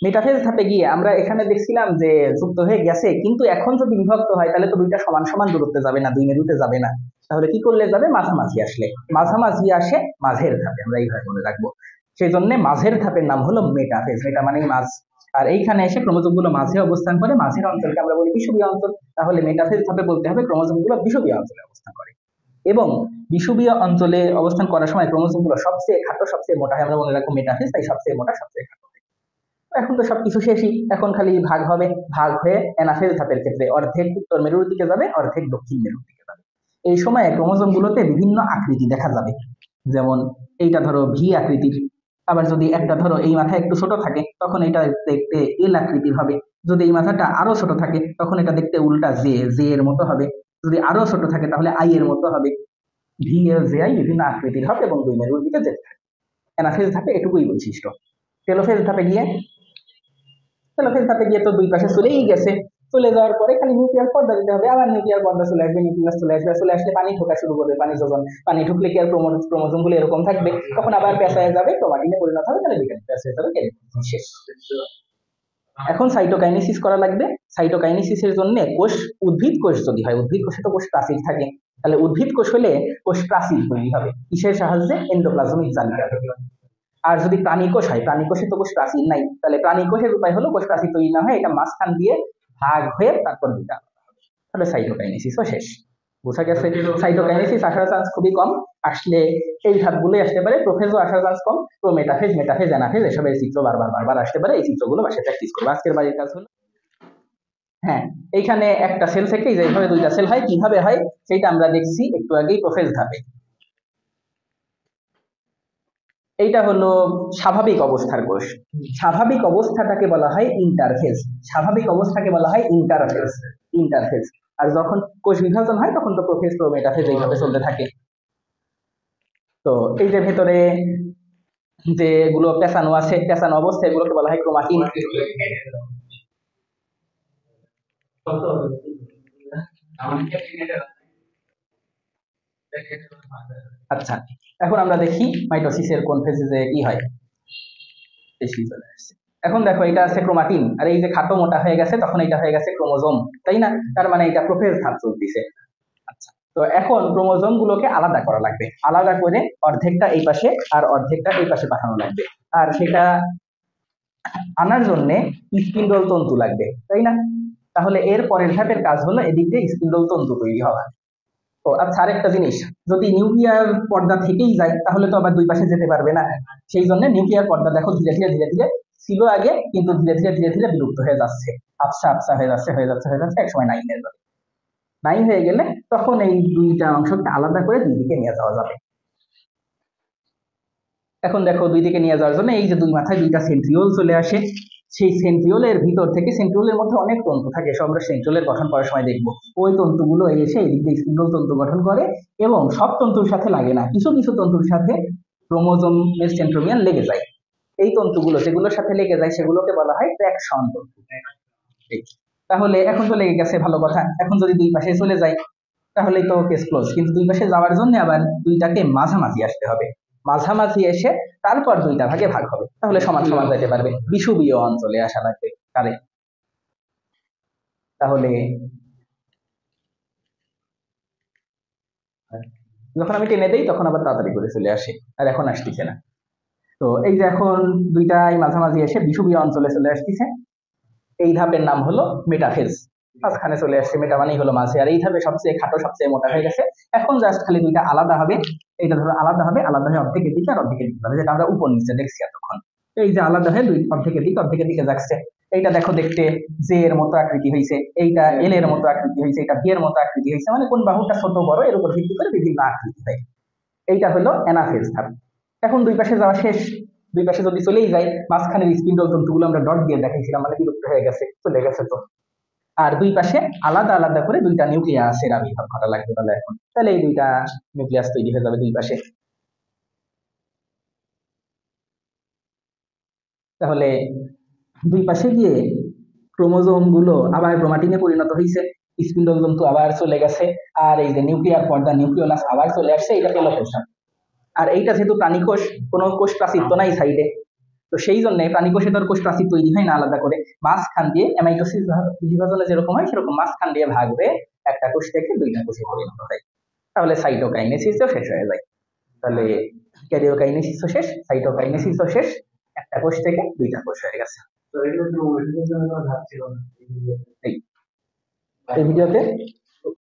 মেটাফেজ ধাপে গিয়ে আমরা এখানে দেখছিলাম যে যুক্ত হয়ে গেছে, কিন্তু এখন যদি বিভক্ত হয় তাহলে তো দুইটা সমান সমান দূরত্বে যাবে না, দুই মেরুতে যাবে না, তাহলে কি করলে যাবে? মাঝামাঝি আসলে, মাঝামাঝি আসে মাঝের ধাপে, আমরা এইভাবে মনে রাখবো। সেই জন্য মাঝের ধাপের নাম হলো মেটাফেজ, মেটা মানে মাঝ। আর এইখানে এসে ক্রোমোজোম গুলো মাঝে অবস্থান করে, মাঝের অঞ্চলকে আমরা বলি বিষুবীয় অঞ্চল। তাহলে মেটাফেজ ধাপে বলতে হবে ক্রোমোজোম গুলো বিষুবীয় অঞ্চলে অবস্থান করে, এবং বিষুবীয় অঞ্চলে অবস্থান করার সময় ক্রোমোজোম গুলো সবচেয়ে খাটো সবচেয়ে মোটা হয়, আমরা মনে রাখবো মেটাফেজ, তাই সবচেয়ে মোটা সবচেয়ে খাটো। এখন তো সবকিছু শেষই, এখন খালি ভাগ হবে, ভাগ হয়ে অ্যানাফেজ ধাপের ক্ষেত্রে অর্ধেক উত্তর মেরুর দিকে যাবে, অর্ধেক দক্ষিণ মেরুর দিকে যাবে। এই সময় ক্রোমোজোম গুলোতে বিভিন্ন আকৃতি দেখা যাবে, যেমন এইটা ধরো ভি আকৃতির, আবার যদি একটা ধরো এই মাথা একটু ছোট থাকে তখন এটা দেখতে এল আকৃতির হবে, যদি এই মাথাটা আরো ছোট থাকে তখন এটা দেখতে উল্টা জে, জে এর মতো হবে, যদি আরো ছোট থাকে তাহলে আই এর মতো হবে। ভি এল জে আই বিভিন্ন আকৃতির হবে এবং দুই মেরুর দিকে যেতে থাকে। অ্যানাফেজ ধাপে এটুকুই বৈশিষ্ট্য। টেলোফেজ ধাপে গিয়ে, টেলোফেজ ধাপে গিয়ে তো দুই পাশে চলেই গেছে, চলে যাওয়ার পরে খালি নিউক্লিয়ার পর্দা দিতে হবে, আবার নিউক্লিয়ার পর্দা চলে আসবে, নিউক্লিয়াস চলে আসবে, চলে আসলে পানি ঢোকা শুরু করবে, পানি যোজন, পানি ঢুকলে কি আর ক্রোমোজোম গুলো এরকম থাকবে? তখন আবার পেঁচায় যাবে, ক্রোমাটিনে পরিণত হবে, তাহলে বিকাশ পেঁচায় যাবে, শেষ। এখন সাইটোকাইনেসিস করা লাগবে। সাইটোকাইনেসিসের জন্য কোষ, উদ্ভিদ কোষ যদি হয়, উদ্ভিদ কোষে তো কোষ প্রাচীর থাকে, তাহলে উদ্ভিদ কোষ হলে কোষ প্রাচীর তৈরি হবে, কিসের সাহায্যে? এন্ডোপ্লাজমিক জালিকা। আর যদি প্রাণী কোষ হয়, প্রাণী কোষে তো কোষ প্রাচীর নাই, তাহলে প্রাণী কোষের উপায় হলো কোষ প্রাচীর তৈরি না হয় এটা মাঝখান দিয়ে ভাগ হয়ে তারপর দুইটা, তাহলে সাইটোকাইনেসিসও শেষ। বোঝা গেছে? সাইটোকাইনেসিস আসার চান্স খুবই কম, আসলে এই ধাপগুলোই আসতে পারে। প্রোফেজও আসার চান্স কম, প্রোমেটাফেজ, মেটাফেজ, অ্যানাফেজ এসবের চিত্র বারবার বারবার আসতে পারে। এই চিত্রগুলো বাসায় প্র্যাকটিস করবো। আজকের বাড়ির কাজ হলো, হ্যাঁ, এইখানে একটা সেল থেকেই যেভাবে দুইটা সেল হয়, কিভাবে হয় সেটা আমরা দেখছি একটু আগেই প্রোফেজ ধাপে। এইটা হলো স্বাভাবিক অবস্থার কোষ। স্বাভাবিক অবস্থাটাকে বলা হয় ইন্টারফেজ, স্বাভাবিক অবস্থাকে বলা হয় ইন্টারফেজ, ইন্টারফেজ। আর যখন কোষ বিভাজন হয় তখন তো প্রোফেজ, প্রোমেটাফেজ এইভাবে চলতে থাকে। তো এই যে ভেতরে যেগুলো পেঁচানো আছে, পেঁচানো অবস্থা, এগুলোকে বলা হয় ক্রোমাটিন। আচ্ছা, এখন আমরা দেখি মাইটোসিসের কোন ফেজে যে কি হয়। চলে আসছে। এখন দেখো এটা আছে ক্রোমাটিন, আর এই যে খাটো মোটা হয়ে গেছে তখন এটা হয়ে গেছে ক্রোমোজোম, তাই না? তার মানে এটা প্রোফেজ ধাপ চলতেছে। আচ্ছা, তো এখন ক্রোমোজোম গুলোকে আলাদা করা লাগবে, আলাদা করে অর্ধেকটা এই পাশে আর অর্ধেকটা এই পাশে পাঠানো লাগবে, আর সেটা আনার জন্য স্পিন্ডল তন্তু লাগবে, তাই না? তাহলে এর পরের ধাপের কাজ হলো এদিক দিয়ে স্পিন্ডল তন্তু তৈরি হওয়া। ও আচ্ছা, আরেকটা জিনিস, যদি নিউক্লিয়ার পর্দা থেকেই যায় তাহলে তো আবার দুই পাশে যেতে পারবে না, সেই জন্য নিউক্লিয়ার পর্দা দেখো ধীরে ধীরে ধীরে ধীরে ছিল আগে, কিন্তু ধীরে ধীরে ধীরে ধীরে বিলুপ্ত হয়ে যাচ্ছে, আবসা আবসা হয়ে যাচ্ছে হয়ে যাচ্ছে হয়ে যাচ্ছে, একসময় নাই হয়ে যাবে। নাই হয়ে গেলে তখন এই দুইটা অংশকে আলাদা করে দুই দিকে নিয়ে যাওয়া যাবে। এখন দেখো দুই দিকে নিয়ে যাওয়ার জন্য এই যে দুই মাথায় দুইটা সেন্ট্রিওল চলে আসে, সেই সেন্ট্রিওলের ভিতর থেকে, সেন্ট্রিওলের মধ্যে অনেক তন্তু থাকে, সব আমরা সেন্ট্রিওলের গঠন করার সময় দেখবো, ওই তন্তুগুলো এসে এই দিক দিয়ে স্পিন্ডল তন্তু গঠন করে, এবং সব তন্তুর সাথে লাগে না, কিছু কিছু তন্তুর সাথে ক্রোমোজোমের সেন্ট্রোমিয়ার লেগে যায়। এই তন্তুগুলো যেগুলোর সাথে লেগে যায় সেগুলোকে বলা হয় ট্র্যাকশন তন্তু। তাহলে এখন তো লেগে গেছে, ভালো কথা। এখন যদি দুই পাশে চলে যায় তাহলে তো কেস ক্লোজ, কিন্তু দুই পাশে যাওয়ার জন্য আবার দুইটাকে মাঝামাঝি আসতে হবে, মাঝামাঝি এসে তারপর দুইটা ভাগে ভাগ হবে, তাহলে সমান সমান যেতে পারবে, বিষুবীয় অঞ্চলে আসা লাগবে কারে। তাহলে যখন আমি টেনে দেই তখন আবার তাড়াতাড়ি করে চলে আসে, আর এখন আসতেছে না। তো এই যে এখন দুইটাই মাঝামাঝি এসে বিষুবীয় অঞ্চলে চলে আসতেছে। এই ধাপের নাম হলো মেটাফেজ। মাঝখানে চলে আসছে, মেটা মানেই হলো মাঝে, আর এই ধাপে সবচেয়ে খাটো সবচেয়ে মোটা হয়ে গেছে। এখন জাস্ট খালি দুইটা আলাদা হবে, এইটা ধরো আলাদা হবে, আলাদা হয়ে অর্ধেকের দিকে আর অর্ধেকের দিকে হবে, যেটা আমরা উপর নিচে দেখছি এতক্ষণ। এই যে আলাদা হয়ে দুই অর্ধেকের দিকে যাচ্ছে। এইটা দেখো দেখতে জে এর মতো আকৃতি হয়েছে, এইটা এল এর মতো আকৃতি হয়েছে, এটা ভি এর মতো আকৃতি হয়েছে, মানে কোন বাহুটা ছোট বড় এর উপর ভিত্তি করে বিভিন্ন আকৃতি হয়। এইটা হলো অ্যানাফেজ ধাপ। এখন দুই পাশে যাওয়া শেষ, দুই পাশে যদি চলেই যায়, মাঝখানের স্পিন্ডল তন্তুগুলো আমরা ডট দিয়ে দেখাইছিলাম, মানে বিলুপ্ত হয়ে গেছে, চলে গেছে তো। আর দুই পাশে আলাদা আলাদা করে দুইটা নিউক্লিয়াসের আবির্ভাব ঘটা লাগবে তাহলে এখন, তাহলে এই দুইটা নিউক্লিয়াস তৈরি হয়ে যাবে দুই পাশে। তাহলে দুই পাশে গিয়ে ক্রোমোজোম গুলো আবার ক্রোমাটিনে পরিণত হয়েছে, স্পিন্ডল তন্তু আবার চলে গেছে, আর এই যে নিউক্লিয়ার পর্দা নিউক্লিওলাস আবার চলে আসছে, এটা টেলোফোশন। আর এইটা যেহেতু প্রাণীকোষ, কোনো কোষ প্রাচীর তো নাই সাইডে, তো সেই জন্য প্রাণীকোষে তোর কোষ প্রাচীর তৈরি হয় না আলাদা করে, মাঝখান দিয়ে অ্যামাইটোসিস বিভাজনে যেরকম হয় সেরকম মাঝখান দিয়ে ভাগ হয়ে একটা কোষ থেকে দুইটা কোষে পরিণত হয়। তাহলে সাইটোকাইনেসিসও শেষ হয়ে যায়। তাহলে ক্যারিওকাইনেসিসও শেষ, সাইটোকাইনেসিসও শেষ, একটা কোষ থেকে দুইটা কোষ হয়ে গেছে। তো এগুলো তো ওষুধের জন্য কোনো ধাপ ছিল না। এই ভিডিওতে